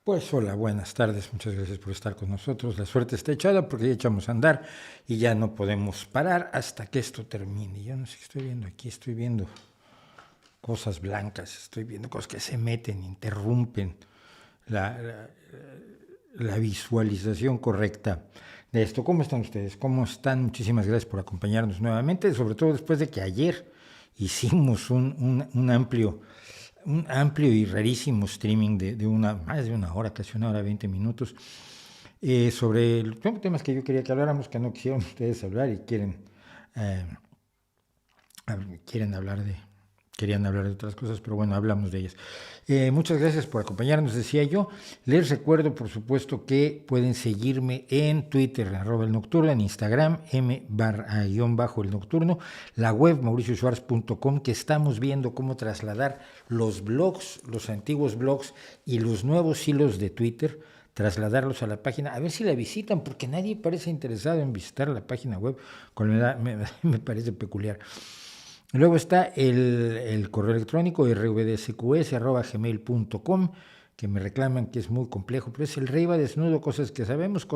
Pues hola, buenas tardes, muchas gracias por estar con nosotros. La suerte está echada porque ya echamos a andar y ya no podemos parar hasta que esto termine. Yo no sé qué estoy viendo aquí, estoy viendo cosas blancas, estoy viendo cosas que se meten, interrumpen la, la, la visualización correcta de esto. ¿Cómo están ustedes? ¿Cómo están? Muchísimas gracias por acompañarnos nuevamente, sobre todo después de que ayer hicimos un amplio y rarísimo streaming de más de una hora, casi una hora, 20 minutos, sobre temas que yo quería que habláramos, que no quisieron ustedes hablar y eh, quieren hablar de, querían hablar de otras cosas, pero bueno, hablamos de ellas. Muchas gracias por acompañarnos, decía yo. Les recuerdo, por supuesto, que pueden seguirme en Twitter, @el nocturno, en Instagram, m_el nocturno, la web mauricioschwarz.com, que estamos viendo cómo trasladar los blogs, los antiguos blogs y los nuevos hilos de Twitter, trasladarlos a la página, a ver si la visitan, porque nadie parece interesado en visitar la página web, me parece peculiar. Luego está el correo electrónico rvdsqs@gmail.com, que me reclaman que es muy complejo, pero es el rey va desnudo, cosas que sabemos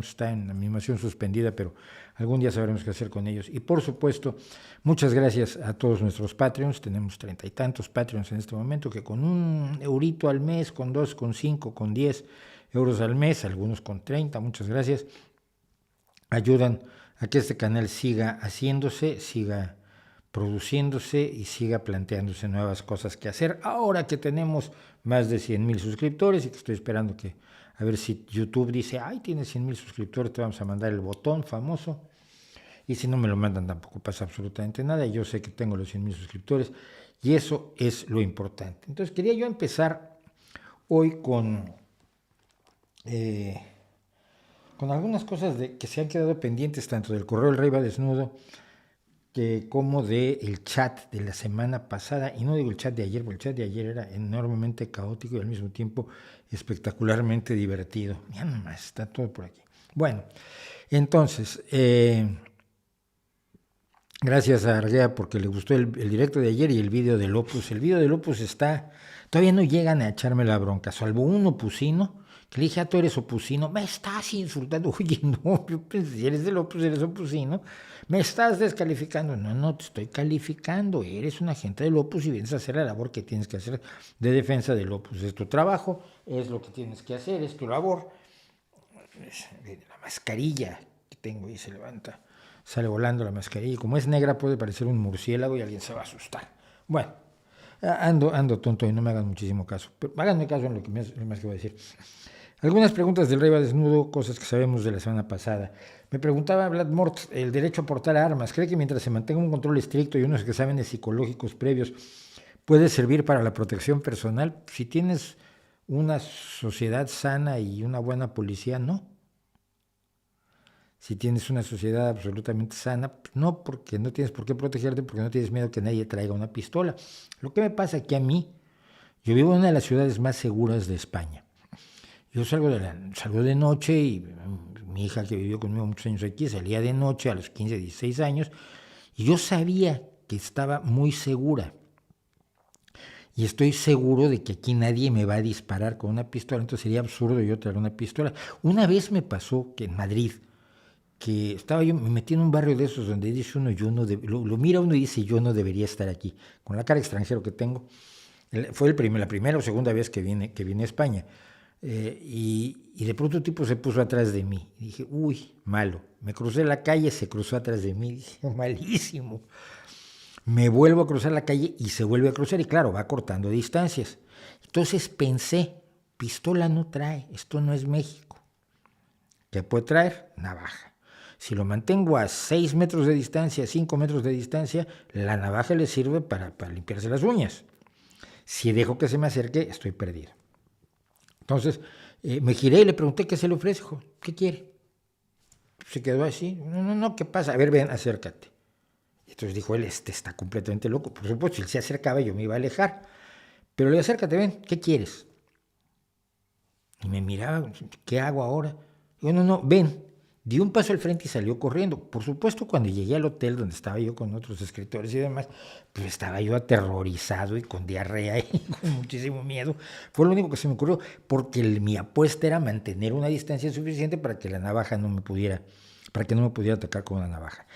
está en animación suspendida, pero algún día sabremos qué hacer con ellos. Y por supuesto, muchas gracias a todos nuestros Patreons, tenemos 30 y tantos Patreons en este momento, que con €1 al mes, con 2, con 5, con 10 euros al mes, algunos con 30, muchas gracias, ayudan a que este canal siga haciéndose, siga produciéndose y siga planteándose nuevas cosas que hacer. Ahora que tenemos más de 100,000 suscriptores y que estoy esperando que a ver si YouTube dice, ay, tienes 100,000 suscriptores, te vamos a mandar el botón famoso. Y si no me lo mandan tampoco pasa absolutamente nada. Yo sé que tengo los 100,000 suscriptores y eso es lo importante. Entonces quería yo empezar hoy con algunas cosas que se han quedado pendientes tanto del correo del Rey va desnudo como del chat de la semana pasada, y no digo el chat de ayer, porque el chat de ayer era enormemente caótico y al mismo tiempo espectacularmente divertido. Mira nomás, está todo por aquí. Bueno, entonces, gracias a Arguea porque le gustó el directo de ayer y el video del Opus. El video del Opus todavía no llegan a echarme la bronca, salvo un opusino, que le dije, tú eres opusino, me estás insultando. Oye, no, yo pensé, si eres del Opus, eres opusino, me estás descalificando. No, no te estoy calificando, eres un agente del Opus y vienes a hacer la labor que tienes que hacer de defensa del Opus. Es tu trabajo, es lo que tienes que hacer, es tu labor. La mascarilla que tengo y se levanta, sale volando la mascarilla, y como es negra puede parecer un murciélago y alguien se va a asustar. Bueno, ando tonto y no me hagan muchísimo caso, pero háganme caso en lo más que voy a decir. Algunas preguntas del Rey va desnudo, cosas que sabemos de la semana pasada. Me preguntaba Vlad Mort, el derecho a portar armas. ¿Cree que mientras se mantenga un control estricto y unos exámenes psicológicos previos puede servir para la protección personal? Si tienes una sociedad sana y una buena policía, no. Si tienes una sociedad absolutamente sana, no, porque no tienes por qué protegerte, porque no tienes miedo que nadie traiga una pistola. Lo que me pasa aquí a mí, yo vivo en una de las ciudades más seguras de España. Yo salgo de noche y mi hija que vivió conmigo muchos años aquí salía de noche a los 15, 16 años y yo sabía que estaba muy segura. Y estoy seguro de que aquí nadie me va a disparar con una pistola, entonces sería absurdo yo traer una pistola. Una vez me pasó que en Madrid, que me metí en un barrio de esos donde dice uno, lo mira uno y dice, yo no debería estar aquí, con la cara de extranjero que tengo. Fue la primera o segunda vez que vine a España. Y de pronto un tipo se puso atrás de mí. Y dije, uy, malo. Me crucé la calle, se cruzó atrás de mí. Dije, malísimo. Me vuelvo a cruzar la calle y se vuelve a cruzar. Y claro, va cortando distancias. Entonces pensé, pistola no trae, esto no es México. ¿Qué puede traer? Navaja. Si lo mantengo a 6 metros de distancia, 5 metros de distancia, la navaja le sirve para limpiarse las uñas. Si dejo que se me acerque, estoy perdido. Entonces me giré y le pregunté qué se le ofrece. Dijo, ¿qué quiere? Se quedó así. No, ¿qué pasa? A ver, ven, acércate. Entonces dijo él, está completamente loco. Por supuesto, si él se acercaba yo me iba a alejar. Pero le digo, acércate, ven, ¿qué quieres? Y me miraba, ¿qué hago ahora? Digo, no, ven. dio un paso al frente y salió corriendo. Por supuesto, cuando llegué al hotel donde estaba yo con otros escritores y demás, pues estaba yo aterrorizado y con diarrea y con muchísimo miedo. Fue lo único que se me ocurrió, porque mi apuesta era mantener una distancia suficiente para que la navaja no me pudiera, para que no me pudiera atacar con una navaja.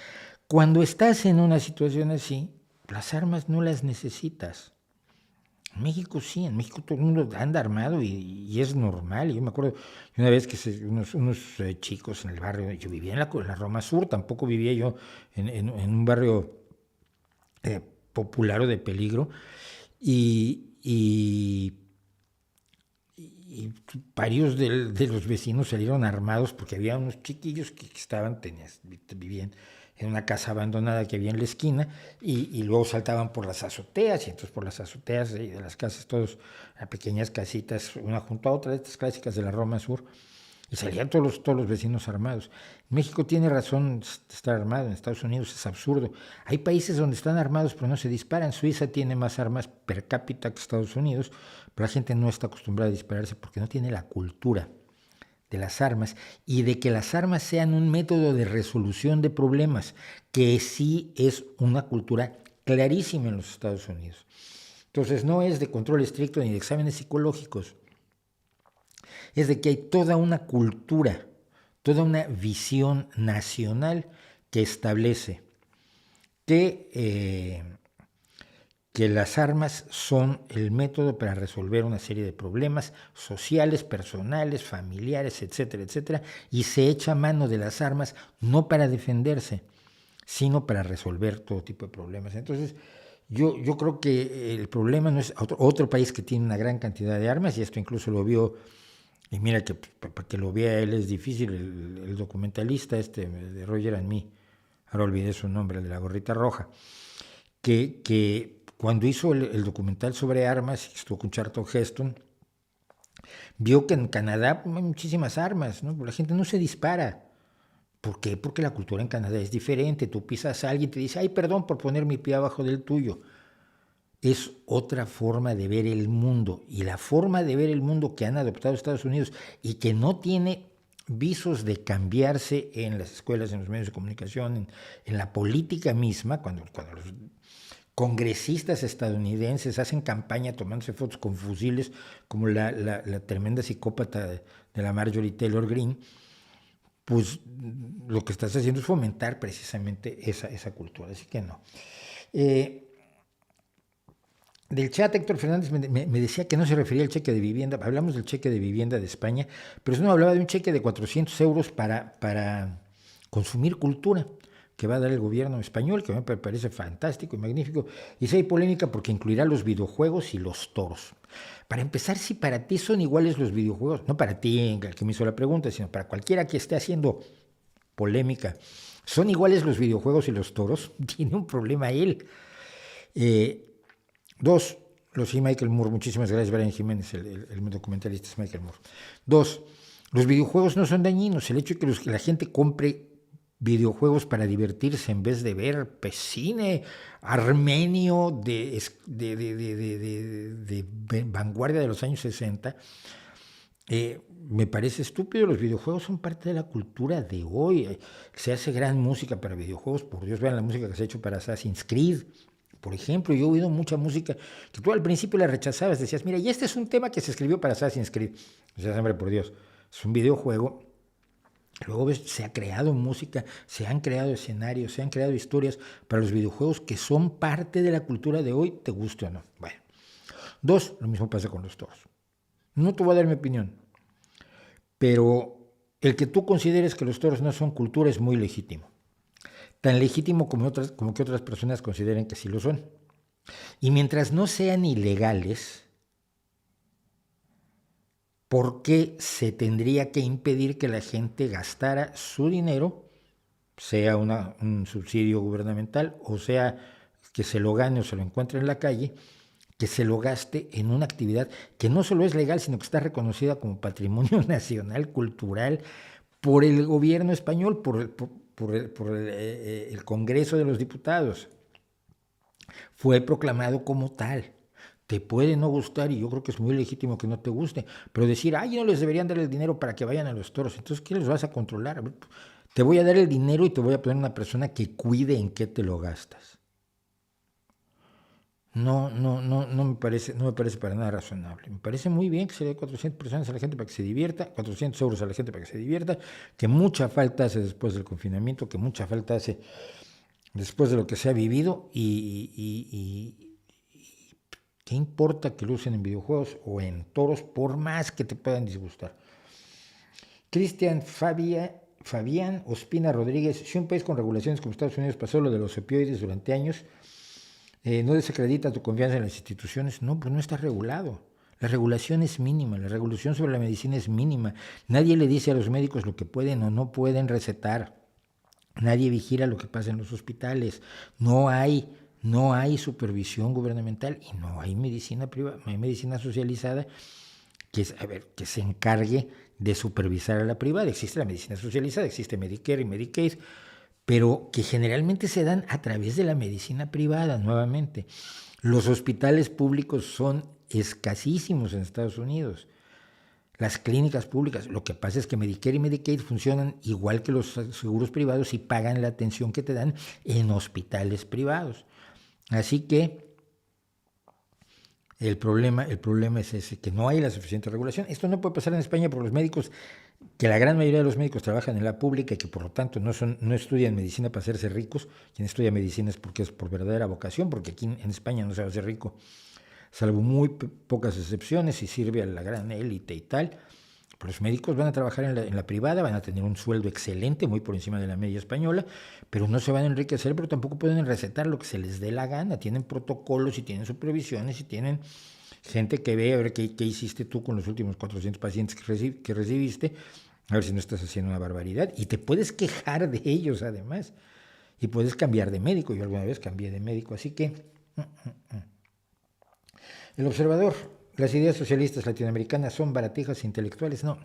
Cuando estás en una situación así, las armas no las necesitas. En México sí, en México todo el mundo anda armado y es normal. Yo me acuerdo una vez que unos chicos en el barrio, yo vivía en la Roma Sur, tampoco vivía yo en un barrio popular o de peligro, y varios de los vecinos salieron armados porque había unos chiquillos que vivían en una casa abandonada que había en la esquina y luego saltaban por las azoteas y entonces por las azoteas de las casas, todos a pequeñas casitas, una junto a otra, de estas clásicas de la Roma Sur, y salían todos los vecinos armados. México tiene razón de estar armado, en Estados Unidos es absurdo. Hay países donde están armados pero no se disparan. Suiza tiene más armas per cápita que Estados Unidos, pero la gente no está acostumbrada a dispararse porque no tiene la cultura de las armas y de que las armas sean un método de resolución de problemas, que sí es una cultura clarísima en los Estados Unidos. Entonces no es de control estricto ni de exámenes psicológicos, es de que hay toda una cultura, toda una visión nacional que establece que las armas son el método para resolver una serie de problemas sociales, personales, familiares, etcétera, etcétera, y se echa mano de las armas no para defenderse, sino para resolver todo tipo de problemas. Entonces, yo creo que el problema no es otro país que tiene una gran cantidad de armas, y esto incluso lo vio, y mira que para que lo vea él es difícil, el documentalista de Roger and Me, ahora olvidé su nombre, el de la gorrita roja, que cuando hizo el documental sobre armas, estuvo con Charlton Heston, vio que en Canadá hay muchísimas armas, ¿no? La gente no se dispara. ¿Por qué? Porque la cultura en Canadá es diferente. Tú pisas a alguien y te dice, ay, perdón por poner mi pie abajo del tuyo. Es otra forma de ver el mundo. Y la forma de ver el mundo que han adoptado Estados Unidos y que no tiene visos de cambiarse en las escuelas, en los medios de comunicación, en la política misma, cuando los congresistas estadounidenses hacen campaña tomándose fotos con fusiles, como la tremenda psicópata de la Marjorie Taylor Greene, pues lo que estás haciendo es fomentar precisamente esa cultura. Así que no. Del chat, Héctor Fernández me decía que no se refería al cheque de vivienda. Hablamos del cheque de vivienda de España, pero eso no hablaba de un cheque de 400 euros para consumir cultura que va a dar el gobierno español, que me parece fantástico y magnífico. Y si hay polémica porque incluirá los videojuegos y los toros. Para empezar, si para ti son iguales los videojuegos, no para ti, el que me hizo la pregunta, sino para cualquiera que esté haciendo polémica, ¿son iguales los videojuegos y los toros? Tiene un problema él. Dos, lo sí, Michael Moore, muchísimas gracias, Brian Jiménez, el documentalista es Michael Moore. Dos, los videojuegos no son dañinos. El hecho de que la gente compre videojuegos para divertirse en vez de ver cine armenio de vanguardia de los años 60, me parece estúpido. Los videojuegos son parte de la cultura de hoy. Se hace gran música para videojuegos, por Dios, vean la música que se ha hecho para Assassin's Creed, por ejemplo. Yo he oído mucha música que tú al principio la rechazabas, decías, mira, y este es un tema que se escribió para Assassin's Creed. Decías, hombre, por Dios, es un videojuego. Luego ves, se ha creado música, se han creado escenarios, se han creado historias para los videojuegos que son parte de la cultura de hoy, te guste o no. Bueno. Dos, lo mismo pasa con los toros. No te voy a dar mi opinión, pero el que tú consideres que los toros no son cultura es muy legítimo. Tan legítimo como que otras personas consideren que sí lo son. Y mientras no sean ilegales, ¿por qué se tendría que impedir que la gente gastara su dinero, sea un subsidio gubernamental, o sea que se lo gane o se lo encuentre en la calle, que se lo gaste en una actividad que no solo es legal, sino que está reconocida como patrimonio nacional, cultural, por el gobierno español, por el Congreso de los Diputados? Fue proclamado como tal. Te puede no gustar, y yo creo que es muy legítimo que no te guste, pero decir, ay, no les deberían dar el dinero para que vayan a los toros, entonces, ¿qué les vas a controlar? te voy a dar el dinero y te voy a poner una persona que cuide en qué te lo gastas. No me parece para nada razonable. Me parece muy bien que se le dé 400 personas a la gente para que se divierta, 400 euros a la gente para que se divierta, que mucha falta hace después del confinamiento, que mucha falta hace después de lo que se ha vivido y ¿qué importa que lo usen en videojuegos o en toros por más que te puedan disgustar? Cristian Fabián Ospina Rodríguez, si un país con regulaciones como Estados Unidos pasó lo de los opioides durante años, ¿no desacredita tu confianza en las instituciones? No, pues no está regulado. La regulación es mínima, la regulación sobre la medicina es mínima. Nadie le dice a los médicos lo que pueden o no pueden recetar. Nadie vigila lo que pasa en los hospitales. No hay supervisión gubernamental y no hay medicina privada, no hay medicina socializada que se encargue de supervisar a la privada. Existe la medicina socializada, existe Medicare y Medicaid, pero que generalmente se dan a través de la medicina privada, nuevamente. Los hospitales públicos son escasísimos en Estados Unidos. Las clínicas públicas, lo que pasa es que Medicare y Medicaid funcionan igual que los seguros privados y pagan la atención que te dan en hospitales privados. Así que el problema es ese, que no hay la suficiente regulación. Esto no puede pasar en España porque los médicos, que la gran mayoría de los médicos trabajan en la pública y que por lo tanto no estudian medicina para hacerse ricos. Quien estudia medicina es porque es por verdadera vocación, porque aquí en España no se va a hacer rico, salvo muy pocas excepciones, y sirve a la gran élite y tal. Pero los médicos van a trabajar en la privada, van a tener un sueldo excelente, muy por encima de la media española, pero no se van a enriquecer, pero tampoco pueden recetar lo que se les dé la gana. Tienen protocolos y tienen supervisiones y tienen gente que ve a ver qué hiciste tú con los últimos 400 pacientes que recibiste, a ver si no estás haciendo una barbaridad. Y te puedes quejar de ellos además. Y puedes cambiar de médico. Yo alguna vez cambié de médico, así que... El Observador, las ideas socialistas latinoamericanas son baratijas intelectuales. No,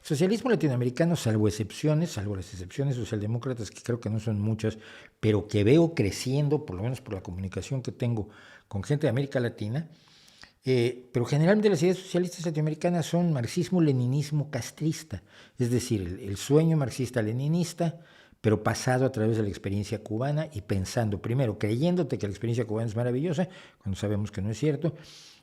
socialismo latinoamericano, salvo las excepciones socialdemócratas, que creo que no son muchas, pero que veo creciendo, por lo menos por la comunicación que tengo con gente de América Latina, pero generalmente las ideas socialistas latinoamericanas son marxismo-leninismo castrista, es decir, el sueño marxista-leninista, pero pasado a través de la experiencia cubana y pensando, primero, creyéndote que la experiencia cubana es maravillosa, cuando sabemos que no es cierto,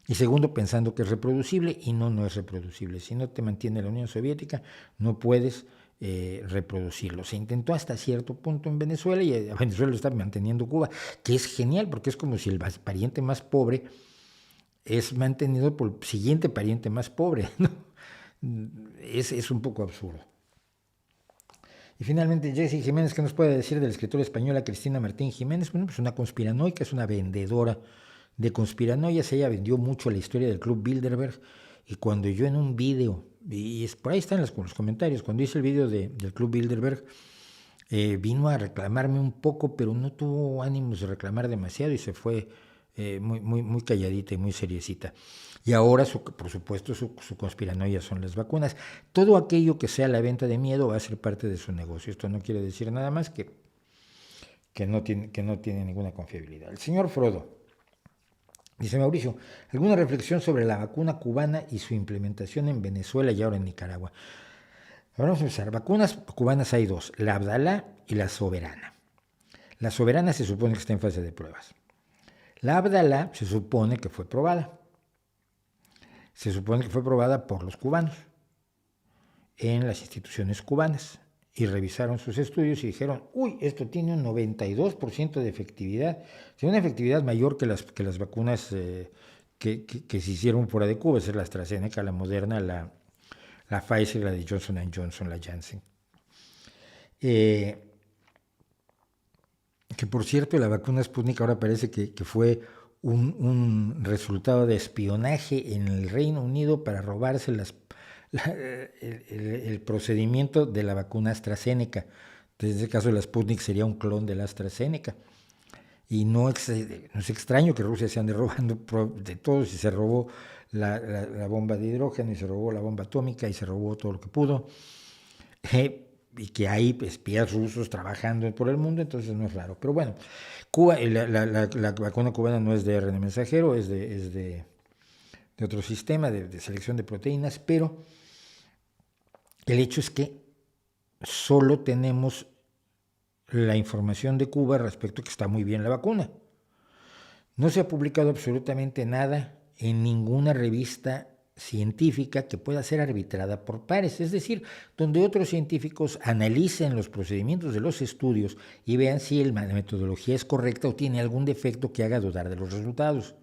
y segundo, pensando que es reproducible, y no es reproducible. Si no te mantiene la Unión Soviética, no puedes reproducirlo. Se intentó hasta cierto punto en Venezuela, y a Venezuela lo está manteniendo Cuba, que es genial, porque es como si el pariente más pobre es mantenido por el siguiente pariente más pobre, ¿no? Es un poco absurdo. Y finalmente, Jessy Jiménez, ¿qué nos puede decir de la escritora española Cristina Martín Jiménez? Bueno, pues una conspiranoica, es una vendedora de conspiranoias. Ella vendió mucho la historia del Club Bilderberg, y cuando yo en un video, y por ahí están los comentarios, cuando hice el video del Club Bilderberg, vino a reclamarme un poco, pero no tuvo ánimos de reclamar demasiado y se fue muy calladita y muy seriecita. Y ahora, por supuesto, su conspiranoia son las vacunas. Todo aquello que sea la venta de miedo va a ser parte de su negocio. Esto no quiere decir nada más que no tiene ninguna confiabilidad. El señor Frodo dice: Mauricio, ¿alguna reflexión sobre la vacuna cubana y su implementación en Venezuela y ahora en Nicaragua? Vamos a empezar. Vacunas cubanas hay dos: la Abdala y la Soberana. La Soberana se supone que está en fase de pruebas. La Abdala se supone que fue probada. Se supone que fue probada por los cubanos en las instituciones cubanas, y revisaron sus estudios y dijeron: uy, esto tiene un 92% de efectividad, tiene una efectividad mayor que las vacunas que se hicieron fuera de Cuba, es la AstraZeneca, la Moderna, la Pfizer, la de Johnson & Johnson, la Janssen. Que por cierto, la vacuna Sputnik ahora parece que fue un resultado de espionaje en el Reino Unido para robarse el procedimiento de la vacuna AstraZeneca. Entonces, en este caso, la Sputnik sería un clon de la AstraZeneca. Y no es extraño que Rusia se ande robando de todos, y se robó la bomba de hidrógeno, y se robó la bomba atómica, y se robó todo lo que pudo. Y que hay espías rusos trabajando por el mundo, entonces no es raro. Pero bueno, Cuba, la vacuna cubana no es de ARN mensajero, es de otro sistema de selección de proteínas, pero el hecho es que solo tenemos la información de Cuba respecto a que está muy bien la vacuna. No se ha publicado absolutamente nada en ninguna revista científica que pueda ser arbitrada por pares, es decir, donde otros científicos analicen los procedimientos de los estudios y vean si la metodología es correcta o tiene algún defecto que haga dudar de los resultados.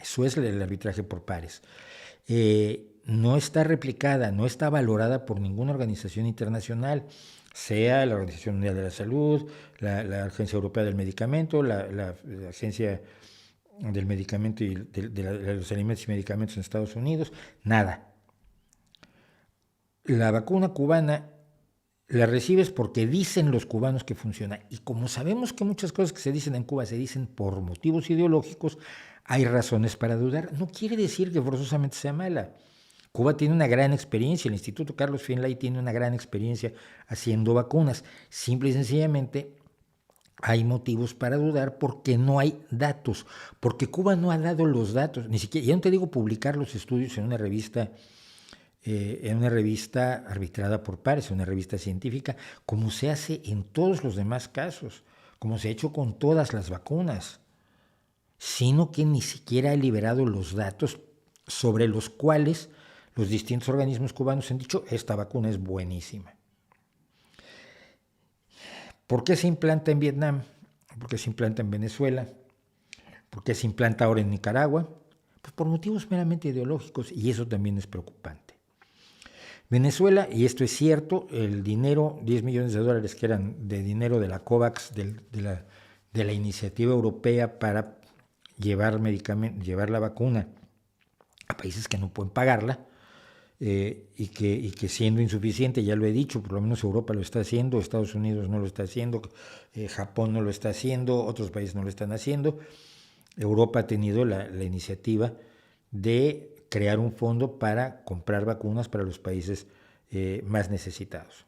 Eso es el arbitraje por pares. No está replicada, no está valorada por ninguna organización internacional, sea la Organización Mundial de la Salud, la Agencia Europea del Medicamento, la Agencia del Medicamento y de los Alimentos y Medicamentos en Estados Unidos, nada. La vacuna cubana la recibes porque dicen los cubanos que funciona. Y como sabemos que muchas cosas que se dicen en Cuba se dicen por motivos ideológicos, hay razones para dudar. No quiere decir que forzosamente sea mala. Cuba tiene una gran experiencia, el Instituto Carlos Finlay tiene una gran experiencia haciendo vacunas. Simple y sencillamente hay motivos para dudar porque no hay datos, porque Cuba no ha dado los datos, ni siquiera, ya no te digo publicar los estudios en una revista arbitrada por pares, una revista científica, como se hace en todos los demás casos, como se ha hecho con todas las vacunas, sino que ni siquiera ha liberado los datos sobre los cuales los distintos organismos cubanos han dicho, esta vacuna es buenísima. ¿Por qué se implanta en Vietnam? ¿Por qué se implanta en Venezuela? ¿Por qué se implanta ahora en Nicaragua? Pues por motivos meramente ideológicos, y eso también es preocupante. Venezuela, y esto es cierto, el dinero, 10 millones de dólares que eran de dinero de la COVAX, de la iniciativa europea para llevar la vacuna a países que no pueden pagarla, y que siendo insuficiente, ya lo he dicho, por lo menos Europa lo está haciendo, Estados Unidos no lo está haciendo, Japón no lo está haciendo, otros países no lo están haciendo. Europa ha tenido la iniciativa de crear un fondo para comprar vacunas para los países más necesitados.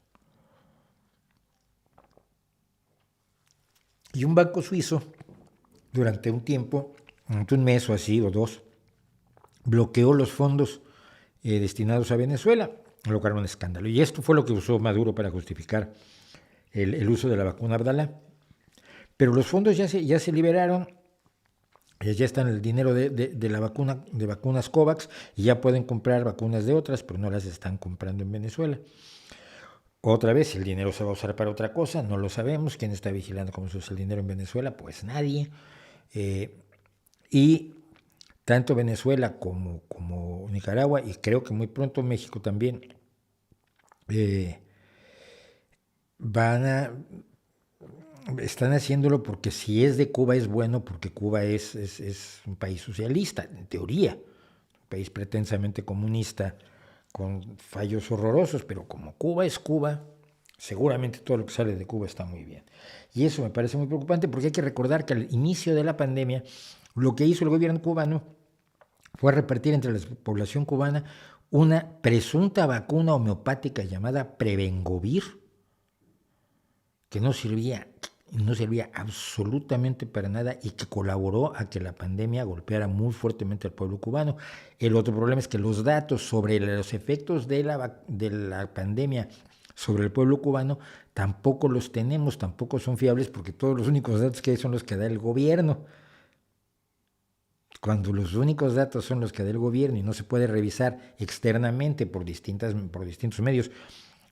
Y un banco suizo, durante un tiempo, durante un mes o así, o dos, bloqueó los fondos destinados a Venezuela, lo cual era un escándalo. Y esto fue lo que usó Maduro para justificar el uso de la vacuna Abdala. Pero los fondos ya se liberaron, ya están el dinero de la vacuna, de vacunas COVAX, y ya pueden comprar vacunas de otras, pero no las están comprando en Venezuela. Otra vez, el dinero se va a usar para otra cosa, no lo sabemos. ¿Quién está vigilando cómo se usa el dinero en Venezuela? Pues nadie. Y tanto Venezuela como Nicaragua, y creo que muy pronto México también, están haciéndolo porque si es de Cuba es bueno, porque Cuba es un país socialista, en teoría, un país pretensamente comunista, con fallos horrorosos, pero como Cuba es Cuba, seguramente todo lo que sale de Cuba está muy bien. Y eso me parece muy preocupante porque hay que recordar que al inicio de la pandemia, lo que hizo el gobierno cubano fue repartir entre la población cubana una presunta vacuna homeopática llamada Prevengovir, que no servía absolutamente para nada y que colaboró a que la pandemia golpeara muy fuertemente al pueblo cubano. El otro problema es que los datos sobre los efectos de la pandemia sobre el pueblo cubano tampoco los tenemos, tampoco son fiables, porque todos los únicos datos que hay son los que da el gobierno. Cuando los únicos datos son los que da el gobierno y no se puede revisar externamente por distintos medios,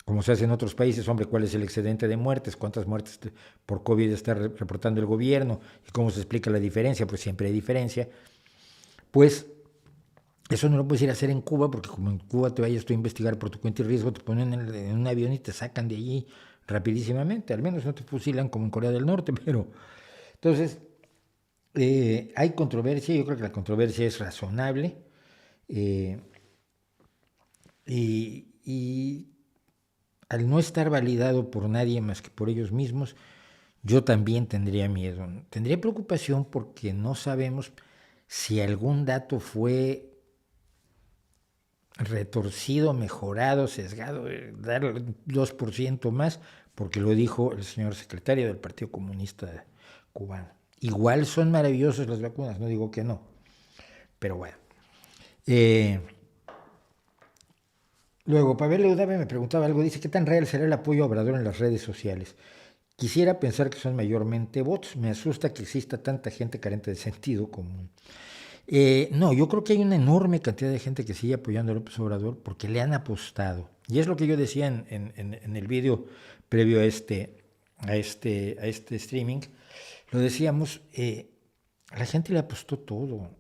como se hace en otros países, hombre, ¿cuál es el excedente de muertes? ¿Cuántas muertes por COVID está reportando el gobierno? ¿Y cómo se explica la diferencia? Pues siempre hay diferencia. Pues eso no lo puedes ir a hacer en Cuba, porque como en Cuba te vayas tú a investigar por tu cuenta y riesgo, te ponen en un avión y te sacan de allí rapidísimamente. Al menos no te fusilan como en Corea del Norte, pero... Entonces, hay controversia, yo creo que la controversia es razonable, y al no estar validado por nadie más que por ellos mismos, yo también tendría miedo, tendría preocupación porque no sabemos si algún dato fue retorcido, mejorado, sesgado, dar 2% más, porque lo dijo el señor secretario del Partido Comunista Cubano. Igual son maravillosas las vacunas, no digo que no, pero bueno. Luego, Pavel Leudave me preguntaba algo, dice, ¿qué tan real será el apoyo a Obrador en las redes sociales? Quisiera pensar que son mayormente bots, me asusta que exista tanta gente carente de sentido común. No, yo creo que hay una enorme cantidad de gente que sigue apoyando a López Obrador porque le han apostado. Y es lo que yo decía en el vídeo previo a este streaming. Lo decíamos, la gente le apostó todo.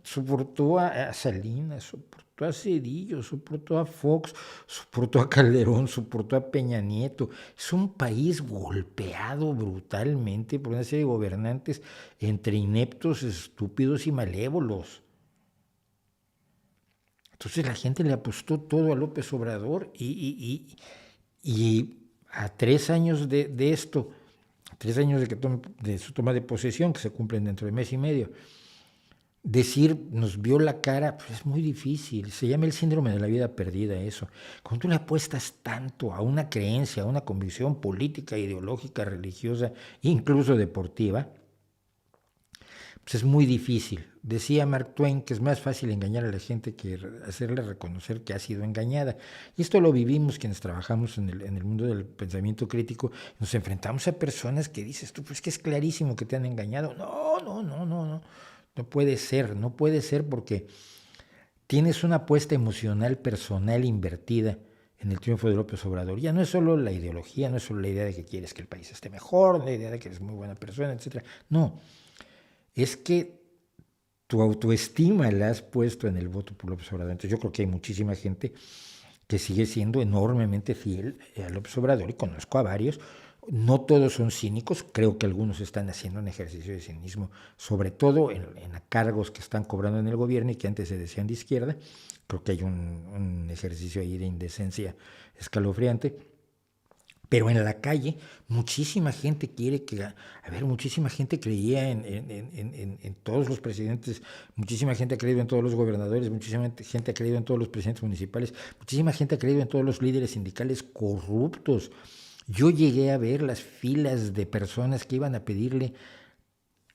Soportó a Salinas, soportó a Cedillo, soportó a Fox, soportó a Calderón, soportó a Peña Nieto. Es un país golpeado brutalmente por una serie de gobernantes entre ineptos, estúpidos y malévolos. Entonces la gente le apostó todo a López Obrador y a 3 años de esto, 3 años de su toma de posesión, que se cumplen dentro de mes y medio, decir nos vio la cara, pues es muy difícil. Se llama el síndrome de la vida perdida eso. Cuando tú le apuestas tanto a una creencia, a una convicción política, ideológica, religiosa, incluso deportiva, pues es muy difícil. Decía Mark Twain que es más fácil engañar a la gente que hacerle reconocer que ha sido engañada. Y esto lo vivimos quienes trabajamos en el mundo del pensamiento crítico. Nos enfrentamos a personas que dices tú, pues que es clarísimo que te han engañado. No, no, no, no, no. No puede ser, no puede ser porque tienes una apuesta emocional personal invertida en el triunfo de López Obrador. Ya no es solo la ideología, no es solo la idea de que quieres que el país esté mejor, la idea de que eres muy buena persona, etcétera. No, es que tu autoestima la has puesto en el voto por López Obrador. Entonces yo creo que hay muchísima gente que sigue siendo enormemente fiel a López Obrador y conozco a varios. No todos son cínicos, creo que algunos están haciendo un ejercicio de cinismo, sobre todo en cargos que están cobrando en el gobierno y que antes se decían de izquierda. Creo que hay un ejercicio ahí de indecencia escalofriante. Pero en la calle, muchísima gente quiere que, a ver, muchísima gente creía en todos los presidentes, muchísima gente ha creído en todos los gobernadores, muchísima gente ha creído en todos los presidentes municipales, muchísima gente ha creído en todos los líderes sindicales corruptos. Yo llegué a ver las filas de personas que iban a pedirle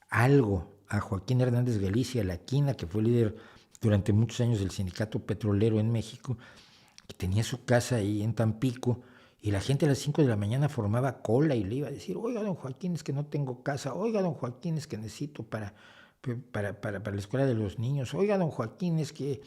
algo a Joaquín Hernández Galicia, la quina, que fue líder durante muchos años del sindicato petrolero en México, que tenía su casa ahí en Tampico, y la gente a las 5 de la mañana formaba cola y le iba a decir, oiga, don Joaquín, es que no tengo casa, oiga, don Joaquín, es que necesito para la escuela de los niños, oiga, don Joaquín, es que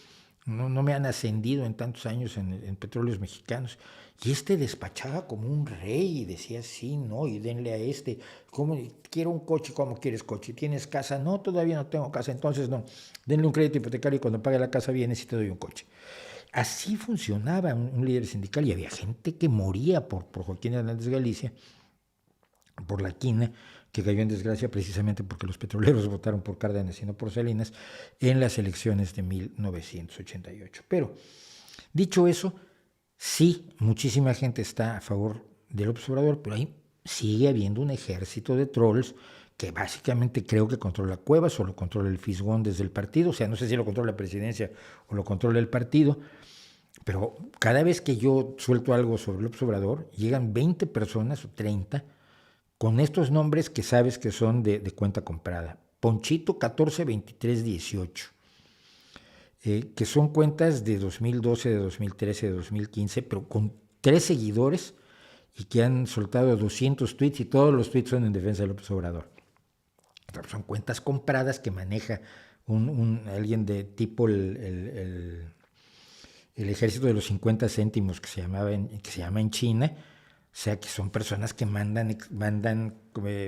no me han ascendido en tantos años en Petróleos Mexicanos. Y este despachaba como un rey y decía, sí, no, y denle a este, ¿cómo? Quiero un coche, ¿cómo quieres coche? ¿Tienes casa? No, todavía no tengo casa, entonces no, denle un crédito hipotecario y cuando pague la casa vienes y te doy un coche. Así funcionaba un líder sindical y había gente que moría por Joaquín Hernández Galicia, por la quina, que cayó en desgracia precisamente porque los petroleros votaron por Cárdenas y no por Salinas en las elecciones de 1988. Pero, dicho eso, sí, muchísima gente está a favor del López Obrador, pero ahí sigue habiendo un ejército de trolls que básicamente creo que controla Cuevas o lo controla el Fisgón desde el partido, o sea, no sé si lo controla la presidencia o lo controla el partido, pero cada vez que yo suelto algo sobre López Obrador, llegan 20 personas o 30 con estos nombres que sabes que son de cuenta comprada. Ponchito 142318, que son cuentas de 2012, de 2013, de 2015, pero con 3 seguidores y que han soltado 200 tweets y todos los tweets son en defensa de López Obrador. Pero son cuentas compradas que maneja alguien de tipo el ejército de los 50 céntimos que se llama en China. O sea que son personas que mandan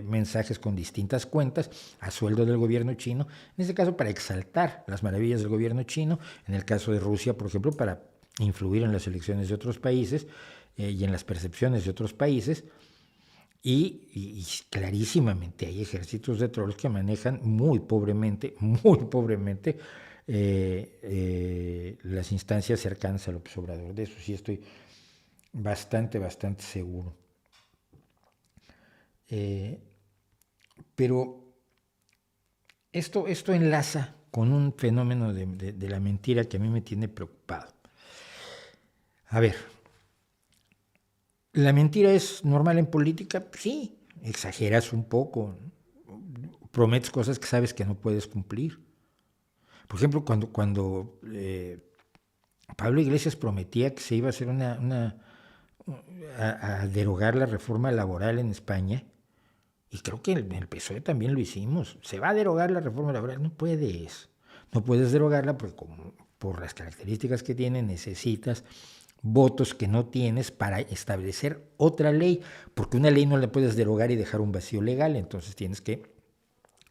mensajes con distintas cuentas a sueldo del gobierno chino, en este caso para exaltar las maravillas del gobierno chino, en el caso de Rusia, por ejemplo, para influir en las elecciones de otros países y en las percepciones de otros países. Y clarísimamente hay ejércitos de trolls que manejan muy pobremente las instancias cercanas a López Obrador. De eso sí estoy bastante seguro. Pero esto enlaza con un fenómeno de la mentira que a mí me tiene preocupado. A ver, ¿la mentira es normal en política? Sí, exageras un poco, prometes cosas que sabes que no puedes cumplir. Por ejemplo, cuando Pablo Iglesias prometía que se iba a hacer a derogar la reforma laboral en España, y creo que en el PSOE también lo hicimos. Se va a derogar la reforma laboral. No puedes derogarla porque por las características que tiene necesitas votos que no tienes para establecer otra ley, porque una ley no la puedes derogar y dejar un vacío legal, entonces tienes que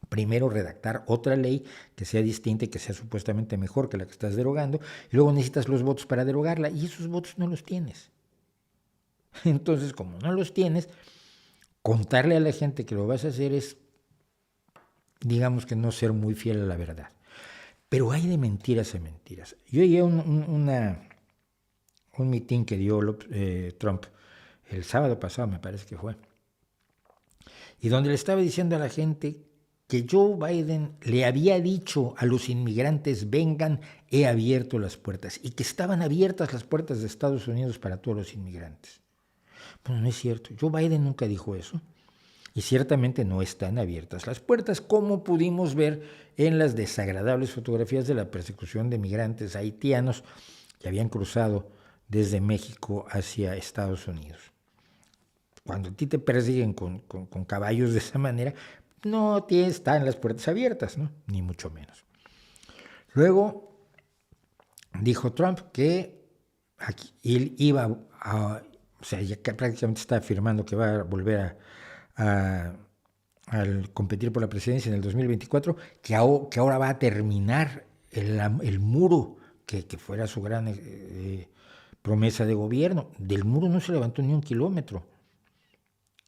primero redactar otra ley que sea distinta y que sea supuestamente mejor que la que estás derogando, y luego necesitas los votos para derogarla, y esos votos no los tienes. Entonces, como no los tienes, contarle a la gente que lo vas a hacer es, digamos que no ser muy fiel a la verdad. Pero hay de mentiras a mentiras. Yo llegué a un mitin que dio Trump el sábado pasado, me parece que fue, y donde le estaba diciendo a la gente que Joe Biden le había dicho a los inmigrantes: vengan, he abierto las puertas, y que estaban abiertas las puertas de Estados Unidos para todos los inmigrantes. Bueno, no es cierto. Joe Biden nunca dijo eso. Y ciertamente no están abiertas las puertas, como pudimos ver en las desagradables fotografías de la persecución de migrantes haitianos que habían cruzado desde México hacia Estados Unidos. Cuando a ti te persiguen con caballos de esa manera, no están las puertas abiertas, ¿no? Ni mucho menos. Luego dijo Trump que aquí él iba a, o sea, ya prácticamente está afirmando que va a volver al competir por la presidencia en el 2024, que ahora va a terminar el muro que fuera su gran promesa de gobierno. Del muro no se levantó ni un kilómetro,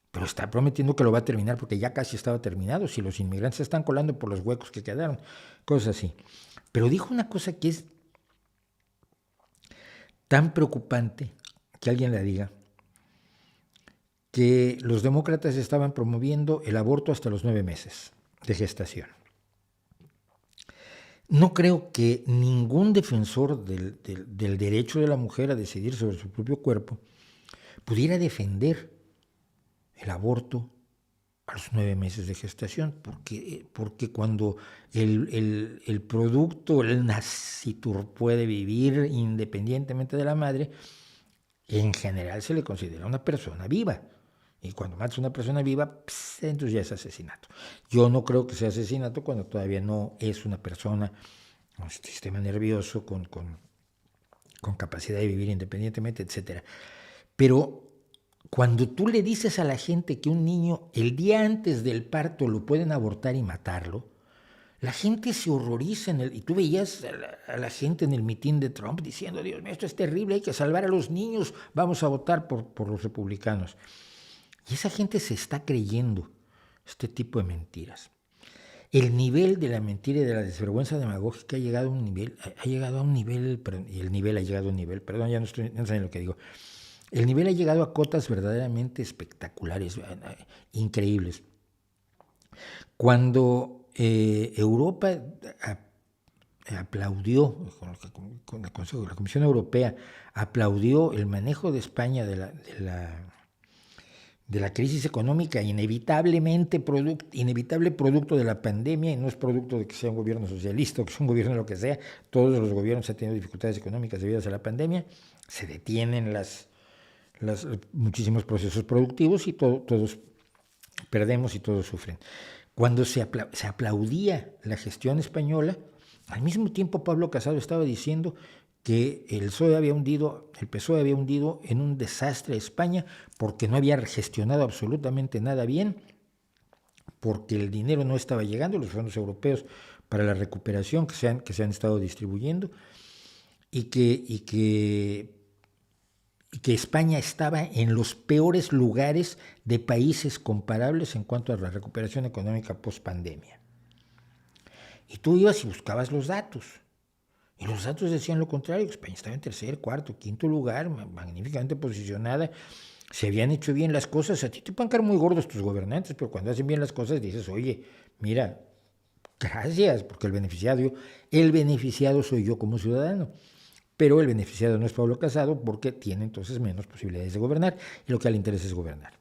pero está prometiendo que lo va a terminar porque ya casi estaba terminado, si los inmigrantes se están colando por los huecos que quedaron, cosas así. Pero dijo una cosa que es tan preocupante que alguien la diga, que los demócratas estaban promoviendo el aborto hasta los 9 meses de gestación. No creo que ningún defensor del derecho de la mujer a decidir sobre su propio cuerpo pudiera defender el aborto a los 9 meses de gestación, porque cuando el producto, el nacitur, puede vivir independientemente de la madre, en general se le considera una persona viva. Y cuando matas a una persona viva, entonces ya es asesinato. Yo no creo que sea asesinato cuando todavía no es una persona con sistema nervioso, con capacidad de vivir independientemente, etc. Pero cuando tú le dices a la gente que un niño el día antes del parto lo pueden abortar y matarlo, la gente se horroriza, y tú veías a la gente en el mitin de Trump diciendo: Dios mío, esto es terrible, hay que salvar a los niños, vamos a votar por los republicanos. Y esa gente se está creyendo este tipo de mentiras. El nivel de la mentira y de la desvergüenza demagógica ha llegado a un nivel, perdón, ya no sé lo que digo. El nivel ha llegado a cotas verdaderamente espectaculares, increíbles. Cuando Europa aplaudió, con la Comisión Europea aplaudió el manejo de España de la crisis económica, inevitable producto de la pandemia, y no es producto de que sea un gobierno socialista o que sea un gobierno de lo que sea. Todos los gobiernos han tenido dificultades económicas debidas a la pandemia, se detienen muchísimos procesos productivos y todos perdemos y todos sufren. Cuando se aplaudía la gestión española, al mismo tiempo Pablo Casado estaba diciendo que el PSOE había hundido en un desastre a España porque no había gestionado absolutamente nada bien, porque el dinero no estaba llegando, los fondos europeos para la recuperación que se han estado distribuyendo, y que España estaba en los peores lugares de países comparables en cuanto a la recuperación económica post-pandemia. Y tú ibas y buscabas los datos. Y los datos decían lo contrario: España estaba en tercer, cuarto, quinto lugar, magníficamente posicionada. Se habían hecho bien las cosas. A ti te pueden caer muy gordos tus gobernantes, pero cuando hacen bien las cosas dices: oye, mira, gracias, porque el beneficiado soy yo como ciudadano. Pero el beneficiado no es Pablo Casado, porque tiene entonces menos posibilidades de gobernar, y lo que le interesa es gobernar.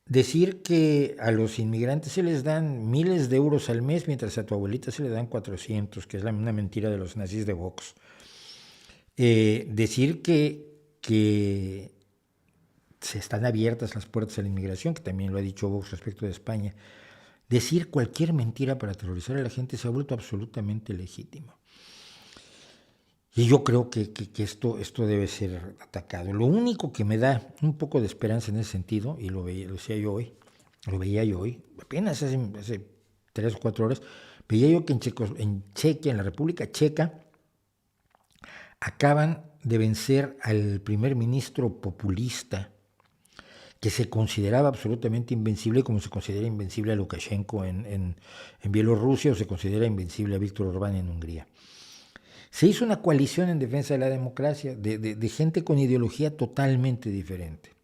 decir que a los inmigrantes se les dan miles de euros al mes, mientras a tu abuelita se le dan 400, que es una mentira de los nazis de Vox. Decir que se están abiertas las puertas a la inmigración, que también lo ha dicho Vox respecto de España. Decir cualquier mentira para aterrorizar a la gente se ha vuelto absolutamente legítimo. Y yo creo que esto debe ser atacado. Lo único que me da un poco de esperanza en ese sentido, y lo veía yo hoy, apenas hace 3 o 4 horas, veía yo que en Chequia, en la República Checa, acaban de vencer al primer ministro populista, que se consideraba absolutamente invencible, como se considera invencible a Lukashenko en Bielorrusia, o se considera invencible a Víctor Orbán en Hungría. Se hizo una coalición en defensa de la democracia, de gente con ideología totalmente diferente,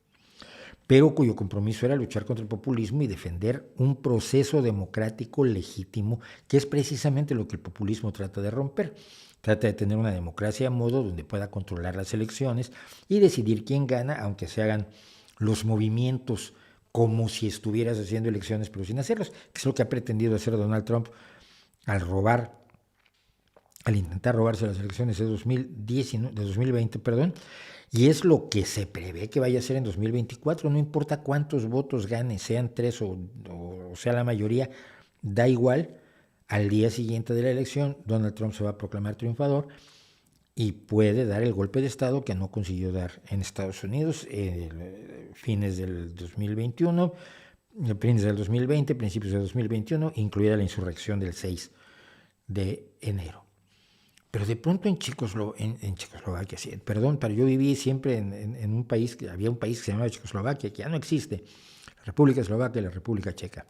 pero cuyo compromiso era luchar contra el populismo y defender un proceso democrático legítimo, que es precisamente lo que el populismo trata de romper. Trata de tener una democracia a modo donde pueda controlar las elecciones y decidir quién gana, aunque se hagan los movimientos como si estuvieras haciendo elecciones pero sin hacerlos, que es lo que ha pretendido hacer Donald Trump al intentar robarse las elecciones de 2020, y es lo que se prevé que vaya a ser en 2024, no importa cuántos votos gane, sean 3 o sea la mayoría, da igual. Al día siguiente de la elección, Donald Trump se va a proclamar triunfador y puede dar el golpe de Estado que no consiguió dar en Estados Unidos fines del 2021, fines del 2020, principios del 2021, incluida la insurrección del 6 de enero. Pero de pronto en Checoslovaquia, sí, perdón, pero yo viví siempre en un país, había un país que se llamaba Checoslovaquia, que ya no existe, la República Eslovaca y la República Checa.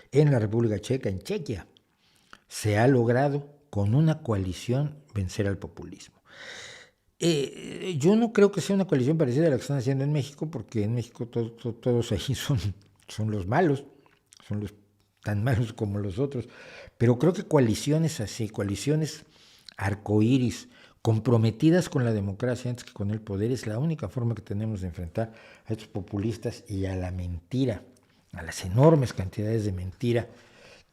En la República Checa, en Chequia, se ha logrado con una coalición vencer al populismo. Yo no creo que sea una coalición parecida a la que están haciendo en México, porque en México todos ahí son los malos, son los tan malos como los otros, pero creo que coaliciones así, coaliciones arcoíris, comprometidas con la democracia antes que con el poder, es la única forma que tenemos de enfrentar a estos populistas y a la mentira, a las enormes cantidades de mentira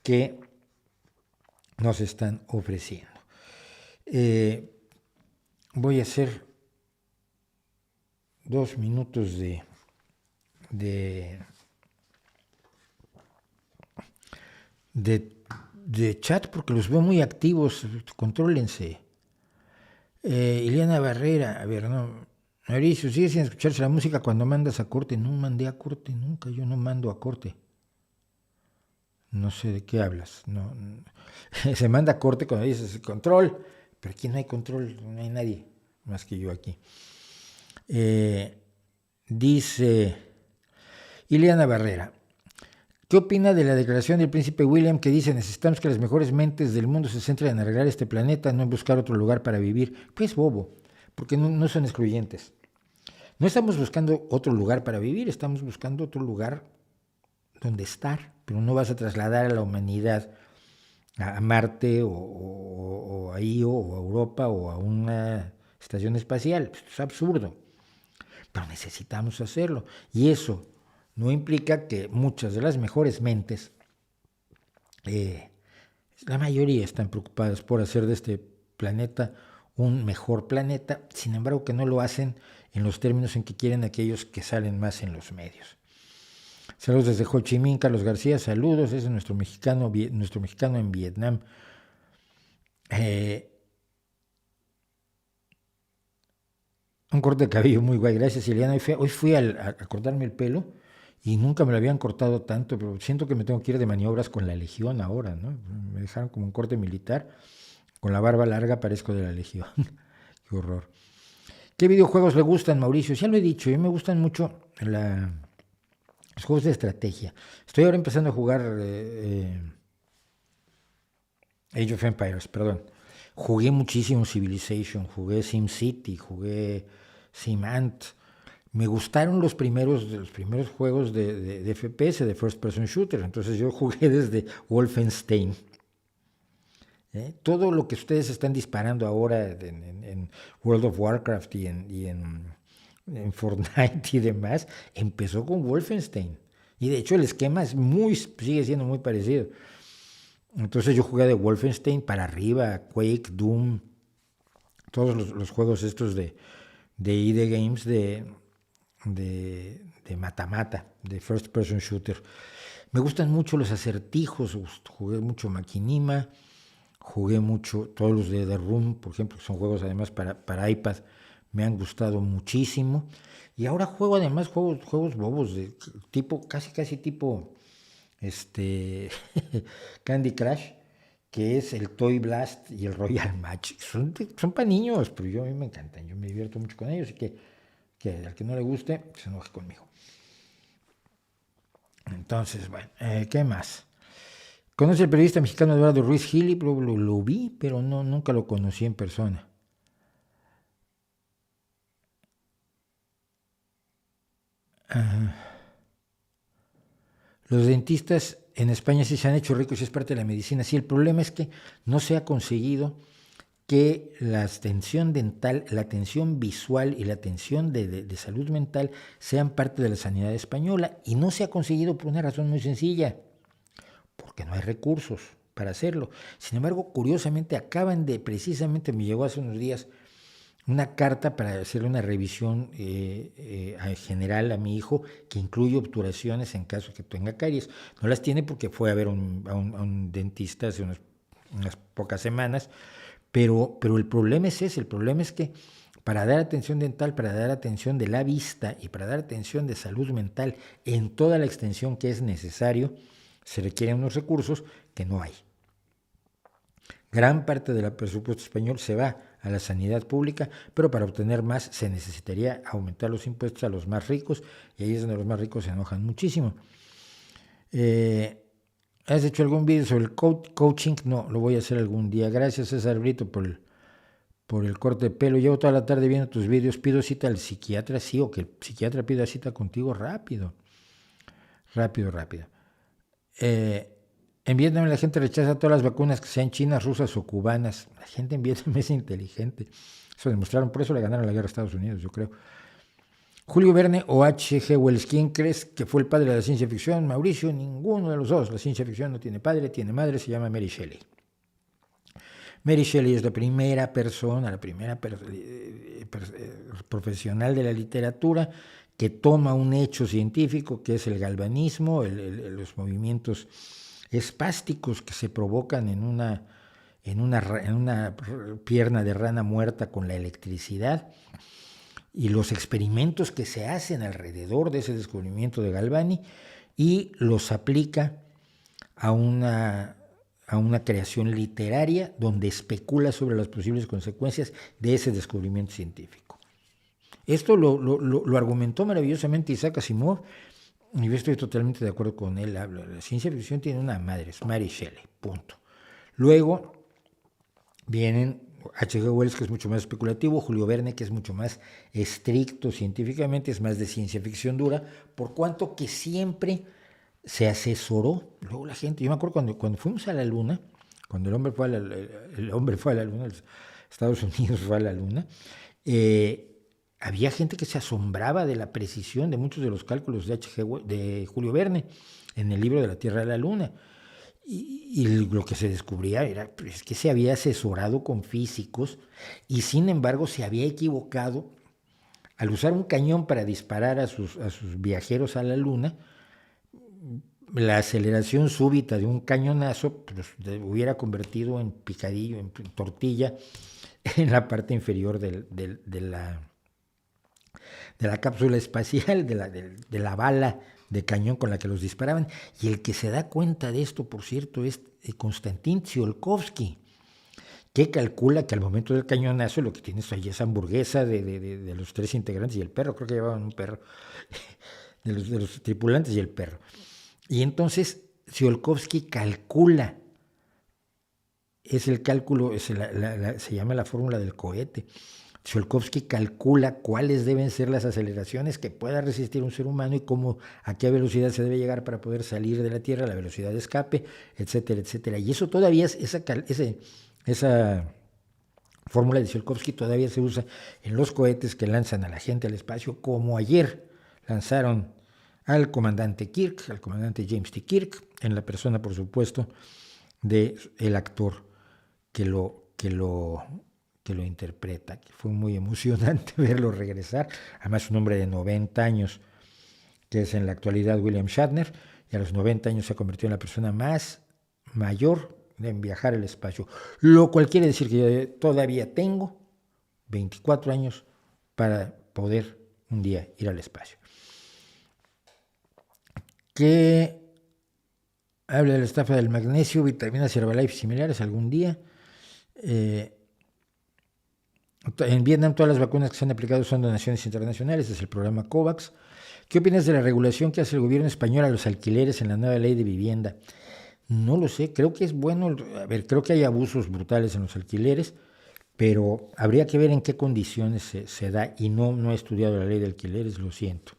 que nos están ofreciendo. Voy a hacer 2 minutos de chat porque los veo muy activos, contrólense. Ileana Barrera, a ver, no. Mauricio, ¿sigues sin escucharse la música cuando mandas a corte? No mandé a corte nunca, yo no mando a corte. No sé de qué hablas. No. Se manda a corte cuando dices control, pero aquí no hay control, no hay nadie más que yo aquí. Dice Ileana Barrera, ¿qué opina de la declaración del príncipe William que dice necesitamos que las mejores mentes del mundo se centren en arreglar este planeta, no en buscar otro lugar para vivir? Pues bobo, porque no son excluyentes. No estamos buscando otro lugar para vivir, estamos buscando otro lugar donde estar, pero no vas a trasladar a la humanidad a Marte o a Io o a Europa o a una estación espacial. Es absurdo, pero necesitamos hacerlo. Y eso no implica que muchas de las mejores mentes, la mayoría están preocupadas por hacer de este planeta un mejor planeta, sin embargo que no lo hacen en los términos en que quieren aquellos que salen más en los medios. Saludos desde Ho Chi Minh, Carlos García, saludos, ese es nuestro mexicano en Vietnam. Un corte de cabello muy guay, gracias Ileana. Hoy fui a cortarme el pelo y nunca me lo habían cortado tanto, pero siento que me tengo que ir de maniobras con la Legión ahora, ¿no? Me dejaron como un corte militar, con la barba larga parezco de la Legión. Qué horror. ¿Qué videojuegos le gustan, Mauricio? Ya lo he dicho, a mí me gustan mucho los juegos de estrategia. Estoy ahora empezando a jugar Age of Empires, perdón. Jugué muchísimo Civilization, jugué SimCity, jugué SimAnt. Me gustaron los primeros juegos de FPS, de First Person Shooter. Entonces yo jugué desde Wolfenstein. Todo lo que ustedes están disparando ahora en World of Warcraft y en en Fortnite y demás, empezó con Wolfenstein. Y de hecho el esquema sigue siendo muy parecido. Entonces yo jugué de Wolfenstein para arriba, Quake, Doom, todos los juegos estos de ID Games de mata-mata, de first person shooter. Me gustan mucho los acertijos, jugué mucho Machinima, jugué mucho todos los de The Room, por ejemplo, que son juegos además para iPad, me han gustado muchísimo. Y ahora juego además juegos bobos, de tipo, casi tipo Candy Crush, que es el Toy Blast y el Royal Match. Son para niños, pero a mí me encantan, yo me divierto mucho con ellos, y que al que no le guste, se enoje conmigo. Entonces, bueno, ¿qué más? ¿Conoce el periodista mexicano Eduardo Ruiz Gili? Lo vi, pero nunca lo conocí en persona. Los dentistas en España sí se han hecho ricos y es parte de la medicina. Sí, el problema es que no se ha conseguido que la atención dental, la atención visual y la atención de salud mental sean parte de la sanidad española, y no se ha conseguido por una razón muy sencilla, porque no hay recursos para hacerlo. Sin embargo, curiosamente precisamente me llegó hace unos días una carta para hacerle una revisión general a mi hijo, que incluye obturaciones en caso que tenga caries. No las tiene porque fue a ver a un dentista hace unas pocas semanas, pero el problema es ese, el problema es que para dar atención dental, para dar atención de la vista y para dar atención de salud mental en toda la extensión que es necesario, se requieren unos recursos que no hay. Gran parte del presupuesto español se va a la sanidad pública, pero para obtener más se necesitaría aumentar los impuestos a los más ricos, y ahí es donde los más ricos se enojan muchísimo. ¿Has hecho algún vídeo sobre el coaching? No, lo voy a hacer algún día. Gracias, César Brito, por el corte de pelo. Llevo toda la tarde viendo tus vídeos. Pido cita al psiquiatra, sí, o que el psiquiatra pida cita contigo rápido. Rápido. En Vietnam la gente rechaza todas las vacunas que sean chinas, rusas o cubanas. La gente en Vietnam es inteligente. Eso demostraron, por eso le ganaron la guerra a Estados Unidos, yo creo. Julio Verne o H.G. Wells, ¿quién crees que fue el padre de la ciencia ficción? Mauricio, ninguno de los dos. La ciencia ficción no tiene padre, tiene madre, se llama Mary Shelley. Mary Shelley es la primera persona, profesional de la literatura que toma un hecho científico que es el galvanismo, los movimientos espásticos que se provocan en una pierna de rana muerta con la electricidad, y los experimentos que se hacen alrededor de ese descubrimiento de Galvani, y los aplica a una creación literaria donde especula sobre las posibles consecuencias de ese descubrimiento científico. Esto lo argumentó maravillosamente Isaac Asimov, y yo estoy totalmente de acuerdo con él. La ciencia ficción tiene una madre, es Mary Shelley, punto. Luego vienen H.G. Wells, que es mucho más especulativo, Julio Verne, que es mucho más estricto científicamente, es más de ciencia ficción dura, por cuanto que siempre se asesoró. Luego la gente, yo me acuerdo cuando fuimos a la Luna, cuando el hombre fue a la Luna, Estados Unidos fue a la Luna, había gente que se asombraba de la precisión de muchos de los cálculos de Julio Verne en el libro de la Tierra a la Luna. Y lo que se descubría era que se había asesorado con físicos, y sin embargo se había equivocado al usar un cañón para disparar a sus viajeros a la Luna. La aceleración súbita de un cañonazo hubiera convertido en picadillo, en tortilla, en la parte inferior de la cápsula espacial, de la bala de cañón con la que los disparaban. Y el que se da cuenta de esto, por cierto, es Konstantin Tsiolkovsky, que calcula que al momento del cañonazo lo que tienes ahí es hamburguesa de los tres integrantes y el perro, creo que llevaban un perro, de los tripulantes y el perro. Y entonces Tsiolkovsky calcula, es el cálculo, se llama la fórmula del cohete. Tsiolkovsky calcula cuáles deben ser las aceleraciones que pueda resistir un ser humano y a qué velocidad se debe llegar para poder salir de la Tierra, la velocidad de escape, etcétera, etcétera. Y eso todavía, esa fórmula de Tsiolkovsky todavía se usa en los cohetes que lanzan a la gente al espacio, como ayer lanzaron al comandante Kirk, al comandante James T. Kirk, en la persona, por supuesto, del actor que lo interpreta, que fue muy emocionante verlo regresar, además un hombre de 90 años, que es en la actualidad William Shatner, y a los 90 años se ha convertido en la persona más mayor en viajar al espacio, lo cual quiere decir que yo todavía tengo 24 años para poder un día ir al espacio. Que hable de la estafa del magnesio, vitaminas Herbalife similares algún día. En Vietnam todas las vacunas que se han aplicado son donaciones internacionales, es el programa COVAX. ¿Qué opinas de la regulación que hace el gobierno español a los alquileres en la nueva ley de vivienda? No lo sé, creo que es bueno, creo que hay abusos brutales en los alquileres, pero habría que ver en qué condiciones se da, y no he estudiado la ley de alquileres, lo siento.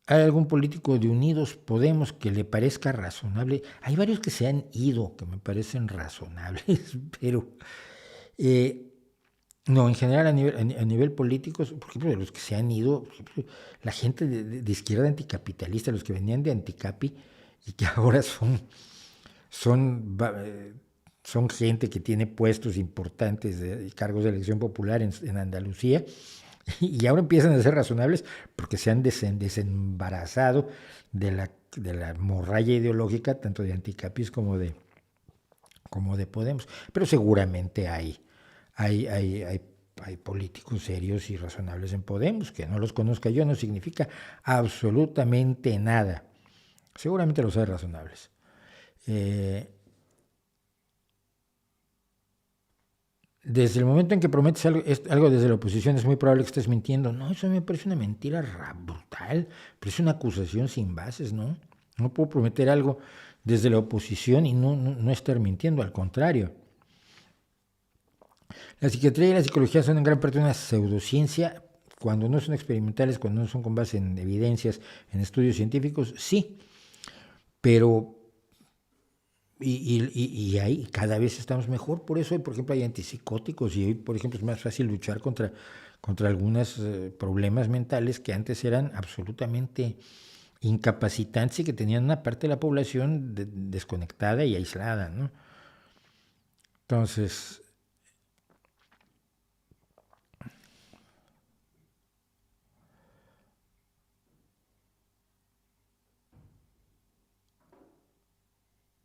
¿Hay algún político de Unidos Podemos que le parezca razonable? Hay varios que se han ido, que me parecen razonables, pero no, en general a nivel político, por ejemplo, de los que se han ido, la gente de izquierda anticapitalista, los que venían de Anticapi y que ahora son gente que tiene puestos importantes de cargos de elección popular en Andalucía, y ahora empiezan a ser razonables porque se han desembarazado de la hemorragia ideológica tanto de Anticapis como de Podemos. Pero seguramente hay políticos serios y razonables en Podemos. Que no los conozca yo no significa absolutamente nada. Seguramente los hay razonables. Desde el momento en que prometes algo desde la oposición es muy probable que estés mintiendo. No, eso me parece una mentira brutal, pero es una acusación sin bases, ¿no? No puedo prometer algo desde la oposición y no estar mintiendo, al contrario. La psiquiatría y la psicología son en gran parte una pseudociencia, cuando no son experimentales, cuando no son con base en evidencias, en estudios científicos, sí, pero y ahí cada vez estamos mejor. Por eso hoy, por ejemplo, hay antipsicóticos, y hoy, por ejemplo, es más fácil luchar contra algunos problemas mentales que antes eran absolutamente incapacitantes y que tenían una parte de la población desconectada y aislada, ¿no? Entonces,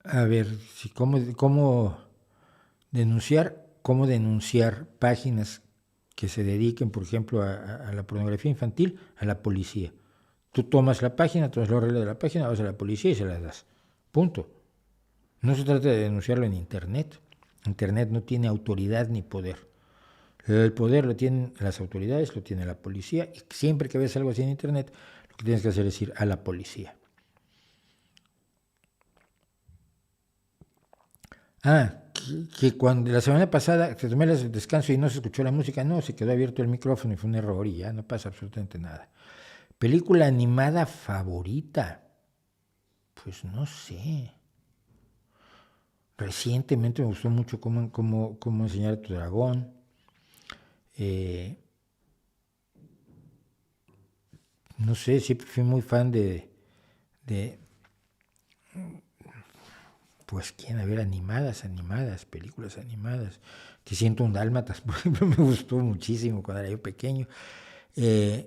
a ver, si cómo denunciar páginas que se dediquen, por ejemplo, a la pornografía infantil, a la policía. Tú tomas la página, tomas la regla de la página, vas a la policía y se la das. Punto. No se trata de denunciarlo en Internet. Internet no tiene autoridad ni poder. El poder lo tienen las autoridades, lo tiene la policía, y siempre que ves algo así en Internet, lo que tienes que hacer es ir a la policía. Que cuando la semana pasada te tomé el descanso y no se escuchó la música, no, se quedó abierto el micrófono y fue un error y ya no pasa absolutamente nada. Película animada favorita, pues no sé. Recientemente me gustó mucho cómo enseñar a tu dragón. No sé, siempre fui muy fan de pues, ¿quién? A ver, películas animadas. Que siento un dálmatas, por ejemplo, me gustó muchísimo cuando era yo pequeño. Que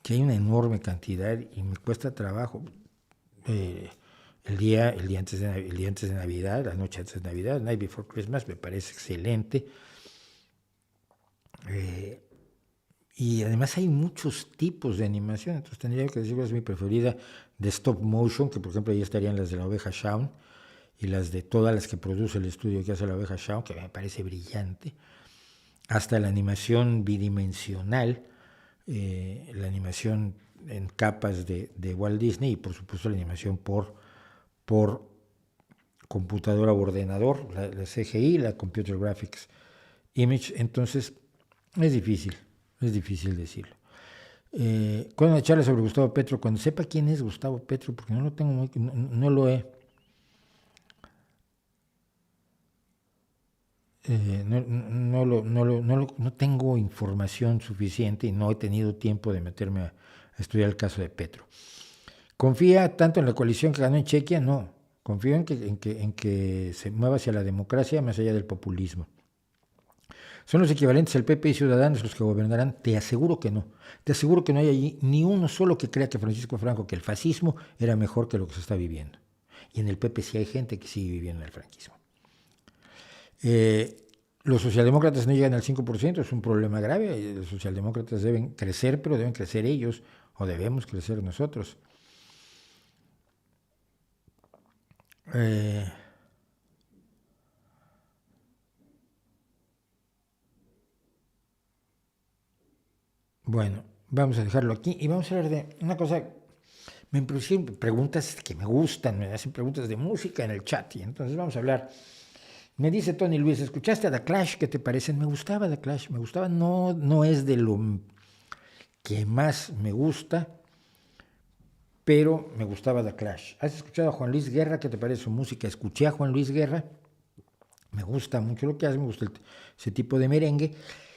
hay una enorme cantidad y me cuesta trabajo. El día antes de Navidad, la noche antes de Navidad, Night Before Christmas, me parece excelente. Y además hay muchos tipos de animación, entonces tendría que decir que es mi preferida de stop motion, que por ejemplo ahí estarían las de la oveja Shaun y las de todas las que produce el estudio que hace la oveja Shaun, que me parece brillante, hasta la animación bidimensional, la animación en capas de Walt Disney, y por supuesto la animación por computadora o ordenador, la CGI, la Computer Graphics Image. Entonces es difícil decirlo. ¿Cuándo una charla sobre Gustavo Petro? Cuando sepa quién es Gustavo Petro, porque no lo tengo no lo he. No tengo información suficiente y no he tenido tiempo de meterme a estudiar el caso de Petro. ¿Confía tanto en la coalición que ganó en Chequia? No. Confío en que se mueva hacia la democracia más allá del populismo. ¿Son los equivalentes al PP y Ciudadanos los que gobernarán? Te aseguro que no. Te aseguro que no hay allí ni uno solo que crea que Francisco Franco, que el fascismo era mejor que lo que se está viviendo. Y en el PP sí hay gente que sigue viviendo el franquismo. Los socialdemócratas no llegan al 5%, es un problema grave. Los socialdemócratas deben crecer, pero deben crecer ellos, o debemos crecer nosotros. Bueno, vamos a dejarlo aquí y vamos a hablar de una cosa. Me producen preguntas que me gustan, me hacen preguntas de música en el chat y entonces vamos a hablar. Me dice Tony Luis, ¿escuchaste a The Clash? ¿Qué te parecen? Me gustaba The Clash, me gustaba, no es de lo que más me gusta, pero me gustaba The Clash. ¿Has escuchado a Juan Luis Guerra? ¿Qué te parece su música? Escuché a Juan Luis Guerra, me gusta mucho lo que hace, me gusta ese tipo de merengue.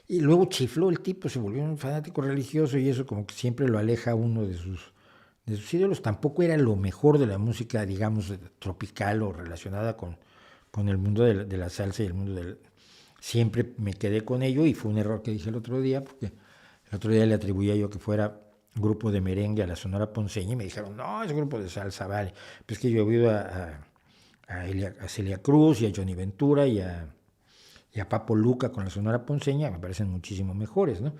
Y luego chifló el tipo, se volvió un fanático religioso y eso como que siempre lo aleja a uno de sus ídolos. Tampoco era lo mejor de la música, digamos, tropical o relacionada con el mundo de la salsa y el mundo del... Siempre me quedé con ello y fue un error que dije el otro día, porque el otro día le atribuía yo que fuera grupo de merengue a la Sonora Ponceña y me dijeron, no, es grupo de salsa, vale. Pues que yo he oído a Celia Cruz y a Johnny Ventura y a Papo Luca con la Sonora Ponceña, me parecen muchísimo mejores, ¿no?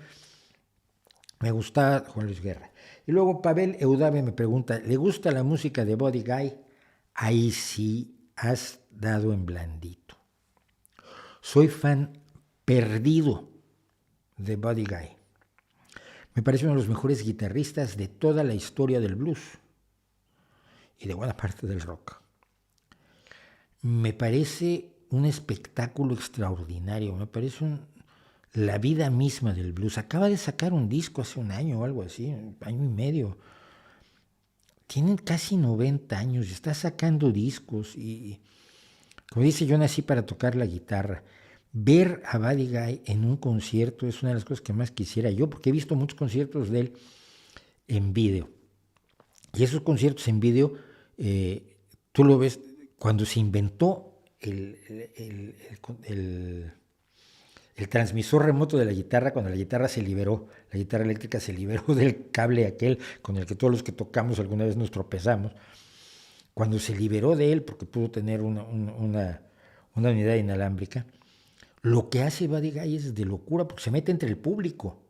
Me gusta Juan Luis Guerra. Y luego Pavel Eudave me pregunta, ¿le gusta la música de Buddy Guy? Ahí sí has dado en blandito. Soy fan perdido de Buddy Guy. Me parece uno de los mejores guitarristas de toda la historia del blues y de buena parte del rock. Me parece un espectáculo extraordinario, me parece la vida misma del blues. Acaba de sacar un disco hace un año o algo así, un año y medio. Tienen casi 90 años y está sacando discos y, como dice, yo nací para tocar la guitarra. Ver a Buddy Guy en un concierto es una de las cosas que más quisiera yo, porque he visto muchos conciertos de él en vídeo. Y esos conciertos en vídeo, tú lo ves, cuando se inventó el transmisor remoto de la guitarra, cuando la guitarra se liberó, la guitarra eléctrica se liberó del cable aquel con el que todos los que tocamos alguna vez nos tropezamos, cuando se liberó de él porque pudo tener una unidad inalámbrica, lo que hace Buddy Guy es de locura porque se mete entre el público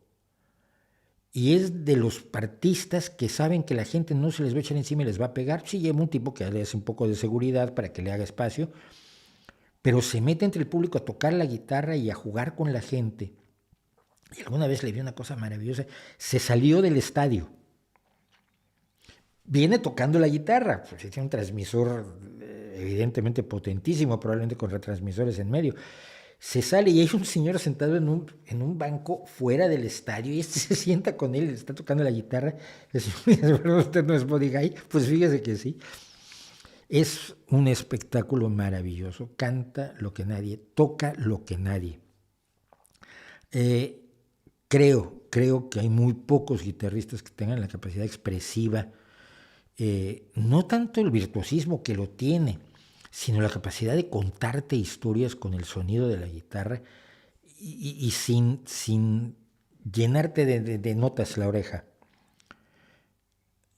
y es de los artistas que saben que la gente no se les va a echar encima y les va a pegar. Sí, lleva un tipo que le hace un poco de seguridad para que le haga espacio, pero se mete entre el público a tocar la guitarra y a jugar con la gente. Y alguna vez le vi una cosa maravillosa, se salió del estadio. Viene tocando la guitarra, pues tiene un transmisor evidentemente potentísimo, probablemente con retransmisores en medio. Se sale y hay un señor sentado en un banco fuera del estadio y se sienta con él, está tocando la guitarra. Le dice, ¿usted no es Buddy Guy? Pues fíjese que sí. Es un espectáculo maravilloso, canta lo que nadie, toca lo que nadie. Creo que hay muy pocos guitarristas que tengan la capacidad expresiva, no tanto el virtuosismo que lo tiene, sino la capacidad de contarte historias con el sonido de la guitarra y sin llenarte de notas la oreja.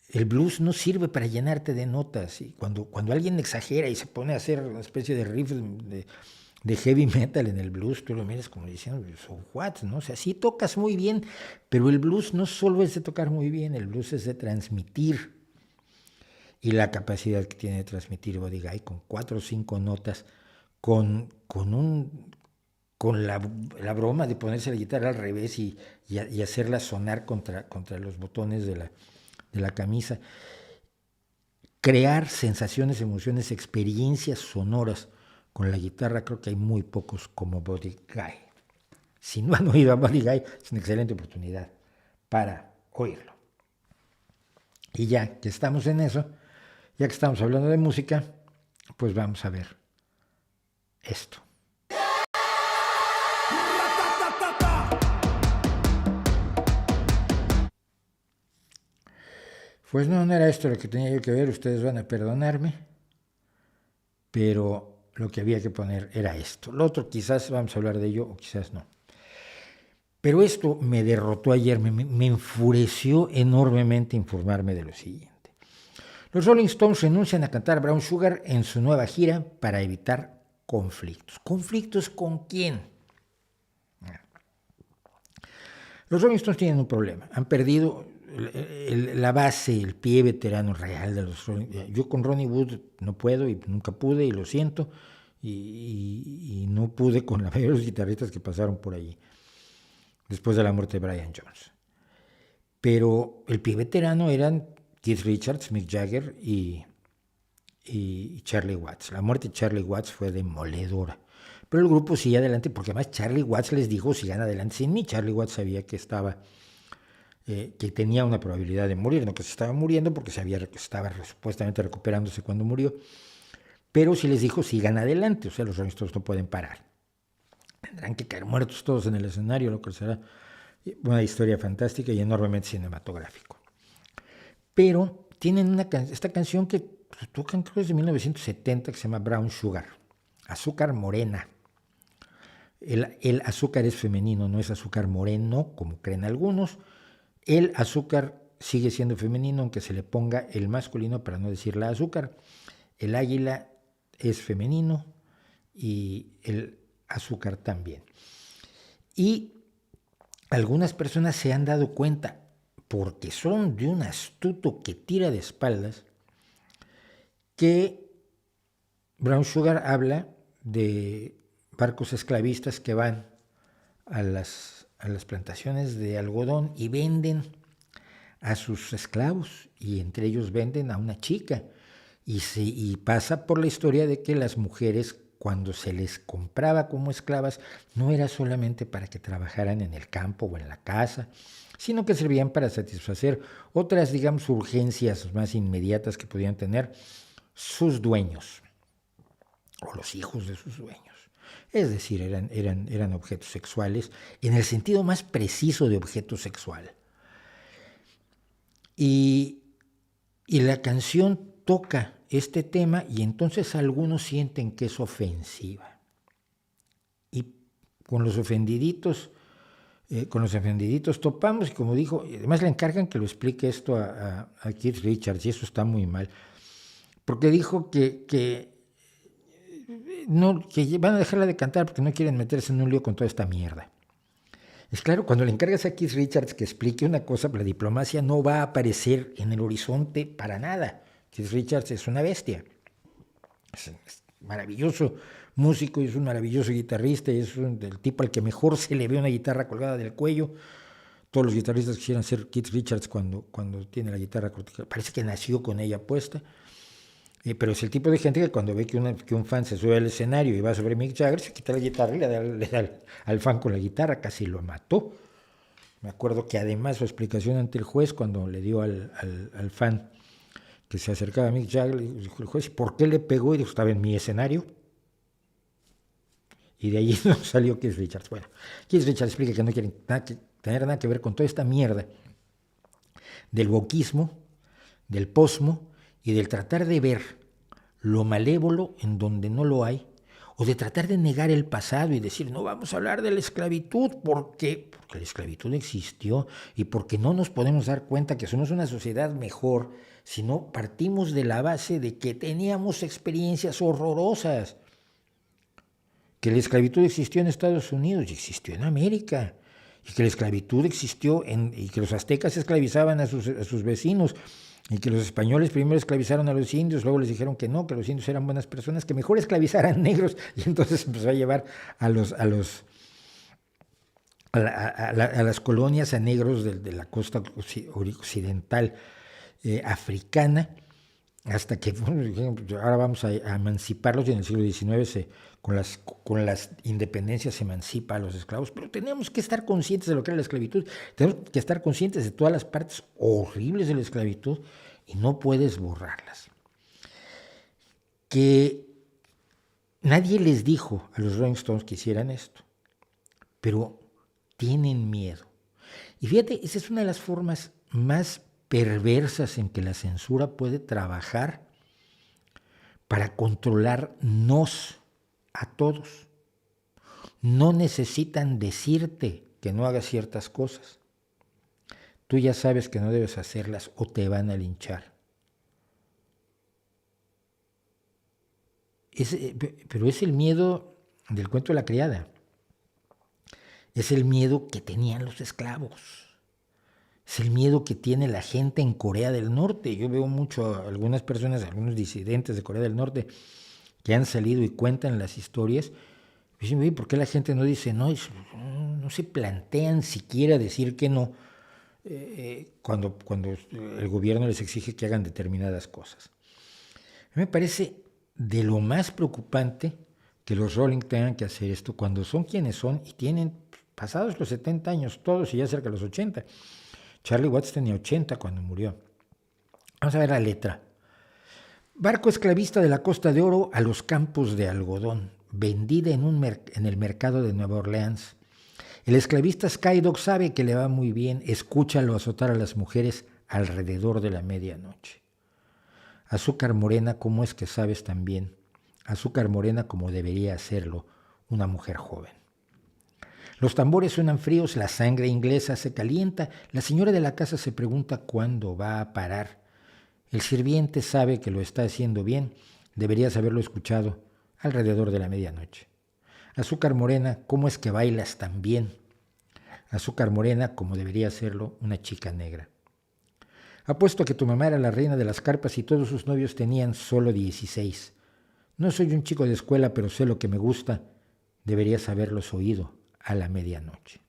El blues no sirve para llenarte de notas. Y cuando alguien exagera y se pone a hacer una especie de riff de heavy metal en el blues, tú lo miras como diciendo, so what, ¿no? O sea, sí tocas muy bien, pero el blues no solo es de tocar muy bien, el blues es de transmitir. Y la capacidad que tiene de transmitir Buddy Guy con 4 o 5 notas, con la broma de ponerse la guitarra al revés y hacerla sonar contra los botones de la camisa. Crear sensaciones, emociones, experiencias sonoras con la guitarra, creo que hay muy pocos como Buddy Guy. Si no han oído a Buddy Guy, es una excelente oportunidad para oírlo. Y ya que estamos en eso, ya que estamos hablando de música, pues vamos a ver esto. Pues no era esto lo que tenía yo que ver, ustedes van a perdonarme, pero lo que había que poner era esto. Lo otro quizás vamos a hablar de ello o quizás no. Pero esto me derrotó ayer, me enfureció enormemente informarme de lo siguiente. Los Rolling Stones renuncian a cantar Brown Sugar en su nueva gira para evitar conflictos. ¿Conflictos con quién? Los Rolling Stones tienen un problema. Han perdido la base, el pie veterano real de los Rolling Stones. Yo con Ronnie Wood no puedo y nunca pude y lo siento. Y no pude con la mayoría de los guitarristas que pasaron por allí después de la muerte de Brian Jones. Pero el pie veterano eran Keith Richards, Mick Jagger y Charlie Watts. La muerte de Charlie Watts fue demoledora. Pero el grupo sigue adelante porque además Charlie Watts les dijo sigan adelante sin mí. Charlie Watts sabía que que tenía una probabilidad de morir, no que se estaba muriendo porque estaba supuestamente recuperándose cuando murió. Pero sí les dijo sigan adelante, o sea, los Rolling Stones no pueden parar. Tendrán que caer muertos todos en el escenario, lo que será una historia fantástica y enormemente cinematográfico. Pero tienen esta canción que tocan, creo que es de 1970, que se llama Brown Sugar, azúcar morena. El azúcar es femenino, no es azúcar moreno, como creen algunos. El azúcar sigue siendo femenino, aunque se le ponga el masculino para no decir la azúcar. El águila es femenino y el azúcar también. Y algunas personas se han dado cuenta, porque son de un astuto que tira de espaldas, que Brown Sugar habla de barcos esclavistas que van a las plantaciones de algodón y venden a sus esclavos, y entre ellos venden a una chica. Y pasa por la historia de que las mujeres, cuando se les compraba como esclavas, no era solamente para que trabajaran en el campo o en la casa, sino que servían para satisfacer otras, digamos, urgencias más inmediatas que podían tener sus dueños o los hijos de sus dueños. Es decir, eran objetos sexuales en el sentido más preciso de objeto sexual. Y la canción toca este tema y entonces algunos sienten que es ofensiva. Y con los ofendiditos topamos, y como dijo, además le encargan que lo explique esto a Keith Richards, y eso está muy mal, porque dijo que van a dejarla de cantar porque no quieren meterse en un lío con toda esta mierda. Es claro, cuando le encargas a Keith Richards que explique una cosa, la diplomacia no va a aparecer en el horizonte para nada. Keith Richards es una bestia. Es maravilloso músico y es un maravilloso guitarrista y es el tipo al que mejor se le ve una guitarra colgada del cuello. Todos los guitarristas quisieran ser Keith Richards cuando tiene la guitarra cortada. Parece que nació con ella puesta. Pero es el tipo de gente que cuando ve que un fan se sube al escenario y va sobre Mick Jagger, se quita la guitarra y le da al fan con la guitarra, casi lo mató. Me acuerdo que además su explicación ante el juez, cuando le dio al fan que se acercaba a Mick Jagger, le dijo el juez, ¿por qué le pegó? Y dijo, estaba en mi escenario. Y de allí no salió Keith Richards. Bueno, Keith Richards explica que no quieren tener nada que ver con toda esta mierda del wokismo, del posmo, y del tratar de ver lo malévolo en donde no lo hay, o de tratar de negar el pasado y decir, no vamos a hablar de la esclavitud, porque la esclavitud existió y porque no nos podemos dar cuenta que somos una sociedad mejor si no partimos de la base de que teníamos experiencias horrorosas, que la esclavitud existió en Estados Unidos y existió en América, y que la esclavitud existió y que los aztecas esclavizaban a sus vecinos, y que los españoles primero esclavizaron a los indios, luego les dijeron que no, que los indios eran buenas personas, que mejor esclavizaran negros, y entonces empezó a llevar a las colonias a negros de la costa occidental africana, hasta que ahora vamos a emanciparlos, y en el siglo XIX con las independencias se emancipa a los esclavos, pero tenemos que estar conscientes de lo que era la esclavitud, tenemos que estar conscientes de todas las partes horribles de la esclavitud y no puedes borrarlas. Que nadie les dijo a los Rolling Stones que hicieran esto, pero tienen miedo. Y fíjate, esa es una de las formas más perversas en que la censura puede trabajar para controlarnos a todos. No necesitan decirte que no hagas ciertas cosas. Tú ya sabes que no debes hacerlas o te van a linchar. Pero es el miedo del cuento de la criada. Es el miedo que tenían los esclavos. Es el miedo que tiene la gente en Corea del Norte. Yo veo mucho a algunas personas, algunos disidentes de Corea del Norte que han salido y cuentan las historias. Y dicen, ¿por qué la gente no dice no? No se plantean siquiera decir que no cuando el gobierno les exige que hagan determinadas cosas. A mí me parece de lo más preocupante que los Rolling tengan que hacer esto cuando son quienes son y tienen pasados los 70 años todos y ya cerca de los 80. Charlie Watts tenía 80 cuando murió. Vamos a ver la letra. Barco esclavista de la Costa de Oro a los campos de algodón, vendida en el mercado de Nueva Orleans. El esclavista Skydog sabe que le va muy bien, escúchalo azotar a las mujeres alrededor de la medianoche. Azúcar morena, ¿cómo es que sabes también? Azúcar morena como debería hacerlo una mujer joven. Los tambores suenan fríos, la sangre inglesa se calienta, la señora de la casa se pregunta cuándo va a parar. El sirviente sabe que lo está haciendo bien, deberías haberlo escuchado alrededor de la medianoche. Azúcar morena, ¿cómo es que bailas tan bien? Azúcar morena como debería hacerlo una chica negra. Apuesto a que tu mamá era la reina de las carpas y todos sus novios tenían solo 16. No soy un chico de escuela, pero sé lo que me gusta. Deberías haberlos oído a la medianoche.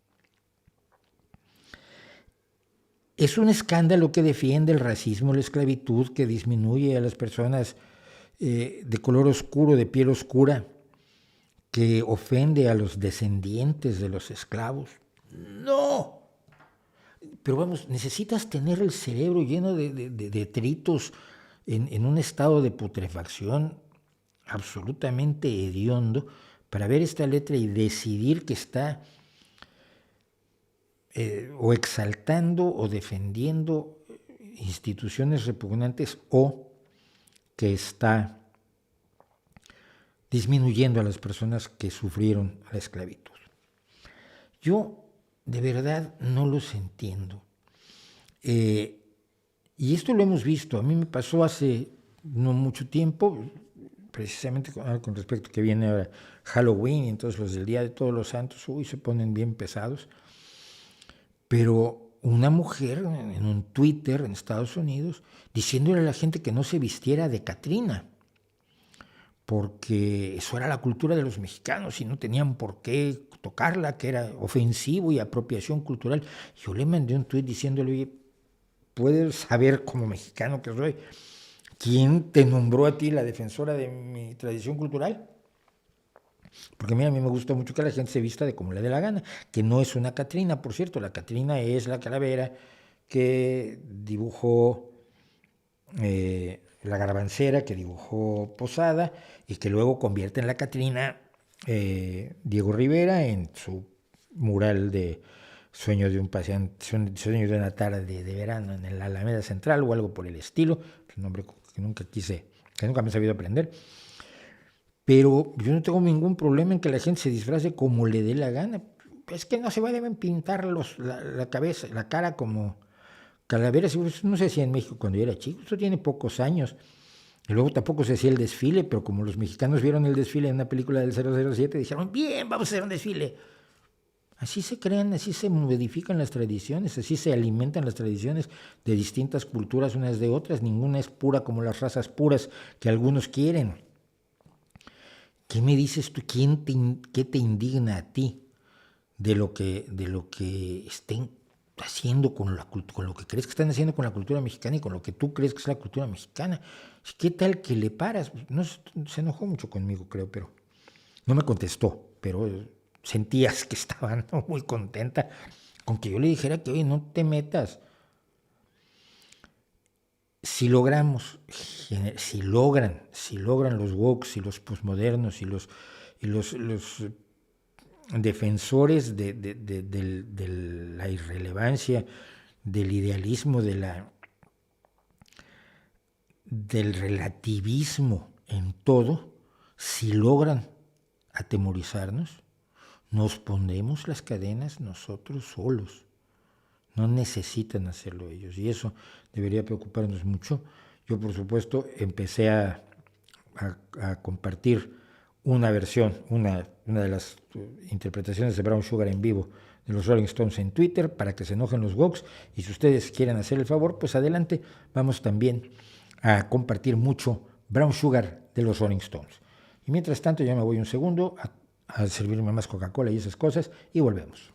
Es un escándalo que defiende el racismo, la esclavitud, que disminuye a las personas de color oscuro, de piel oscura, que ofende a los descendientes de los esclavos. ¡No! Pero vamos, necesitas tener el cerebro lleno de detritos en un estado de putrefacción absolutamente hediondo para ver esta letra y decidir que está o exaltando o defendiendo instituciones repugnantes o que está disminuyendo a las personas que sufrieron la esclavitud. Yo de verdad no los entiendo. Y esto lo hemos visto. A mí me pasó hace no mucho tiempo, precisamente con respecto a que viene ahora Halloween, y entonces los del Día de Todos los Santos, se ponen bien pesados. Pero una mujer en un Twitter en Estados Unidos diciéndole a la gente que no se vistiera de Catrina, porque eso era la cultura de los mexicanos y no tenían por qué tocarla, que era ofensivo y apropiación cultural. Yo le mandé un tuit diciéndole, oye, ¿puedes saber como mexicano que soy quién te nombró a ti la defensora de mi tradición cultural? Porque mira, a mí me gusta mucho que la gente se vista de como le dé la gana, que no es una Catrina, por cierto, la Catrina es la calavera que dibujó la garbancera, que dibujó Posada y que luego convierte en la Catrina Diego Rivera en su mural de Sueño de una tarde de verano en la Alameda Central o algo por el estilo, el nombre que nunca me he sabido aprender. Pero yo no tengo ningún problema en que la gente se disfrace como le dé la gana. Es que no se deben pintar la cabeza, la cara como calaveras. No se hacía en México cuando yo era chico, esto tiene pocos años. Y luego tampoco se hacía el desfile, pero como los mexicanos vieron el desfile en una película del 007, dijeron, bien, vamos a hacer un desfile. Así se crean, así se modifican las tradiciones, así se alimentan las tradiciones de distintas culturas unas de otras. Ninguna es pura como las razas puras que algunos quieren. ¿Qué me dices tú? ¿Qué te indigna a ti de lo que estén haciendo con lo que crees que están haciendo con la cultura mexicana y con lo que tú crees que es la cultura mexicana? ¿Qué tal que le paras? No, se enojó mucho conmigo, creo, pero no me contestó, pero sentías que estaba muy contenta con que yo le dijera que, oye, no te metas. Si logran los woke y los posmodernos y los defensores de la irrelevancia, del idealismo, de la del relativismo en todo, si logran atemorizarnos, nos ponemos las cadenas nosotros solos. No necesitan hacerlo ellos, y eso debería preocuparnos mucho. Yo, por supuesto, empecé a compartir una versión, una de las interpretaciones de Brown Sugar en vivo de los Rolling Stones en Twitter para que se enojen los woks, y si ustedes quieren hacer el favor, pues adelante. Vamos también a compartir mucho Brown Sugar de los Rolling Stones. Y mientras tanto yo me voy un segundo a servirme más Coca-Cola y esas cosas, y volvemos.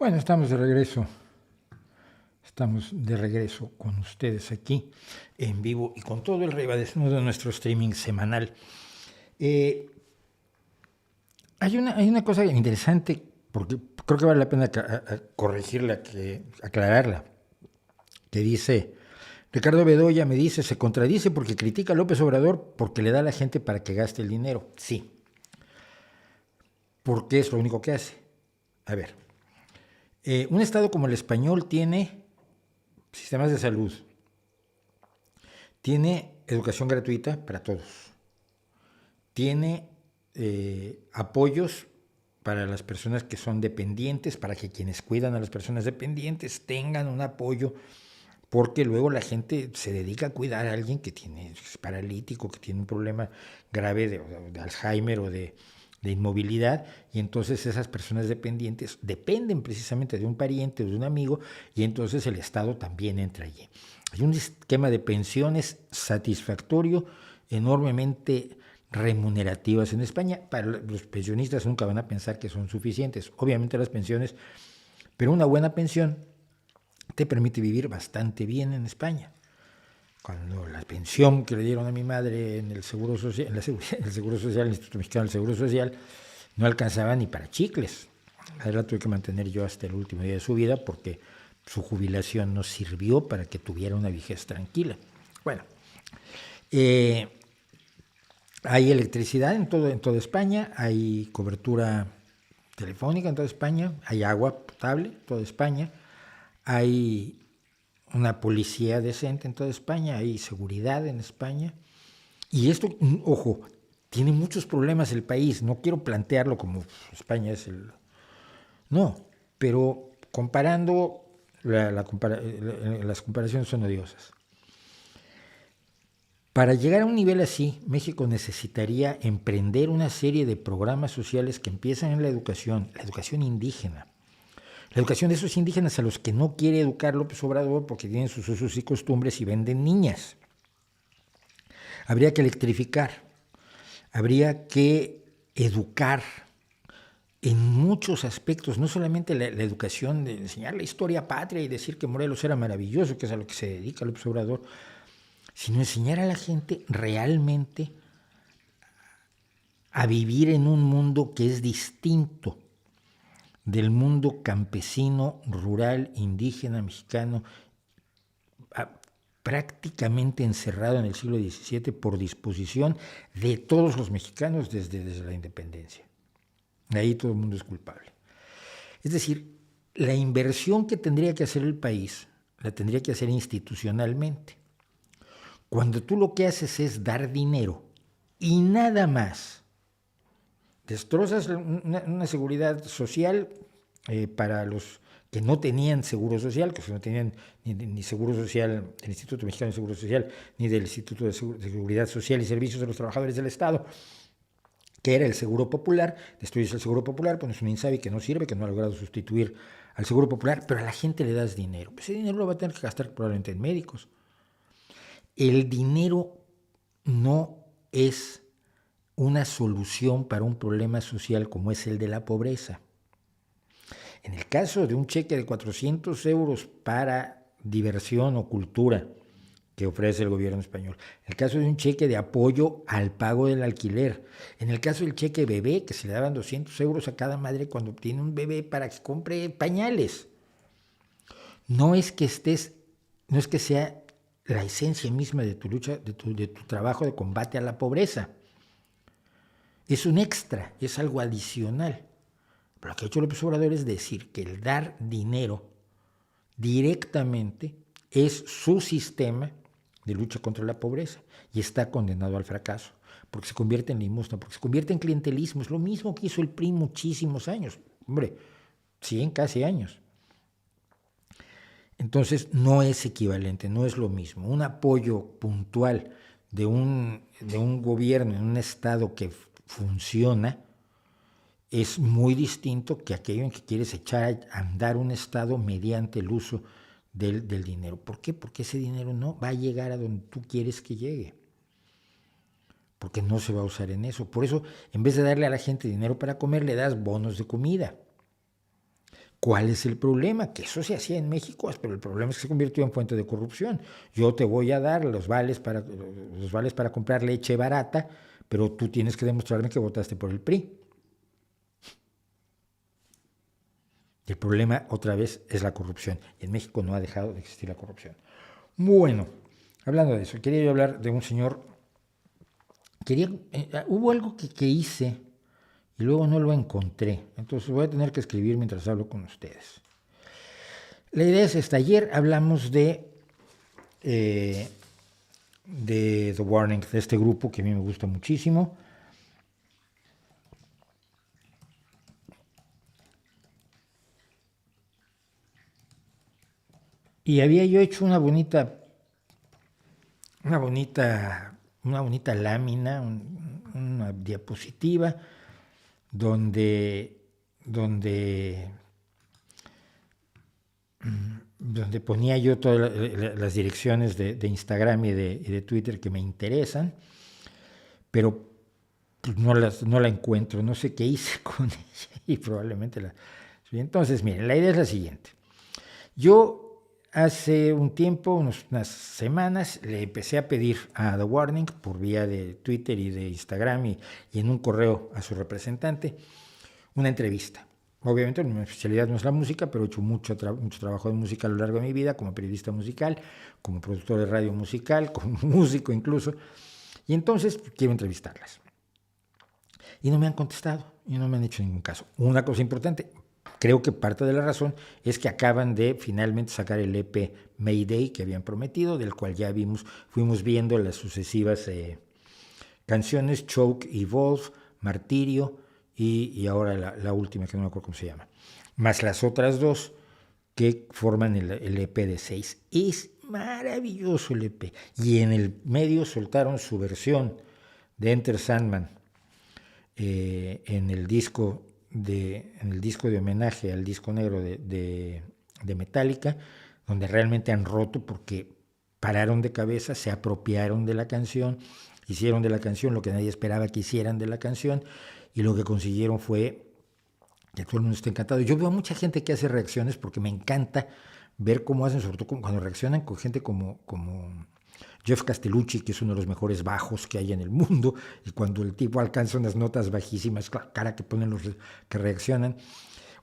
Bueno, estamos de regreso. Estamos de regreso con ustedes aquí en vivo y con todo el rebadesnudo de nuestro streaming semanal. Hay una cosa interesante, porque creo que vale la pena corregirla, aclararla, que dice, Ricardo Bedoya me dice, se contradice porque critica a López Obrador porque le da a la gente para que gaste el dinero. Sí, porque es lo único que hace. A ver, un estado como el español tiene sistemas de salud, tiene educación gratuita para todos, tiene apoyos para las personas que son dependientes, para que quienes cuidan a las personas dependientes tengan un apoyo, porque luego la gente se dedica a cuidar a alguien que es paralítico, que tiene un problema grave de Alzheimer o de inmovilidad, y entonces esas personas dependientes dependen precisamente de un pariente o de un amigo, y entonces el Estado también entra allí. Hay un esquema de pensiones satisfactorio, enormemente remunerativas en España. Para los pensionistas nunca van a pensar que son suficientes, obviamente las pensiones, pero una buena pensión te permite vivir bastante bien en España. Cuando la pensión que le dieron a mi madre en el Seguro Social, el Instituto Mexicano del Seguro Social, no alcanzaba ni para chicles. Ahí la tuve que mantener yo hasta el último día de su vida porque su jubilación no sirvió para que tuviera una vejez tranquila. Bueno, hay electricidad en toda España, hay cobertura telefónica en toda España, hay agua potable en toda España, hay una policía decente en toda España, hay seguridad en España. Y esto, ojo, tiene muchos problemas el país. No quiero plantearlo como España es el... No, pero comparando, las comparaciones son odiosas. Para llegar a un nivel así, México necesitaría emprender una serie de programas sociales que empiezan en la educación indígena. La educación de esos indígenas a los que no quiere educar López Obrador porque tienen sus usos y costumbres y venden niñas. Habría que electrificar, habría que educar en muchos aspectos, no solamente la educación de enseñar la historia patria y decir que Morelos era maravilloso, que es a lo que se dedica López Obrador, sino enseñar a la gente realmente a vivir en un mundo que es distinto del mundo campesino, rural, indígena, mexicano, prácticamente encerrado en el siglo XVII por disposición de todos los mexicanos desde la independencia. Ahí todo el mundo es culpable. Es decir, la inversión que tendría que hacer el país la tendría que hacer institucionalmente. Cuando tú lo que haces es dar dinero y nada más, destrozas una seguridad social para los que no tenían seguro social, que no tenían ni seguro social del Instituto Mexicano de Seguro Social, ni del Instituto de Seguridad Social y Servicios de los Trabajadores del Estado, que era el Seguro Popular. Destruyes el Seguro Popular, pones un INSABI que no sirve, que no ha logrado sustituir al Seguro Popular, pero a la gente le das dinero. Pues ese dinero lo va a tener que gastar probablemente en médicos. El dinero no es una solución para un problema social como es el de la pobreza. En el caso de un cheque de 400 euros para diversión o cultura que ofrece el gobierno español, en el caso de un cheque de apoyo al pago del alquiler, en el caso del cheque bebé, que se le daban 200 euros a cada madre cuando tiene un bebé para que compre pañales, no es que sea la esencia misma de tu lucha, de tu trabajo de combate a la pobreza. Es un extra, es algo adicional. Pero lo que ha hecho López Obrador es decir que el dar dinero directamente es su sistema de lucha contra la pobreza y está condenado al fracaso, porque se convierte en limosna, porque se convierte en clientelismo. Es lo mismo que hizo el PRI muchísimos años, hombre, 100 casi años. Entonces no es equivalente, no es lo mismo. Un apoyo puntual de un gobierno en un estado que funciona es muy distinto que aquello en que quieres echar a andar un estado mediante el uso del dinero. ¿Por qué? Porque ese dinero no va a llegar a donde tú quieres que llegue. Porque no se va a usar en eso. Por eso, en vez de darle a la gente dinero para comer, le das bonos de comida. ¿Cuál es el problema? Que eso se hacía en México, pero el problema es que se convirtió en fuente de corrupción. Yo te voy a dar los vales para comprar leche barata, pero tú tienes que demostrarme que votaste por el PRI. El problema, otra vez, es la corrupción. Y en México no ha dejado de existir la corrupción. Bueno, hablando de eso, quería yo hablar de un señor. Hubo algo que hice y luego no lo encontré. Entonces voy a tener que escribir mientras hablo con ustedes. La idea es esta. Ayer hablamos de The Warning, de este grupo que a mí me gusta muchísimo. Y había yo hecho una bonita lámina, una diapositiva donde ponía yo todas las direcciones de Instagram y de Twitter que me interesan, pero pues no la encuentro, no sé qué hice con ella y probablemente la... Entonces, miren, la idea es la siguiente. Yo hace un tiempo, unas semanas, le empecé a pedir a The Warning por vía de Twitter y de Instagram y en un correo a su representante una entrevista. Obviamente mi especialidad no es la música, pero he hecho mucho trabajo de música a lo largo de mi vida, como periodista musical, como productor de radio musical, como músico incluso, y entonces quiero entrevistarlas. Y no me han contestado, y no me han hecho ningún caso. Una cosa importante, creo que parte de la razón es que acaban de finalmente sacar el EP Mayday que habían prometido, del cual ya fuimos viendo las sucesivas canciones, Choke, Evolve, Martirio, y ahora la última, que no me acuerdo cómo se llama, más las otras dos que forman el EP de 6. Es maravilloso el EP. Y en el medio soltaron su versión de Enter Sandman en el disco de homenaje al disco negro de Metallica, donde realmente han roto porque pararon de cabeza, se apropiaron de la canción, hicieron de la canción lo que nadie esperaba que hicieran de la canción, y lo que consiguieron fue que todo el mundo esté encantado. Yo veo a mucha gente que hace reacciones porque me encanta ver cómo hacen, sobre todo cuando reaccionan con gente como Jeff Castellucci, que es uno de los mejores bajos que hay en el mundo, y cuando el tipo alcanza unas notas bajísimas, la cara que ponen los que reaccionan,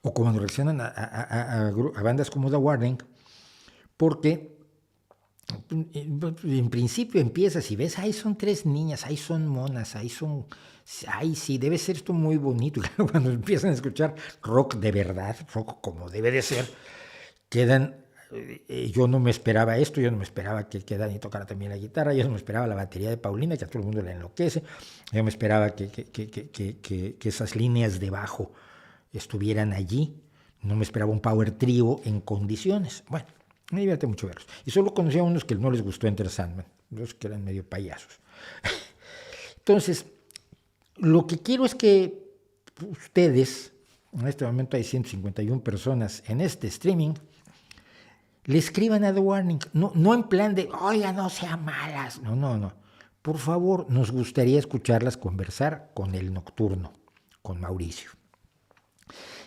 o cuando reaccionan a bandas como The Warning, porque en principio empiezas y ves, ahí son 3 niñas, ahí son monas, ahí sí, debe ser esto muy bonito. Y cuando empiezan a escuchar rock de verdad, rock como debe de ser, quedan... yo no me esperaba esto, yo no me esperaba que Dani tocara también la guitarra, yo no me esperaba la batería de Paulina, que a todo el mundo le enloquece, yo me esperaba que esas líneas de bajo estuvieran allí, no me esperaba un power trio en condiciones. Bueno, me divierte mucho verlos. Y solo conocí a unos que no les gustó Enter Sandman, los que eran medio payasos. Entonces, lo que quiero es que ustedes, en este momento hay 151 personas en este streaming, le escriban a The Warning, no en plan de, oiga, no sean malas, no. Por favor, nos gustaría escucharlas conversar con el Nocturno, con Mauricio.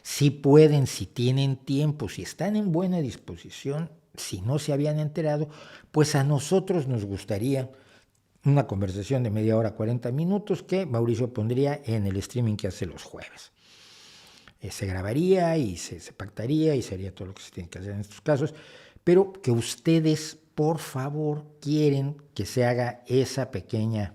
Si pueden, si tienen tiempo, si están en buena disposición, si no se habían enterado, pues a nosotros nos gustaría una conversación de media hora, 40 minutos, que Mauricio pondría en el streaming que hace los jueves. Se grabaría y se pactaría y se haría todo lo que se tiene que hacer en estos casos, pero que ustedes, por favor, quieren que se haga esa pequeña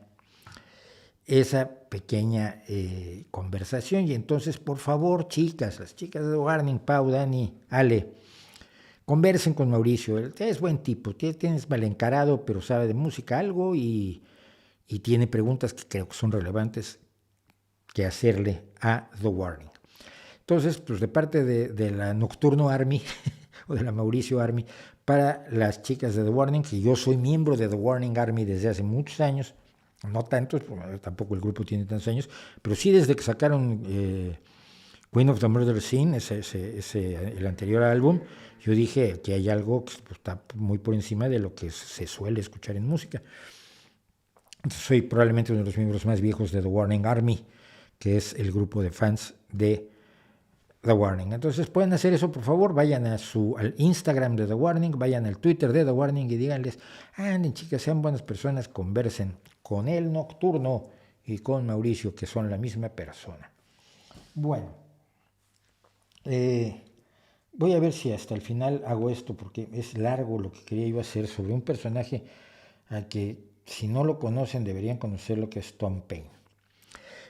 conversación. Y entonces, por favor, las chicas de Warning, Pau, Dani, Ale, conversen con Mauricio. Él es buen tipo, tienes mal encarado, pero sabe de música algo y tiene preguntas que creo que son relevantes que hacerle a The Warning. Entonces, pues de parte de la Nocturno Army o de la Mauricio Army, para las chicas de The Warning, que yo soy miembro de The Warning Army desde hace muchos años, no tantos, tampoco el grupo tiene tantos años, pero sí desde que sacaron Queen of the Murder Scene, el anterior álbum, yo dije que hay algo que está muy por encima de lo que se suele escuchar en música. Entonces, soy probablemente uno de los miembros más viejos de The Warning Army, que es el grupo de fans de The Warning. Entonces pueden hacer eso, por favor, vayan al Instagram de The Warning, vayan al Twitter de The Warning y díganles, anden chicas, sean buenas personas, conversen con el Nocturno y con Mauricio, que son la misma persona. Bueno, voy a ver si hasta el final hago esto, porque es largo lo que quería yo hacer sobre un personaje al que, si no lo conocen, deberían conocer, lo que es Tom Paine.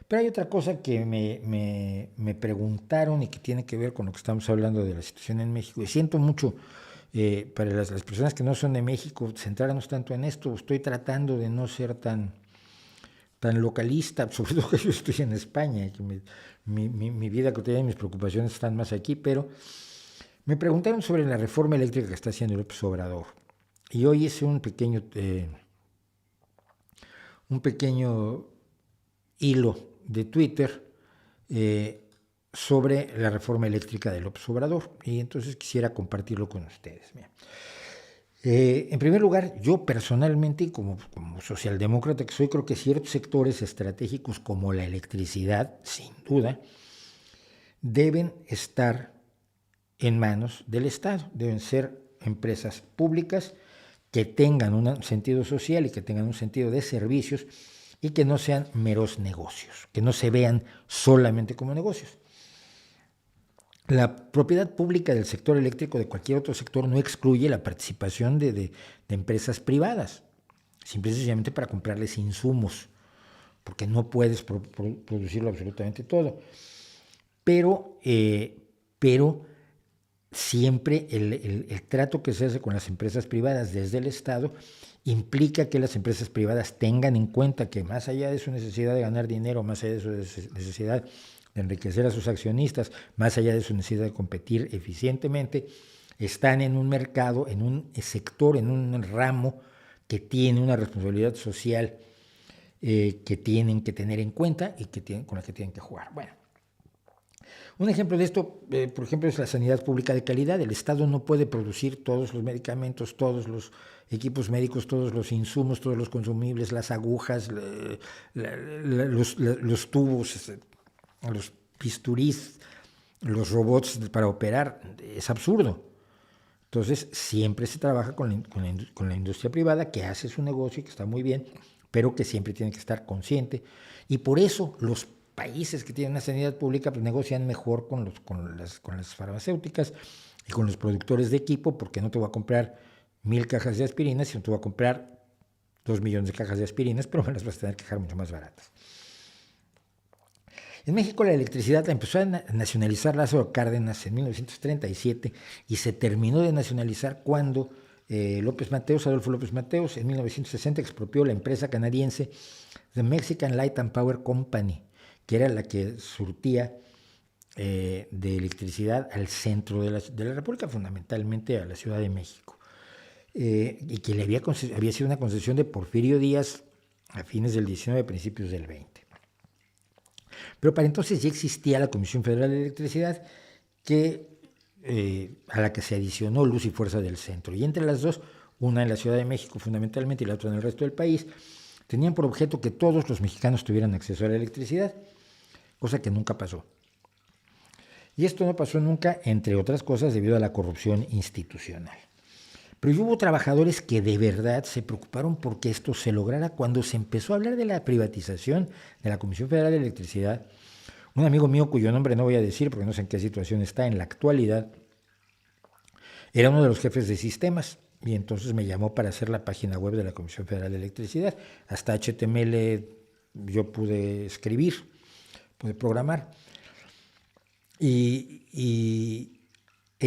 Pero hay otra cosa que me preguntaron y que tiene que ver con lo que estamos hablando de la situación en México. Y siento mucho para las personas que no son de México centrarnos tanto en esto. Estoy tratando de no ser tan localista, sobre todo que yo estoy en España, que mi vida cotidiana y mis preocupaciones están más aquí, pero me preguntaron sobre la reforma eléctrica que está haciendo López Obrador. Y hoy hice un pequeño hilo de Twitter sobre la reforma eléctrica de López Obrador, y entonces quisiera compartirlo con ustedes. En primer lugar, yo personalmente, como socialdemócrata que soy, creo que ciertos sectores estratégicos como la electricidad, sin duda, deben estar en manos del Estado, deben ser empresas públicas que tengan un sentido social y que tengan un sentido de servicios, y que no sean meros negocios, que no se vean solamente como negocios. La propiedad pública del sector eléctrico, de cualquier otro sector, no excluye la participación de empresas privadas, simplemente para comprarles insumos, porque no puedes producirlo absolutamente todo. Pero siempre el trato que se hace con las empresas privadas desde el Estado implica que las empresas privadas tengan en cuenta que, más allá de su necesidad de ganar dinero, más allá de su necesidad de enriquecer a sus accionistas, más allá de su necesidad de competir eficientemente, están en un mercado, en un sector, en un ramo que tiene una responsabilidad social que tienen que tener en cuenta y con la que tienen que jugar. Bueno, un ejemplo de esto, por ejemplo, es la sanidad pública de calidad. El Estado no puede producir todos los medicamentos, todos los equipos médicos, todos los insumos, todos los consumibles, las agujas, los tubos, los bisturís, los robots para operar. Es absurdo. Entonces, siempre se trabaja con la industria privada, que hace su negocio y que está muy bien, pero que siempre tiene que estar consciente. Y por eso los países que tienen una sanidad pública pues negocian mejor con las farmacéuticas y con los productores de equipo, porque no te voy a comprar 1000 cajas de aspirinas, sino te voy a comprar 2 millones de cajas de aspirinas, pero me las vas a tener que dejar mucho más baratas. En México la electricidad la empezó a nacionalizar Lázaro Cárdenas en 1937 y se terminó de nacionalizar cuando Adolfo López Mateos, en 1960 expropió la empresa canadiense The Mexican Light and Power Company, que era la que surtía de electricidad al centro de la República, fundamentalmente a la Ciudad de México, y que había sido una concesión de Porfirio Díaz a fines del 19, principios del 20. Pero para entonces ya existía la Comisión Federal de Electricidad, a la que se adicionó Luz y Fuerza del Centro, y entre las dos, una en la Ciudad de México fundamentalmente y la otra en el resto del país, tenían por objeto que todos los mexicanos tuvieran acceso a la electricidad, cosa que nunca pasó. Y esto no pasó nunca, entre otras cosas, debido a la corrupción institucional. Pero hubo trabajadores que de verdad se preocuparon porque esto se lograra. Cuando se empezó a hablar de la privatización de la Comisión Federal de Electricidad, un amigo mío, cuyo nombre no voy a decir porque no sé en qué situación está en la actualidad, era uno de los jefes de sistemas, y entonces me llamó para hacer la página web de la Comisión Federal de Electricidad. Hasta HTML yo pude escribir, pude programar. E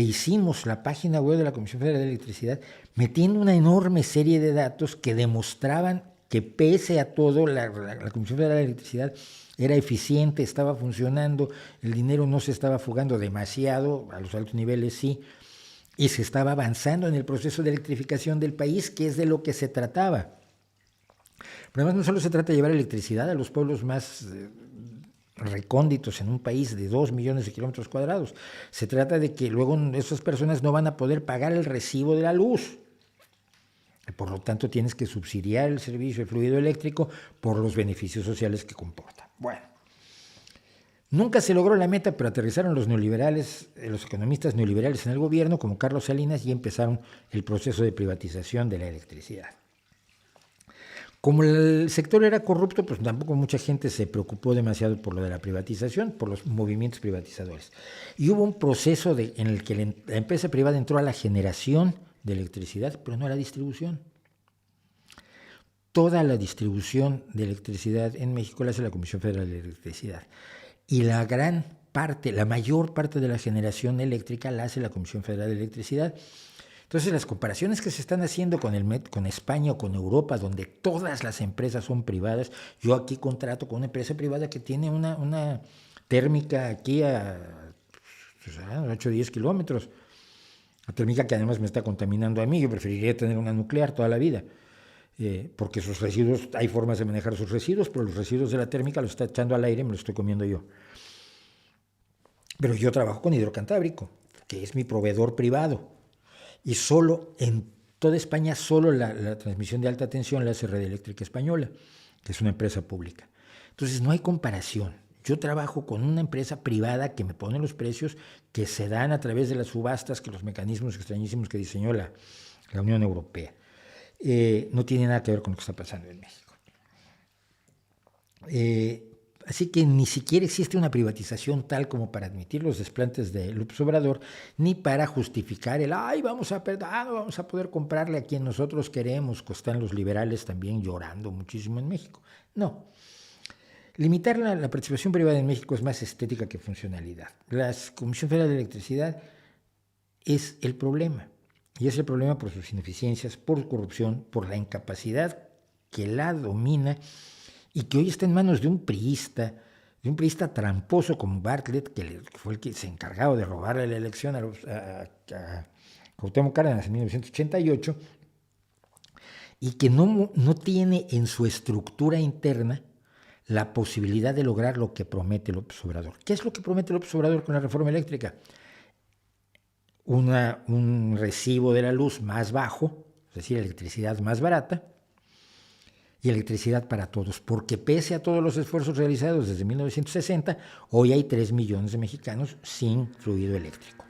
hicimos la página web de la Comisión Federal de Electricidad metiendo una enorme serie de datos que demostraban que, pese a todo, la Comisión Federal de Electricidad era eficiente, estaba funcionando, el dinero no se estaba fugando demasiado, a los altos niveles sí, y se estaba avanzando en el proceso de electrificación del país, que es de lo que se trataba. Pero además no solo se trata de llevar electricidad a los pueblos más recónditos en un país de 2 millones de kilómetros cuadrados. Se trata de que luego esas personas no van a poder pagar el recibo de la luz. Por lo tanto, tienes que subsidiar el servicio de fluido eléctrico por los beneficios sociales que comporta. Bueno, Nunca se logró la meta, pero aterrizaron los neoliberales, los economistas neoliberales en el gobierno, como Carlos Salinas, y empezaron el proceso de privatización de la electricidad. Como el sector era corrupto, pues tampoco mucha gente se preocupó demasiado por lo de la privatización, por los movimientos privatizadores. Y hubo un proceso en el que la empresa privada entró a la generación de electricidad, pero no a la distribución. Toda la distribución de electricidad en México la hace la Comisión Federal de Electricidad. Y la mayor parte de la generación eléctrica la hace la Comisión Federal de Electricidad. Entonces, las comparaciones que se están haciendo con España o con Europa, donde todas las empresas son privadas, yo aquí contrato con una empresa privada que tiene una térmica aquí a 8 o 10 kilómetros, una térmica que además me está contaminando a mí. Yo preferiría tener una nuclear toda la vida, porque sus residuos, hay formas de manejar sus residuos, pero los residuos de la térmica los está echando al aire y me los estoy comiendo yo. Pero yo trabajo con Hidrocantábrico, que es mi proveedor privado. Y solo en toda España, solo la transmisión de alta tensión la hace Red Eléctrica Española, que es una empresa pública. Entonces no hay comparación. Yo trabajo con una empresa privada que me pone los precios que se dan a través de las subastas, que los mecanismos extrañísimos que diseñó la Unión Europea. No tiene nada que ver con lo que está pasando en México. Así que ni siquiera existe una privatización tal como para admitir los desplantes de López Obrador, ni para justificar vamos a poder comprarle a quien nosotros queremos, que están los liberales también llorando muchísimo en México. No. Limitar la participación privada en México es más estética que funcionalidad. La Comisión Federal de Electricidad es el problema. Y es el problema por sus ineficiencias, por corrupción, por la incapacidad que la domina, y que hoy está en manos de un priista tramposo como Bartlett, que fue el que se encargado de robarle la elección a Cuauhtémoc Cárdenas en 1988, y que no tiene en su estructura interna la posibilidad de lograr lo que promete López Obrador. ¿Qué es lo que promete López Obrador con la reforma eléctrica? Un recibo de la luz más bajo, es decir, electricidad más barata, y electricidad para todos, porque pese a todos los esfuerzos realizados desde 1960, hoy hay 3 millones de mexicanos sin fluido eléctrico.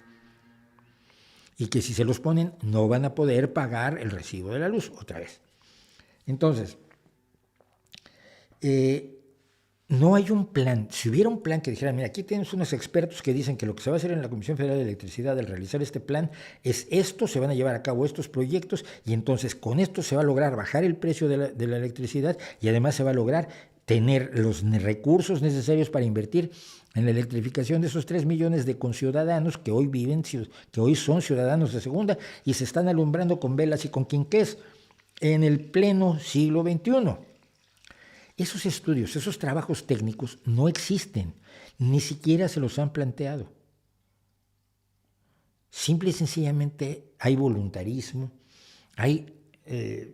Y que si se los ponen, no van a poder pagar el recibo de la luz otra vez. Entonces, no hay un plan. Si hubiera un plan que dijera, mira, aquí tenemos unos expertos que dicen que lo que se va a hacer en la Comisión Federal de Electricidad al realizar este plan es esto, se van a llevar a cabo estos proyectos, y entonces con esto se va a lograr bajar el precio de la electricidad, y además se va a lograr tener los recursos necesarios para invertir en la electrificación de esos 3 millones de conciudadanos que hoy son ciudadanos de segunda y se están alumbrando con velas y con quinqués en el pleno siglo XXI. Esos estudios, esos trabajos técnicos no existen, ni siquiera se los han planteado. Simple y sencillamente hay voluntarismo, hay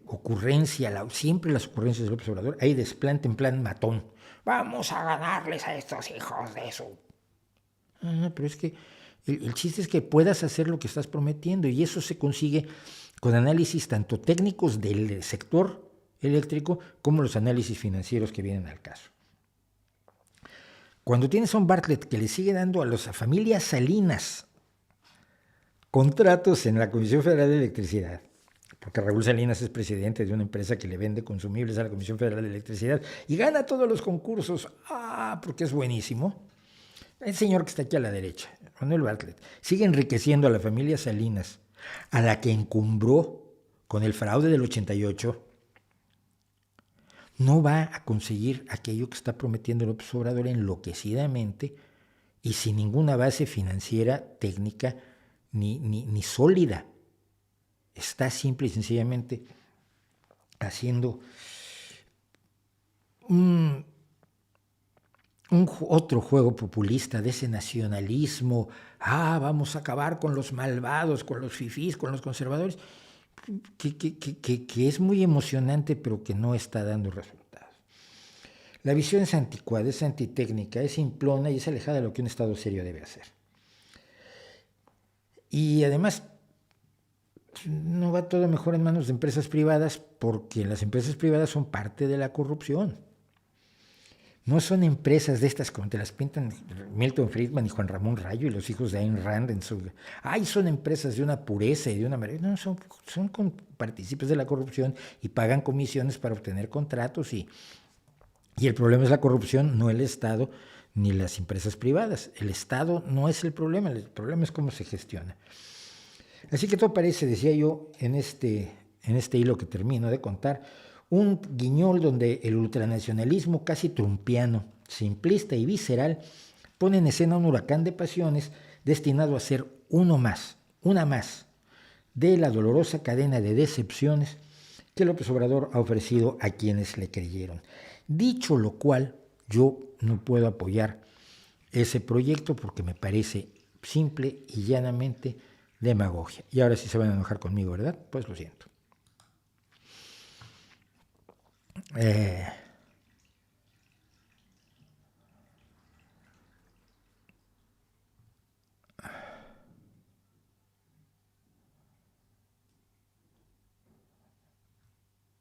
ocurrencia, siempre las ocurrencias de López Obrador, hay desplante en plan matón. Vamos a ganarles a estos hijos de eso. No, pero es que el chiste es que puedas hacer lo que estás prometiendo, y eso se consigue con análisis tanto técnicos del sector eléctrico como los análisis financieros que vienen al caso. Cuando tienes a un Bartlett que le sigue dando a las familias Salinas contratos en la Comisión Federal de Electricidad, porque Raúl Salinas es presidente de una empresa que le vende consumibles a la Comisión Federal de Electricidad y gana todos los concursos, porque es buenísimo. El señor que está aquí a la derecha, Manuel Bartlett, sigue enriqueciendo a la familia Salinas, a la que encumbró con el fraude del 88, no va a conseguir aquello que está prometiendo López Obrador enloquecidamente y sin ninguna base financiera, técnica ni sólida. Está simple y sencillamente haciendo otro juego populista de ese nacionalismo. Vamos a acabar con los malvados, con los fifís, con los conservadores, que es muy emocionante, pero que no está dando resultados. La visión es anticuada, es antitécnica, es simplona y es alejada de lo que un Estado serio debe hacer. Y además, no va todo mejor en manos de empresas privadas, porque las empresas privadas son parte de la corrupción. No son empresas de estas como te las pintan Milton Friedman y Juan Ramón Rayo y los hijos de Ayn Rand en su... Ay, son empresas de una pureza y de una... No, son partícipes de la corrupción y pagan comisiones para obtener contratos y el problema es la corrupción, no el Estado ni las empresas privadas. El Estado no es el problema es cómo se gestiona. Así que todo parece, decía yo, en este hilo que termino de contar, un guiñol donde el ultranacionalismo casi trumpiano, simplista y visceral, pone en escena un huracán de pasiones destinado a ser una más, de la dolorosa cadena de decepciones que López Obrador ha ofrecido a quienes le creyeron. Dicho lo cual, yo no puedo apoyar ese proyecto porque me parece simple y llanamente demagogia. Y ahora sí se van a enojar conmigo, ¿verdad? Pues lo siento.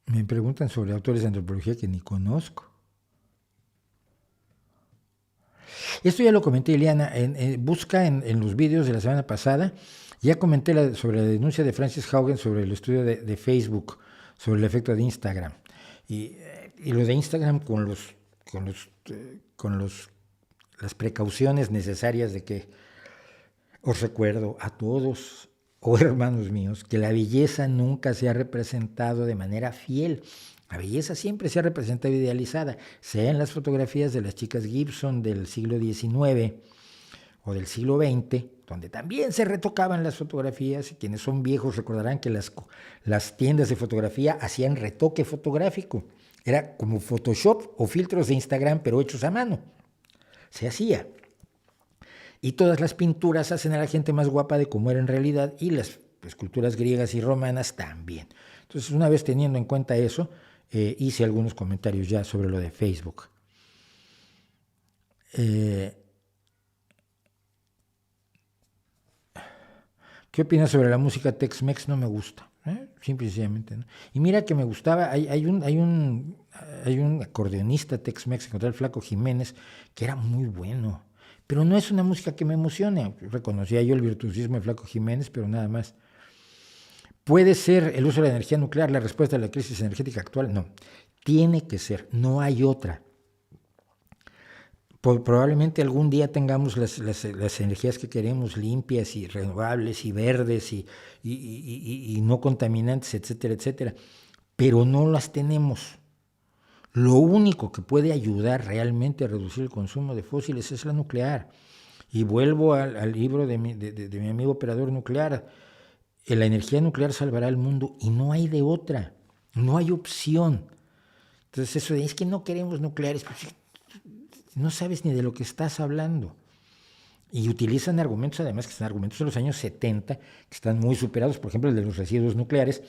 Me preguntan sobre autores de antropología que ni conozco. Esto ya lo comenté, Ileana. Busca en los vídeos de la semana pasada. Ya comenté sobre la denuncia de Frances Haugen sobre el estudio de Facebook, sobre el efecto de Instagram. Y lo de Instagram con las precauciones necesarias de que os recuerdo a todos, hermanos míos, que la belleza nunca se ha representado de manera fiel. La belleza siempre se ha representado idealizada, sea en las fotografías de las chicas Gibson del siglo XIX o del siglo XX, donde también se retocaban las fotografías, y quienes son viejos recordarán que las tiendas de fotografía hacían retoque fotográfico. Era como Photoshop o filtros de Instagram, pero hechos a mano. Se hacía. Y todas las pinturas hacen a la gente más guapa de como era en realidad, y las esculturas griegas y romanas también. Entonces, una vez teniendo en cuenta eso, hice algunos comentarios ya sobre lo de Facebook. ¿Qué opinas sobre la música Tex-Mex? No me gusta, simple y sencillamente, ¿no? Y mira que me gustaba, hay un acordeonista Tex-Mex, encontré el Flaco Jiménez, que era muy bueno, pero no es una música que me emocione. Reconocía yo el virtuosismo de Flaco Jiménez, pero nada más. ¿Puede ser el uso de la energía nuclear la respuesta a la crisis energética actual? No, tiene que ser, no hay otra. Probablemente algún día tengamos las energías que queremos, limpias y renovables y verdes y no contaminantes, etcétera, etcétera, pero no las tenemos. Lo único que puede ayudar realmente a reducir el consumo de fósiles es la nuclear. Y vuelvo al libro de mi amigo operador nuclear. La energía nuclear salvará al mundo y no hay de otra, no hay opción. Entonces eso es que no queremos nucleares, pues no sabes ni de lo que estás hablando. Y utilizan argumentos, además, que son argumentos de los años 70, que están muy superados, por ejemplo, el de los residuos nucleares,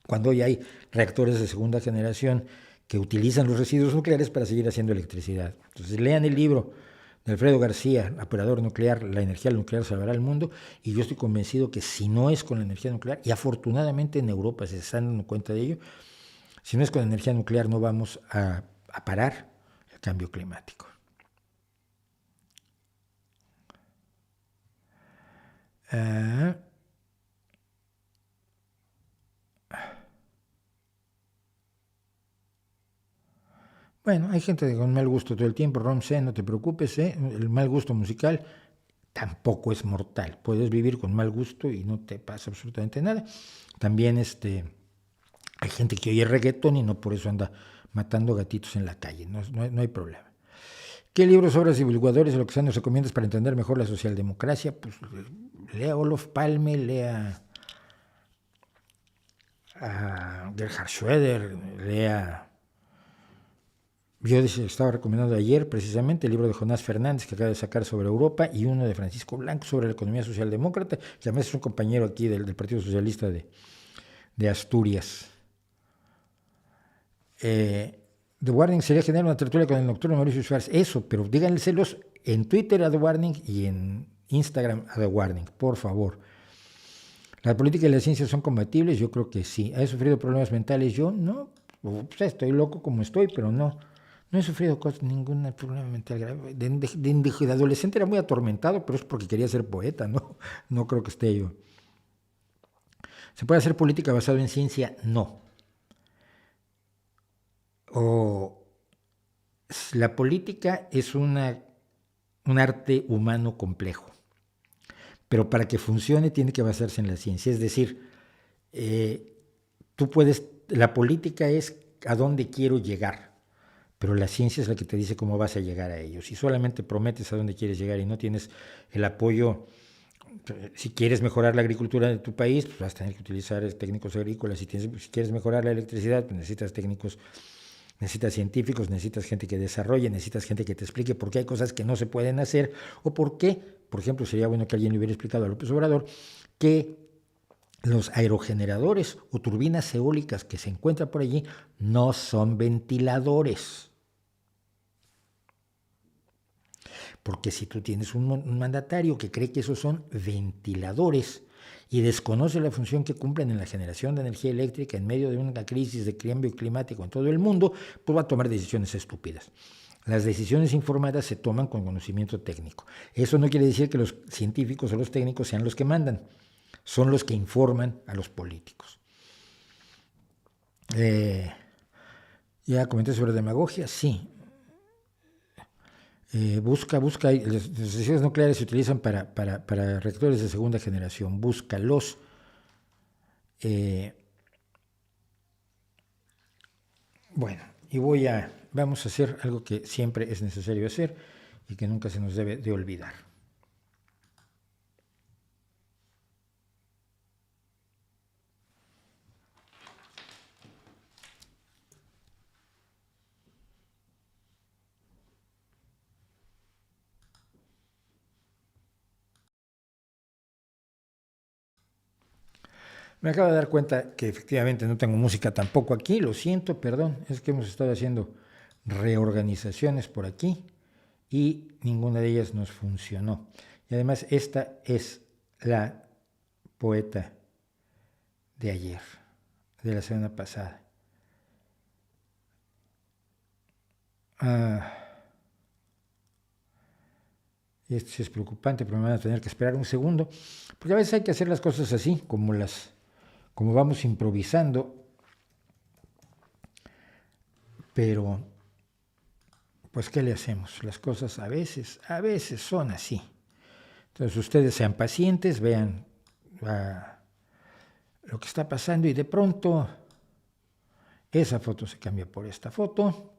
cuando hoy hay reactores de segunda generación que utilizan los residuos nucleares para seguir haciendo electricidad. Entonces lean el libro de Alfredo García, operador nuclear, la energía nuclear salvará al mundo, y yo estoy convencido que si no es con la energía nuclear, y afortunadamente en Europa se están dando cuenta de ello, si no es con la energía nuclear no vamos a parar el cambio climático. Bueno, hay gente con mal gusto todo el tiempo. Romse, no te preocupes, el mal gusto musical tampoco es mortal. Puedes vivir con mal gusto y no te pasa absolutamente nada. También hay gente que oye reggaetón y no por eso anda matando gatitos en la calle. No hay problema. ¿Qué libros, obras divulgadores o lo que sea nos recomiendas para entender mejor la socialdemocracia? Pues lea Olof Palme, lea a Gerhard Schröder, lea... Yo estaba recomendando ayer precisamente el libro de Jonás Fernández que acaba de sacar sobre Europa y uno de Francisco Blanco sobre la economía socialdemócrata, que además es un compañero aquí del Partido Socialista de Asturias. The Warning sería generar una tertulia con el nocturno Mauricio Suárez. Eso, pero díganselos en Twitter a The Warning y en Instagram a The Warning, por favor. ¿La política y la ciencia son compatibles? Yo creo que sí. ¿He sufrido problemas mentales? Yo no. O sea, estoy loco como estoy, pero no No he sufrido ningún problema mental grave. De adolescente era muy atormentado, pero es porque quería ser poeta, ¿no? No creo que esté yo. ¿Se puede hacer política basada en ciencia? No. La política es un arte humano complejo, pero para que funcione tiene que basarse en la ciencia. Es decir, la política es a dónde quiero llegar, pero la ciencia es la que te dice cómo vas a llegar a ello. Si solamente prometes a dónde quieres llegar y no tienes el apoyo, si quieres mejorar la agricultura de tu país, pues vas a tener que utilizar técnicos agrícolas. Si quieres mejorar la electricidad, pues necesitas técnicos, necesitas científicos, necesitas gente que desarrolle, necesitas gente que te explique por qué hay cosas que no se pueden hacer o por qué, por ejemplo, sería bueno que alguien le hubiera explicado a López Obrador que los aerogeneradores o turbinas eólicas que se encuentran por allí no son ventiladores. Porque si tú tienes un mandatario que cree que esos son ventiladores y desconoce la función que cumplen en la generación de energía eléctrica en medio de una crisis de cambio climático en todo el mundo, pues va a tomar decisiones estúpidas. Las decisiones informadas se toman con conocimiento técnico. Eso no quiere decir que los científicos o los técnicos sean los que mandan. Son los que informan a los políticos. Ya comenté sobre demagogia, sí. Busca, las decisiones nucleares se utilizan para reactores de segunda generación. Búscalos. Bueno, y vamos a hacer algo que siempre es necesario hacer y que nunca se nos debe de olvidar. Me acabo de dar cuenta que efectivamente no tengo música tampoco aquí, lo siento, perdón, es que hemos estado haciendo reorganizaciones por aquí y ninguna de ellas nos funcionó. Y además esta es la poeta de ayer, de la semana pasada. Esto sí es preocupante, pero me van a tener que esperar un segundo, porque a veces hay que hacer las cosas así, como vamos improvisando, pero pues ¿qué le hacemos? Las cosas a veces son así. Entonces ustedes sean pacientes, vean lo que está pasando y de pronto esa foto se cambia por esta foto,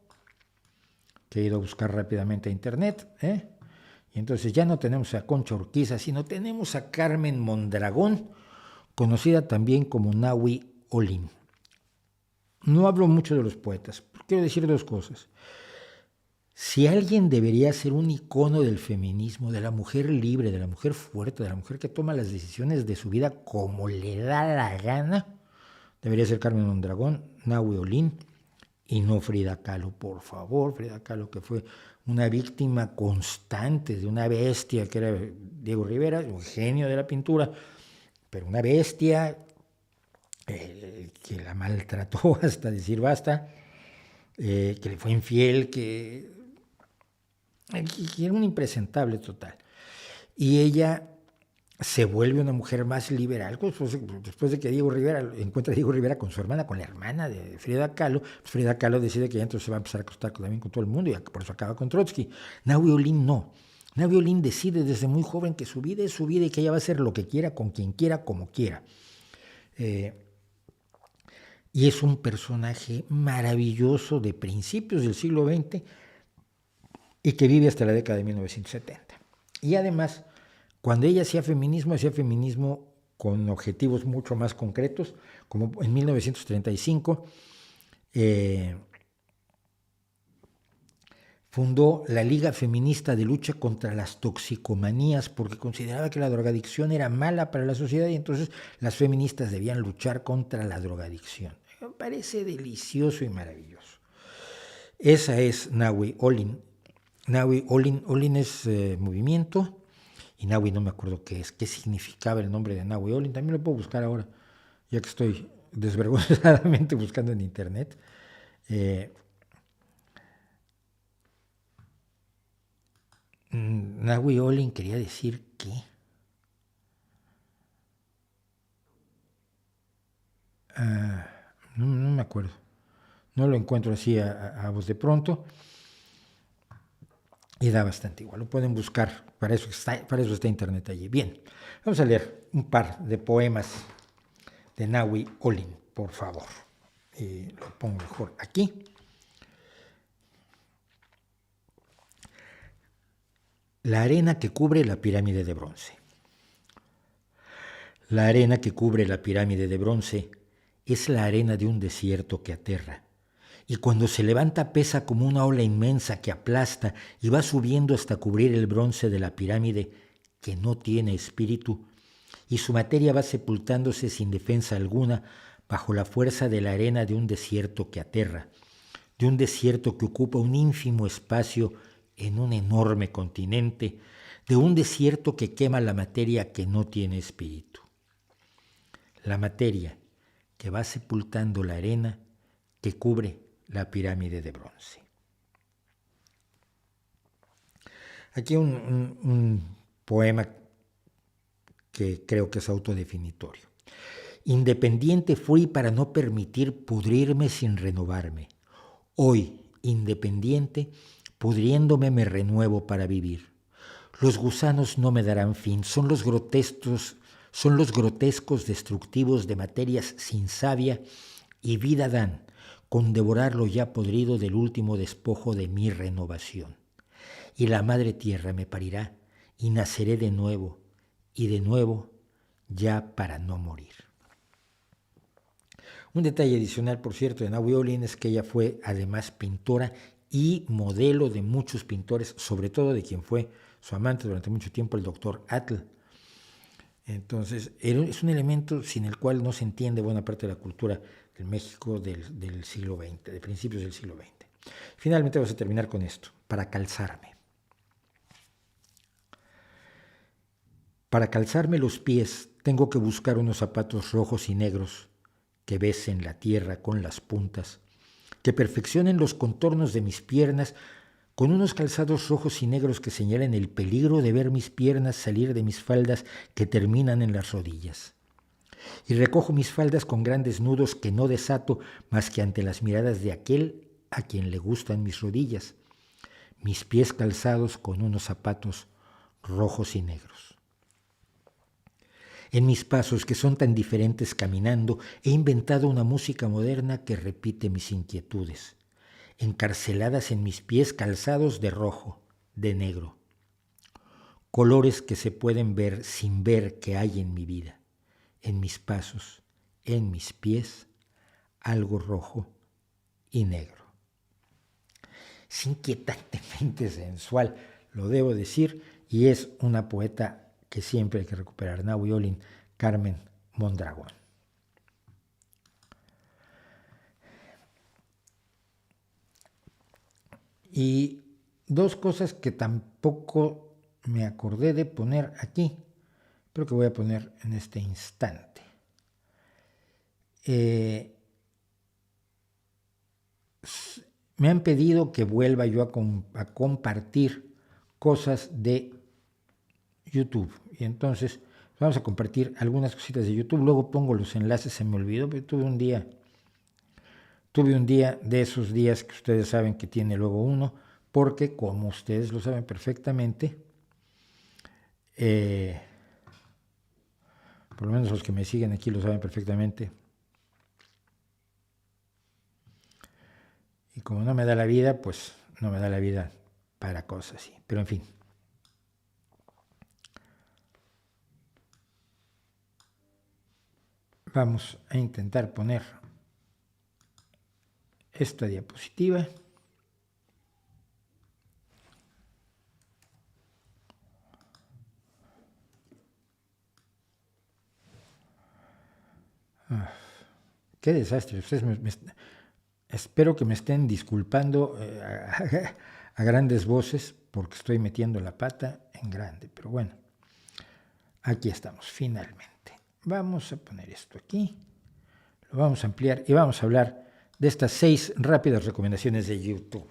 que he ido a buscar rápidamente a internet, y entonces ya no tenemos a Concha Urquiza, sino tenemos a Carmen Mondragón, conocida también como Nahui Olin. No hablo mucho de los poetas, pero quiero decir dos cosas. Si alguien debería ser un icono del feminismo, de la mujer libre, de la mujer fuerte, de la mujer que toma las decisiones de su vida como le da la gana, debería ser Carmen Mondragón, Nahui Olin y no Frida Kahlo, por favor. Frida Kahlo, que fue una víctima constante de una bestia que era Diego Rivera, un genio de la pintura, pero una bestia que la maltrató hasta decir basta, que le fue infiel, que era un impresentable total. Y ella se vuelve una mujer más liberal después de que Diego Rivera encuentra a Diego Rivera con su hermana, con la hermana de Frida Kahlo. Pues Frida Kahlo decide que ya entonces se va a empezar a acostar también con todo el mundo y por eso acaba con Trotsky. Nahui Olin no. Nahui Olin decide desde muy joven que su vida es su vida y que ella va a hacer lo que quiera, con quien quiera, como quiera. Y es un personaje maravilloso de principios del siglo XX y que vive hasta la década de 1970. Y además, cuando ella hacía feminismo con objetivos mucho más concretos, como en 1935 fundó la Liga Feminista de Lucha contra las Toxicomanías, porque consideraba que la drogadicción era mala para la sociedad y entonces las feministas debían luchar contra la drogadicción. Me parece delicioso y maravilloso. Esa es Nahui Olin. Nahui Olin es movimiento, y Nahui no me acuerdo qué significaba el nombre de Nahui Olin. También lo puedo buscar ahora, ya que estoy desvergonzadamente buscando en internet. Nahui Olin quería decir que... no me acuerdo. No lo encuentro así a voz de pronto. Y da bastante igual. Lo pueden buscar. Para eso está internet allí. Bien. Vamos a leer un par de poemas de Nahui Olin, por favor. Lo pongo mejor aquí. La arena que cubre la pirámide de bronce. La arena que cubre la pirámide de bronce es la arena de un desierto que aterra, y cuando se levanta pesa como una ola inmensa que aplasta y va subiendo hasta cubrir el bronce de la pirámide que no tiene espíritu, y su materia va sepultándose sin defensa alguna bajo la fuerza de la arena de un desierto que aterra, de un desierto que ocupa un ínfimo espacio en un enorme continente, de un desierto que quema la materia que no tiene espíritu. La materia que va sepultando la arena que cubre la pirámide de bronce. Aquí un poema que creo que es autodefinitorio. Independiente fui para no permitir pudrirme sin renovarme. Hoy, independiente, pudriéndome me renuevo para vivir. Los gusanos no me darán fin, son los grotescos destructivos de materias sin savia y vida dan, con devorar lo ya podrido del último despojo de mi renovación. Y la madre tierra me parirá, y naceré de nuevo, ya para no morir. Un detalle adicional, por cierto, de Nahui Olin es que ella fue además pintora y modelo de muchos pintores, sobre todo de quien fue su amante durante mucho tiempo, el doctor Atl. Entonces, es un elemento sin el cual no se entiende buena parte de la cultura del México del siglo XX, de principios del siglo XX. Finalmente vamos a terminar con esto, para calzarme. Para calzarme los pies tengo que buscar unos zapatos rojos y negros que besen la tierra con las puntas, que perfeccionen los contornos de mis piernas con unos calzados rojos y negros que señalen el peligro de ver mis piernas salir de mis faldas que terminan en las rodillas. Y recojo mis faldas con grandes nudos que no desato más que ante las miradas de aquel a quien le gustan mis rodillas, mis pies calzados con unos zapatos rojos y negros. En mis pasos, que son tan diferentes caminando, he inventado una música moderna que repite mis inquietudes, encarceladas en mis pies calzados de rojo, de negro. Colores que se pueden ver sin ver que hay en mi vida, en mis pasos, en mis pies, algo rojo y negro. Es inquietantemente sensual, lo debo decir, y es una poeta que siempre hay que recuperar, Nahui Olin, Carmen Mondragón. Y dos cosas que tampoco me acordé de poner aquí, pero que voy a poner en este instante. Me han pedido que vuelva yo a compartir cosas de YouTube. Y entonces vamos a compartir algunas cositas de YouTube. Luego pongo los enlaces, se me olvidó, pero tuve un día de esos días que ustedes saben que tiene luego uno, porque como ustedes lo saben perfectamente, por lo menos los que me siguen aquí lo saben perfectamente, y como no me da la vida, pues no me da la vida para cosas así. Pero en fin. Vamos a intentar poner esta diapositiva. Qué desastre. Ustedes espero que me estén disculpando a grandes voces porque estoy metiendo la pata en grande. Pero bueno, aquí estamos finalmente. Vamos a poner esto aquí, lo vamos a ampliar y vamos a hablar de estas 6 rápidas recomendaciones de YouTube.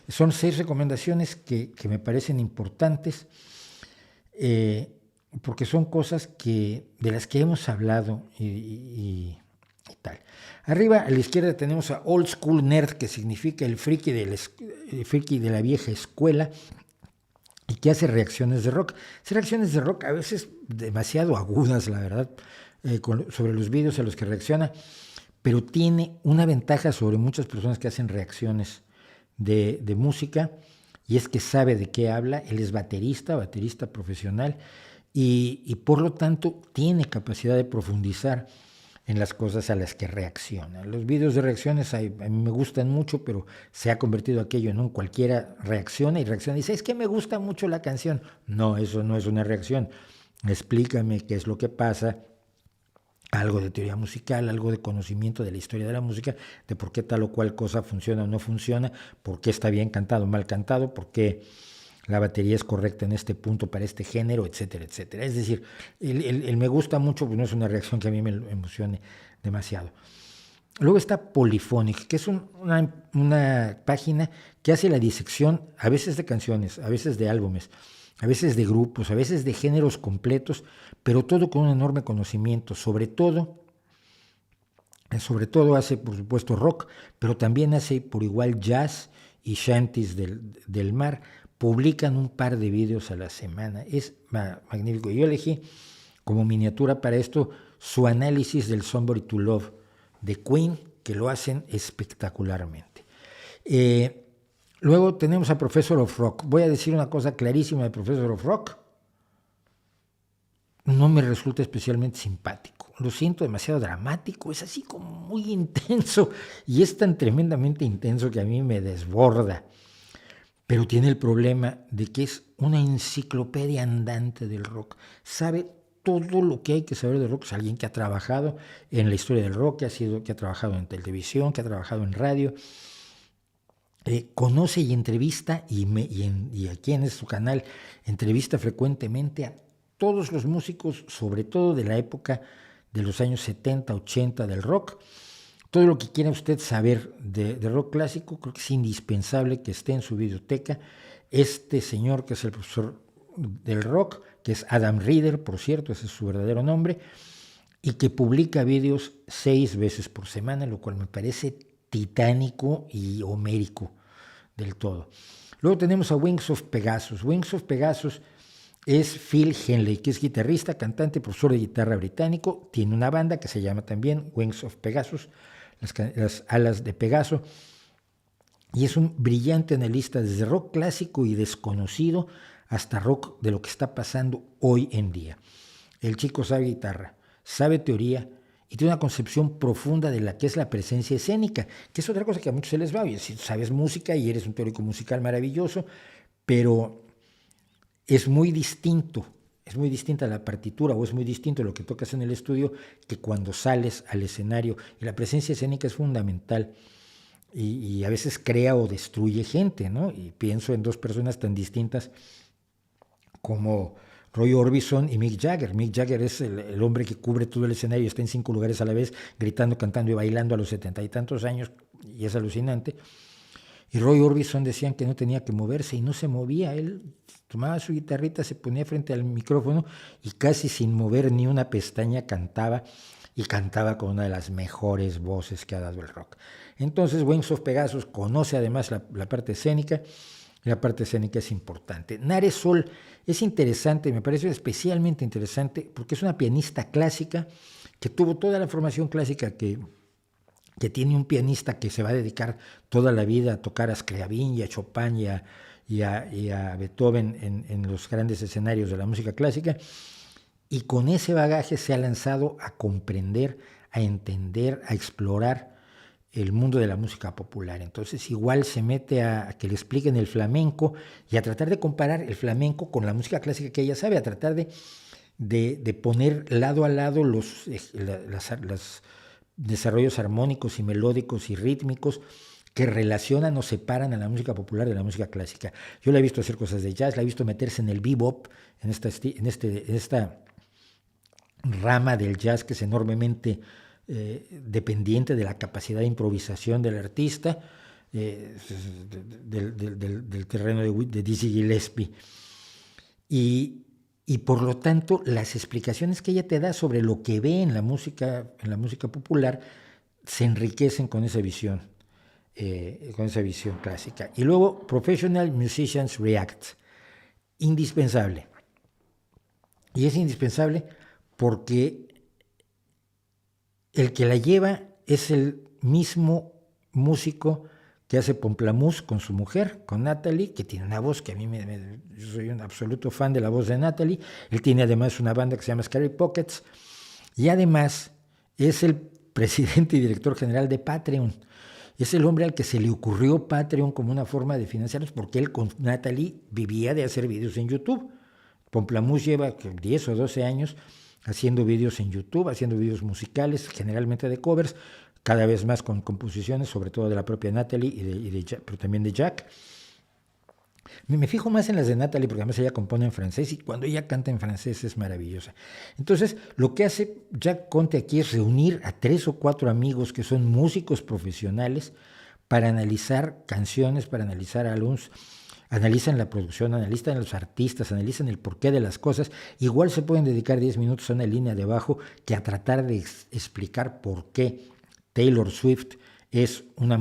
Son 6 recomendaciones que me parecen importantes, porque son cosas de las que hemos hablado y tal. Arriba a la izquierda tenemos a Old School Nerd, que significa el friki de la vieja escuela, y que hace reacciones de rock. Hace reacciones de rock a veces demasiado agudas, la verdad, sobre los vídeos a los que reacciona, pero tiene una ventaja sobre muchas personas que hacen reacciones de música, y es que sabe de qué habla. Él es baterista profesional, y por lo tanto tiene capacidad de profundizar en las cosas a las que reacciona. Los vídeos de reacciones a mí me gustan mucho, pero se ha convertido aquello en un cualquiera reacciona y dice, es que me gusta mucho la canción. No, eso no es una reacción. Explícame qué es lo que pasa, algo de teoría musical, algo de conocimiento de la historia de la música, de por qué tal o cual cosa funciona o no funciona, por qué está bien cantado o mal cantado, por qué la batería es correcta en este punto para este género, etcétera, etcétera. Es decir, el me gusta mucho, pues no es una reacción que a mí me emocione demasiado. Luego está Polyphonic, que es una página que hace la disección a veces de canciones, a veces de álbumes, a veces de grupos, a veces de géneros completos, pero todo con un enorme conocimiento. Sobre todo hace, por supuesto, rock, pero también hace por igual jazz y shanties del mar. Publican un par de vídeos a la semana. Es magnífico. Yo elegí como miniatura para esto su análisis del Somebody to Love de Queen, que lo hacen espectacularmente. Luego tenemos a Professor of Rock. Voy a decir una cosa clarísima de Professor of Rock. No me resulta especialmente simpático. Lo siento demasiado dramático. Es así como muy intenso. Y es tan tremendamente intenso que a mí me desborda. Pero tiene el problema de que es una enciclopedia andante del rock. Sabe todo lo que hay que saber del rock. Es alguien que ha trabajado en la historia del rock, que ha trabajado en televisión, que ha trabajado en radio. Conoce y entrevista, y aquí en su canal entrevista frecuentemente a todos los músicos, sobre todo de la época de los años 70, 80 del rock. Todo lo que quiera usted saber de rock clásico, creo que es indispensable que esté en su biblioteca. Este señor, que es el profesor del rock, que es Adam Reeder, por cierto, ese es su verdadero nombre, y que publica vídeos 6 veces por semana, lo cual me parece titánico y homérico del todo. Luego tenemos a Wings of Pegasus. Wings of Pegasus es Phil Henley, que es guitarrista, cantante, profesor de guitarra británico. Tiene una banda que se llama también Wings of Pegasus, las alas de Pegaso, y es un brillante analista desde rock clásico y desconocido hasta rock de lo que está pasando hoy en día. El chico sabe guitarra, sabe teoría y tiene una concepción profunda de la que es la presencia escénica, que es otra cosa que a muchos se les va. Oye, si sabes música y eres un teórico musical maravilloso, pero es muy distinta la partitura, o es muy distinto lo que tocas en el estudio que cuando sales al escenario. Y la presencia escénica es fundamental y a veces crea o destruye gente, ¿no? Y pienso en 2 personas tan distintas como Roy Orbison y Mick Jagger. Mick Jagger es el hombre que cubre todo el escenario y está en 5 lugares a la vez, gritando, cantando y bailando a los 70 y tantos años, y es alucinante. Y Roy Orbison decían que no tenía que moverse y no se movía. Él tomaba su guitarrita, se ponía frente al micrófono y casi sin mover ni una pestaña cantaba, y cantaba con una de las mejores voces que ha dado el rock. Entonces Wings of Pegasus conoce además la parte escénica, y la parte escénica es importante. Nare Sol es interesante, me parece especialmente interesante porque es una pianista clásica que tuvo toda la formación clásica que tiene un pianista que se va a dedicar toda la vida a tocar a Scriabin y a Chopin y a Beethoven en los grandes escenarios de la música clásica, y con ese bagaje se ha lanzado a comprender, a entender, a explorar el mundo de la música popular. Entonces igual se mete a que le expliquen el flamenco y a tratar de comparar el flamenco con la música clásica que ella sabe, a tratar de poner lado a lado los desarrollos armónicos y melódicos y rítmicos que relacionan o separan a la música popular de la música clásica. Yo la he visto hacer cosas de jazz, la he visto meterse en el bebop, en esta rama del jazz que es enormemente dependiente de la capacidad de improvisación del artista. del terreno de Dizzy Gillespie. Y por lo tanto, las explicaciones que ella te da sobre lo que ve en la música popular se enriquecen con esa visión clásica. Y luego, Professional Musicians React, indispensable. Y es indispensable porque el que la lleva es el mismo músico que hace Pomplamoose con su mujer, con Natalie, que tiene una voz que a mí yo soy un absoluto fan de la voz de Natalie. Él tiene además una banda que se llama Scary Pockets y además es el presidente y director general de Patreon. Es el hombre al que se le ocurrió Patreon como una forma de financiarlos, porque él con Natalie vivía de hacer vídeos en YouTube. Pomplamoose lleva 10 o 12 años haciendo vídeos en YouTube, haciendo vídeos musicales, generalmente de covers, cada vez más con composiciones, sobre todo de la propia Natalie, pero también de Jack. Me fijo más en las de Natalie porque además ella compone en francés y cuando ella canta en francés es maravillosa. Entonces, lo que hace Jack Conte aquí es reunir a 3 o 4 amigos que son músicos profesionales para analizar canciones, para analizar álbumes, analizan la producción, analizan los artistas, analizan el porqué de las cosas. Igual se pueden dedicar 10 minutos a una línea de abajo que a tratar de explicar por qué Taylor Swift es una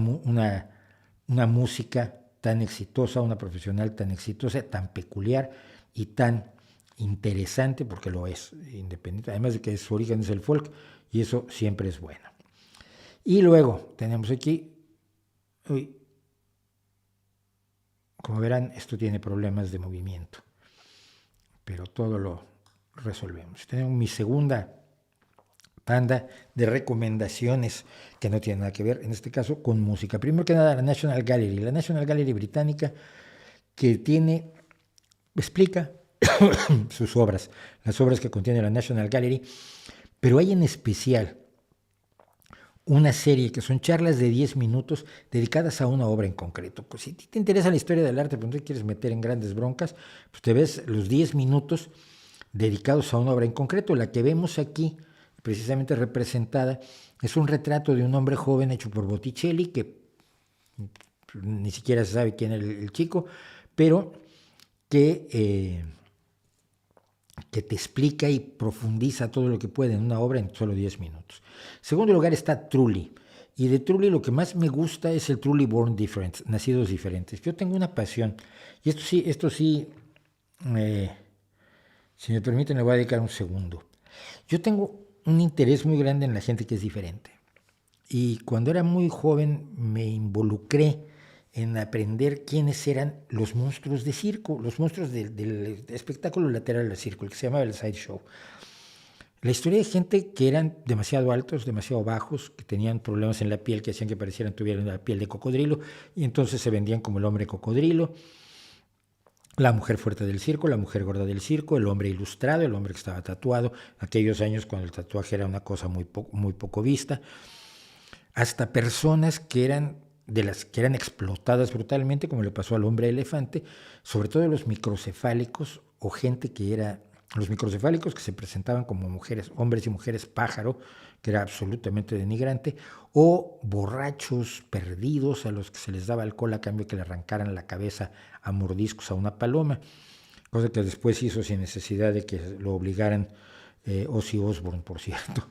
música tan exitosa, una profesional tan exitosa, tan peculiar y tan interesante, porque lo es, independiente, además de que su origen es el folk, y eso siempre es bueno. Y luego tenemos aquí, como verán, esto tiene problemas de movimiento, pero todo lo resolvemos. Tenemos mi segunda tanda de recomendaciones que no tienen nada que ver, en este caso, con música. Primero que nada, la National Gallery británica, que explica sus obras, las obras que contiene la National Gallery, pero hay en especial una serie que son charlas de 10 minutos dedicadas a una obra en concreto. Pues si te interesa la historia del arte, pero no te quieres meter en grandes broncas, pues te ves los 10 minutos dedicados a una obra en concreto. La que vemos aquí, precisamente representada, es un retrato de un hombre joven hecho por Botticelli, que ni siquiera se sabe quién es el chico, pero que te explica y profundiza todo lo que puede en una obra en solo 10 minutos. En segundo lugar está Trulli. Y de Trulli lo que más me gusta es el Trulli Born Different, Nacidos Diferentes. Yo tengo una pasión, y esto sí, si me permiten, le voy a dedicar un segundo. Yo tengo un interés muy grande en la gente que es diferente. Y cuando era muy joven me involucré en aprender quiénes eran los monstruos de circo, los monstruos del espectáculo lateral del circo, el que se llamaba el sideshow. La historia de gente que eran demasiado altos, demasiado bajos, que tenían problemas en la piel que hacían que tuvieran la piel de cocodrilo, y entonces se vendían como el hombre cocodrilo. La mujer fuerte del circo, la mujer gorda del circo, el hombre ilustrado, el hombre que estaba tatuado, aquellos años cuando el tatuaje era una cosa muy poco vista, hasta personas que eran explotadas brutalmente, como le pasó al hombre elefante, sobre todo los microcefálicos o gente que era, los microcefálicos que se presentaban como mujeres, hombres y mujeres pájaro, que era absolutamente denigrante, o borrachos perdidos a los que se les daba alcohol a cambio de que le arrancaran la cabeza a mordiscos a una paloma, cosa que después hizo sin necesidad de que lo obligaran Ozzy Osbourne, por cierto.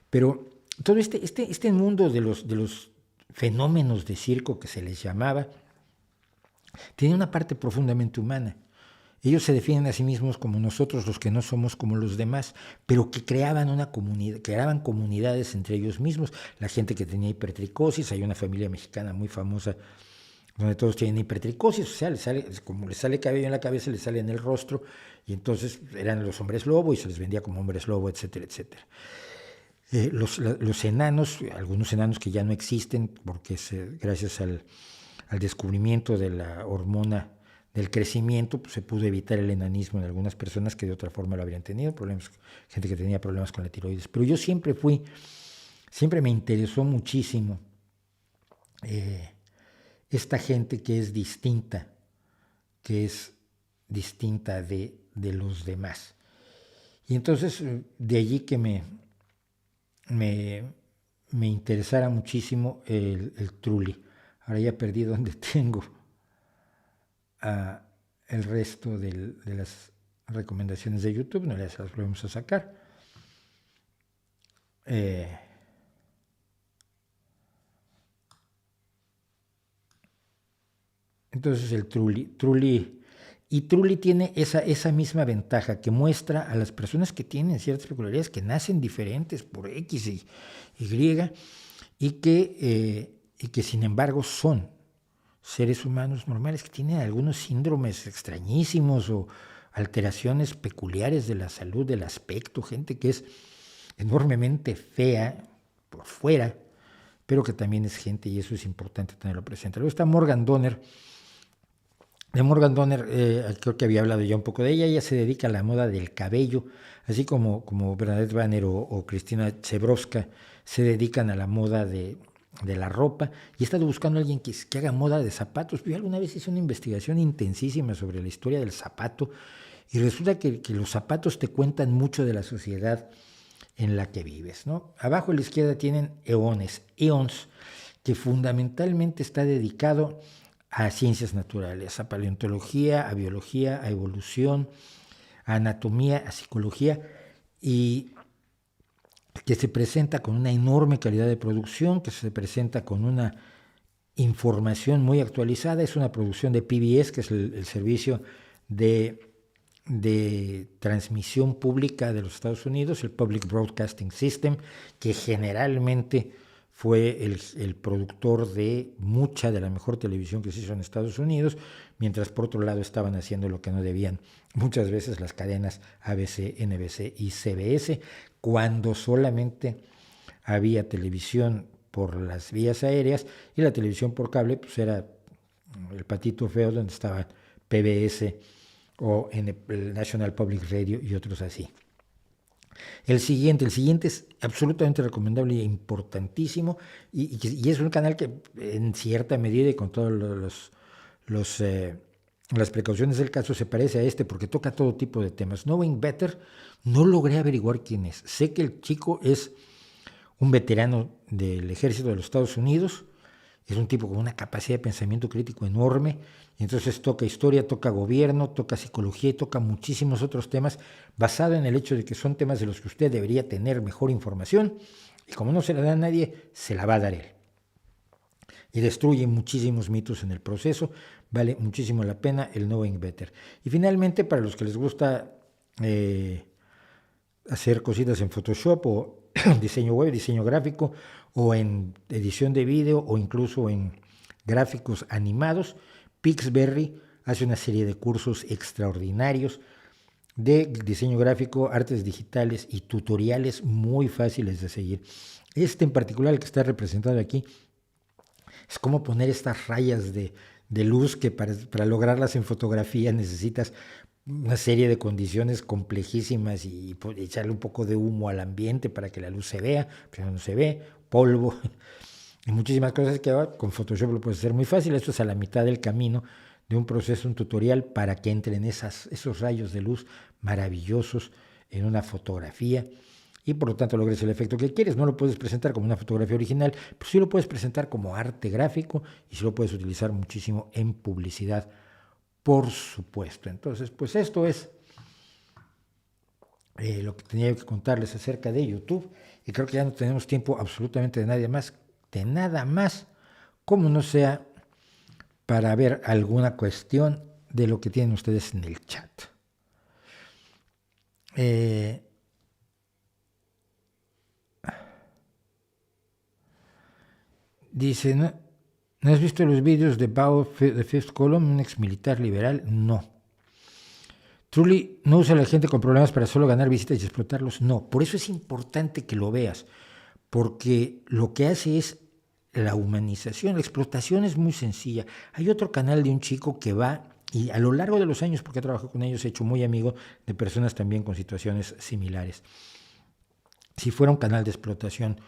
Pero todo este mundo de los fenómenos de circo que se les llamaba, tiene una parte profundamente humana. Ellos se definen a sí mismos como nosotros, los que no somos como los demás, pero que creaban comunidades entre ellos mismos. La gente que tenía hipertricosis, hay una familia mexicana muy famosa donde todos tienen hipertricosis, o sea, como les sale cabello en la cabeza, les sale en el rostro, y entonces eran los hombres lobo y se les vendía como hombres lobo, etcétera, etcétera. Los enanos, algunos enanos que ya no existen, porque gracias al descubrimiento de la hormona del crecimiento, pues se pudo evitar el enanismo en algunas personas que de otra forma lo habrían tenido, gente que tenía problemas con la tiroides. Pero yo siempre me interesó muchísimo esta gente que es distinta de los demás. Y entonces de allí que me interesara muchísimo el Trulli. Ahora ya perdí donde tengo el resto de las recomendaciones de YouTube, no las volvemos a sacar. Entonces el Truly tiene esa misma ventaja que muestra a las personas que tienen ciertas peculiaridades, que nacen diferentes por X y Y, y que sin embargo son seres humanos normales que tienen algunos síndromes extrañísimos o alteraciones peculiares de la salud, del aspecto, gente que es enormemente fea por fuera, pero que también es gente, y eso es importante tenerlo presente. Luego está Morgan Donner. De Morgan Donner, creo que había hablado ya un poco de ella. Ella se dedica a la moda del cabello, así como Bernadette Banner o Cristina Zebrowska se dedican a la moda de la ropa, y he estado buscando a alguien que haga moda de zapatos. Yo alguna vez hice una investigación intensísima sobre la historia del zapato, y resulta que los zapatos te cuentan mucho de la sociedad en la que vives, ¿no? Abajo a la izquierda tienen Eons, que fundamentalmente está dedicado a ciencias naturales, a paleontología, a biología, a evolución, a anatomía, a psicología, y que se presenta con una enorme calidad de producción, que se presenta con una información muy actualizada. Es una producción de PBS, que es el servicio de transmisión pública de los Estados Unidos, el Public Broadcasting System, que generalmente fue el productor de mucha de la mejor televisión que se hizo en Estados Unidos, mientras por otro lado estaban haciendo lo que no debían muchas veces las cadenas ABC, NBC y CBS, cuando solamente había televisión por las vías aéreas, y la televisión por cable pues era el patito feo donde estaba PBS o en el National Public Radio y otros así. El siguiente es absolutamente recomendable e importantísimo, y es un canal que en cierta medida y con todas las precauciones del caso se parece a este, porque toca todo tipo de temas. Knowing Better, no logré averiguar quién es. Sé que el chico es un veterano del ejército de los Estados Unidos, es un tipo con una capacidad de pensamiento crítico enorme, y entonces toca historia, toca gobierno, toca psicología y toca muchísimos otros temas, basado en el hecho de que son temas de los que usted debería tener mejor información, y como no se la da a nadie, se la va a dar él. Y destruye muchísimos mitos en el proceso. Vale muchísimo la pena el Knowing Better. Y finalmente, para los que les gusta hacer cositas en Photoshop o diseño web, diseño gráfico, o en edición de vídeo, o incluso en gráficos animados, Pixberry hace una serie de cursos extraordinarios de diseño gráfico, artes digitales y tutoriales muy fáciles de seguir. Este en particular, el que está representado aquí, es cómo poner estas rayas de luz que para lograrlas en fotografía necesitas una serie de condiciones complejísimas, y echarle un poco de humo al ambiente para que la luz se vea, pero no se ve, polvo, y muchísimas cosas que ahora con Photoshop lo puedes hacer muy fácil. Esto es a la mitad del camino de un proceso, un tutorial para que entren esos rayos de luz maravillosos en una fotografía, y por lo tanto logres el efecto que quieres. No lo puedes presentar como una fotografía original, pero sí lo puedes presentar como arte gráfico, y sí lo puedes utilizar muchísimo en publicidad, por supuesto. Entonces, pues esto es lo que tenía que contarles acerca de YouTube, y creo que ya no tenemos tiempo absolutamente de nada más, como no sea para ver alguna cuestión de lo que tienen ustedes en el chat. Dice, ¿no has visto los vídeos de Bao de Fifth Column, un ex militar liberal? No. Truly no usa a la gente con problemas para solo ganar visitas y explotarlos. No, por eso es importante que lo veas, porque lo que hace es la humanización. La explotación es muy sencilla. Hay otro canal de un chico que va, y a lo largo de los años, porque he trabajado con ellos, he hecho muy amigo de personas también con situaciones similares. Si fuera un canal de explotación,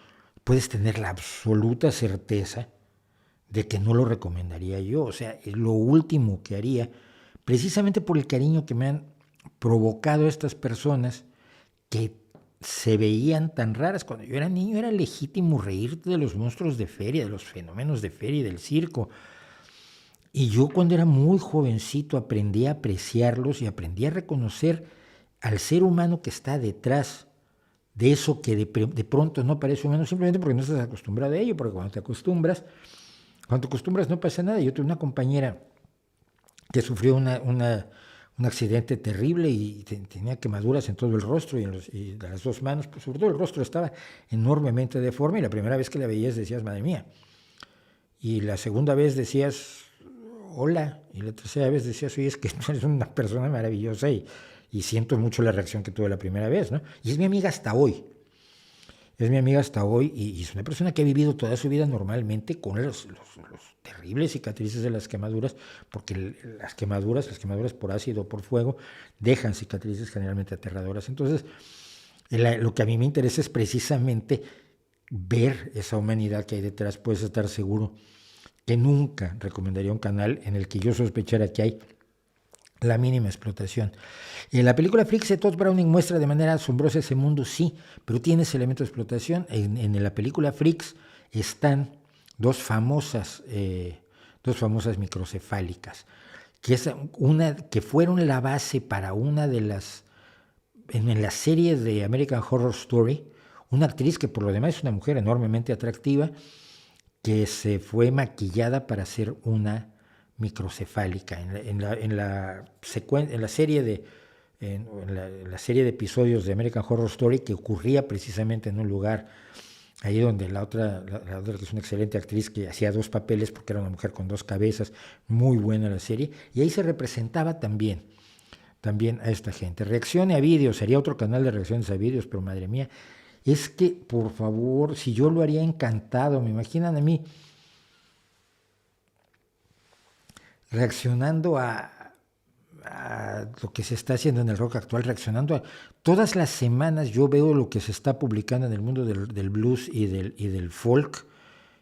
puedes tener la absoluta certeza de que no lo recomendaría yo. O sea, es lo último que haría, precisamente por el cariño que me han provocado estas personas que se veían tan raras. Cuando yo era niño era legítimo reírte de los monstruos de feria, de los fenómenos de feria y del circo. Y yo cuando era muy jovencito aprendí a apreciarlos y aprendí a reconocer al ser humano que está detrás de eso que de pronto no parece humano, simplemente porque no estás acostumbrado a ello, porque cuando te acostumbras no pasa nada. Yo tuve una compañera que sufrió un accidente terrible y tenía quemaduras en todo el rostro y de las dos manos, pues sobre todo el rostro estaba enormemente deforme, y la primera vez que la veías decías, madre mía. Y la segunda vez decías, hola, y la tercera vez decías, oye, es que tú eres una persona maravillosa y siento mucho la reacción que tuve la primera vez, ¿no? Y es mi amiga hasta hoy. Es mi amiga hasta hoy y es una persona que ha vivido toda su vida normalmente con los terribles cicatrices de las quemaduras, porque las quemaduras por ácido o por fuego dejan cicatrices generalmente aterradoras. Entonces, lo que a mí me interesa es precisamente ver esa humanidad que hay detrás. Puedes estar seguro que nunca recomendaría un canal en el que yo sospechara que hay la mínima explotación. En la película Freaks, Todd Browning muestra de manera asombrosa ese mundo, sí, pero tiene ese elemento de explotación. En la película Freaks están dos famosas microcefálicas, que fueron la base para una de las, en la serie de American Horror Story, una actriz que por lo demás es una mujer enormemente atractiva, que se fue maquillada para ser una microcefálica. En la serie de episodios de American Horror Story, que ocurría precisamente en un lugar ahí donde la otra que es una excelente actriz, que hacía dos papeles porque era una mujer con dos cabezas, muy buena la serie, y ahí se representaba también a esta gente. Reaccione a vídeos, sería otro canal de reacciones a vídeos, pero madre mía, es que, por favor, si yo lo haría encantado, me imaginan a mí reaccionando a lo que se está haciendo en el rock actual, reaccionando a... Todas las semanas yo veo lo que se está publicando en el mundo del blues y del folk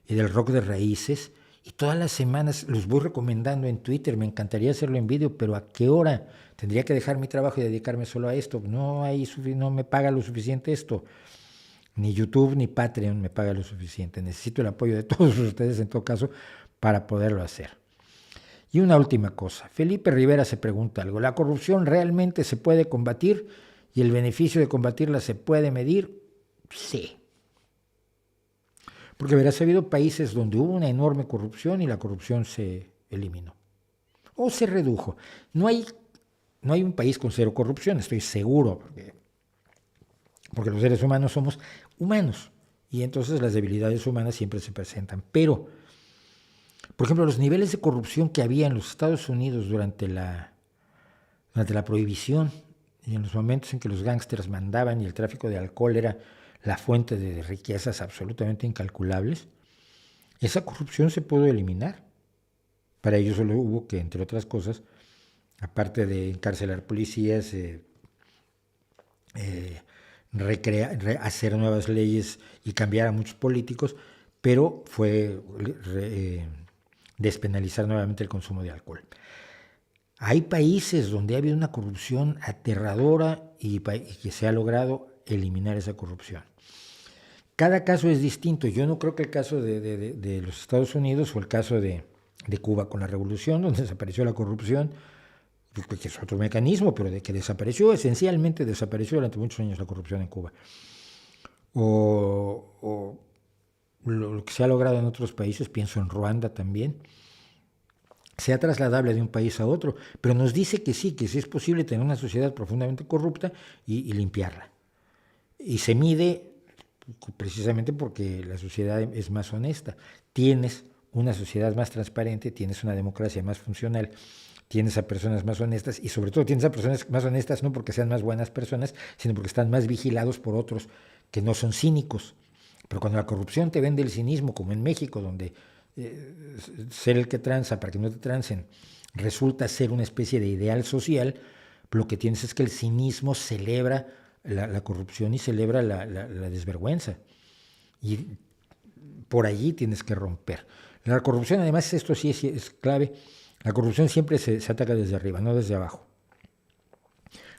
y del rock de raíces, y todas las semanas los voy recomendando en Twitter. Me encantaría hacerlo en vídeo, pero ¿a qué hora? Tendría que dejar mi trabajo y dedicarme solo a esto. No me paga lo suficiente esto. Ni YouTube ni Patreon me paga lo suficiente. Necesito el apoyo de todos ustedes en todo caso para poderlo hacer. Y una última cosa. Felipe Rivera se pregunta algo. ¿La corrupción realmente se puede combatir y el beneficio de combatirla se puede medir? Sí. Porque verás, ha habido países donde hubo una enorme corrupción y la corrupción se eliminó o se redujo. No hay un país con cero corrupción, estoy seguro, porque los seres humanos somos humanos y entonces las debilidades humanas siempre se presentan. Pero, por ejemplo, los niveles de corrupción que había en los Estados Unidos durante la prohibición y en los momentos en que los gángsters mandaban y el tráfico de alcohol era la fuente de riquezas absolutamente incalculables, esa corrupción se pudo eliminar. Para ello solo hubo que, entre otras cosas, aparte de encarcelar policías, hacer nuevas leyes y cambiar a muchos políticos, pero fue despenalizar nuevamente el consumo de alcohol. Hay países donde ha habido una corrupción aterradora y que se ha logrado eliminar esa corrupción. Cada caso es distinto. Yo no creo que el caso de los Estados Unidos o el caso de Cuba con la revolución, donde desapareció la corrupción, que es otro mecanismo, pero de que esencialmente desapareció durante muchos años la corrupción en Cuba. O lo que se ha logrado en otros países, pienso en Ruanda también, sea trasladable de un país a otro, pero nos dice que sí es posible tener una sociedad profundamente corrupta y limpiarla. Y se mide precisamente porque la sociedad es más honesta. Tienes una sociedad más transparente, tienes una democracia más funcional, tienes a personas más honestas y sobre todo tienes a personas más honestas no porque sean más buenas personas, sino porque están más vigilados por otros que no son cínicos. Pero cuando la corrupción te vende el cinismo, como en México, donde ser el que tranza para que no te trancen resulta ser una especie de ideal social, lo que tienes es que el cinismo celebra la corrupción y celebra la desvergüenza. Y por allí tienes que romper. La corrupción, además, esto sí es clave, la corrupción siempre se ataca desde arriba, no desde abajo.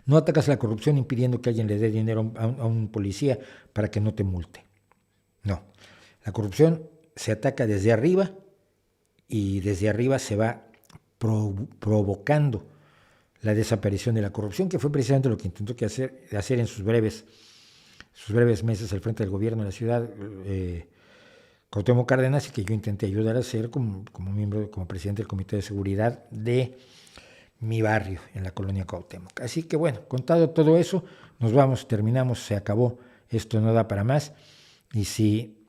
No atacas la corrupción impidiendo que alguien le dé dinero a un policía para que no te multe. No, la corrupción se ataca desde arriba y desde arriba se va provocando la desaparición de la corrupción, que fue precisamente lo que intentó hacer en sus breves meses al frente del gobierno de la ciudad, Cuauhtémoc Cárdenas, y que yo intenté ayudar a hacer como miembro, como presidente del Comité de Seguridad de mi barrio, en la colonia Cuauhtémoc. Así que bueno, contado todo eso, nos vamos, terminamos, se acabó, esto no da para más, y si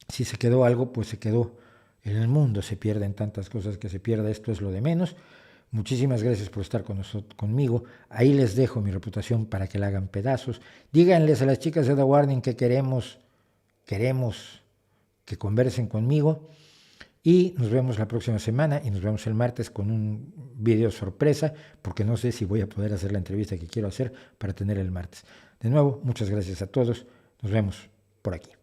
se quedó algo, pues se quedó en el mundo, se pierden tantas cosas que se pierda, esto es lo de menos. Muchísimas gracias por estar conmigo. Ahí les dejo mi reputación para que la hagan pedazos. Díganles a las chicas de The Warning que queremos que conversen conmigo. Y nos vemos la próxima semana y nos vemos el martes con un video sorpresa, porque no sé si voy a poder hacer la entrevista que quiero hacer para tener el martes. De nuevo, muchas gracias a todos. Nos vemos por aquí.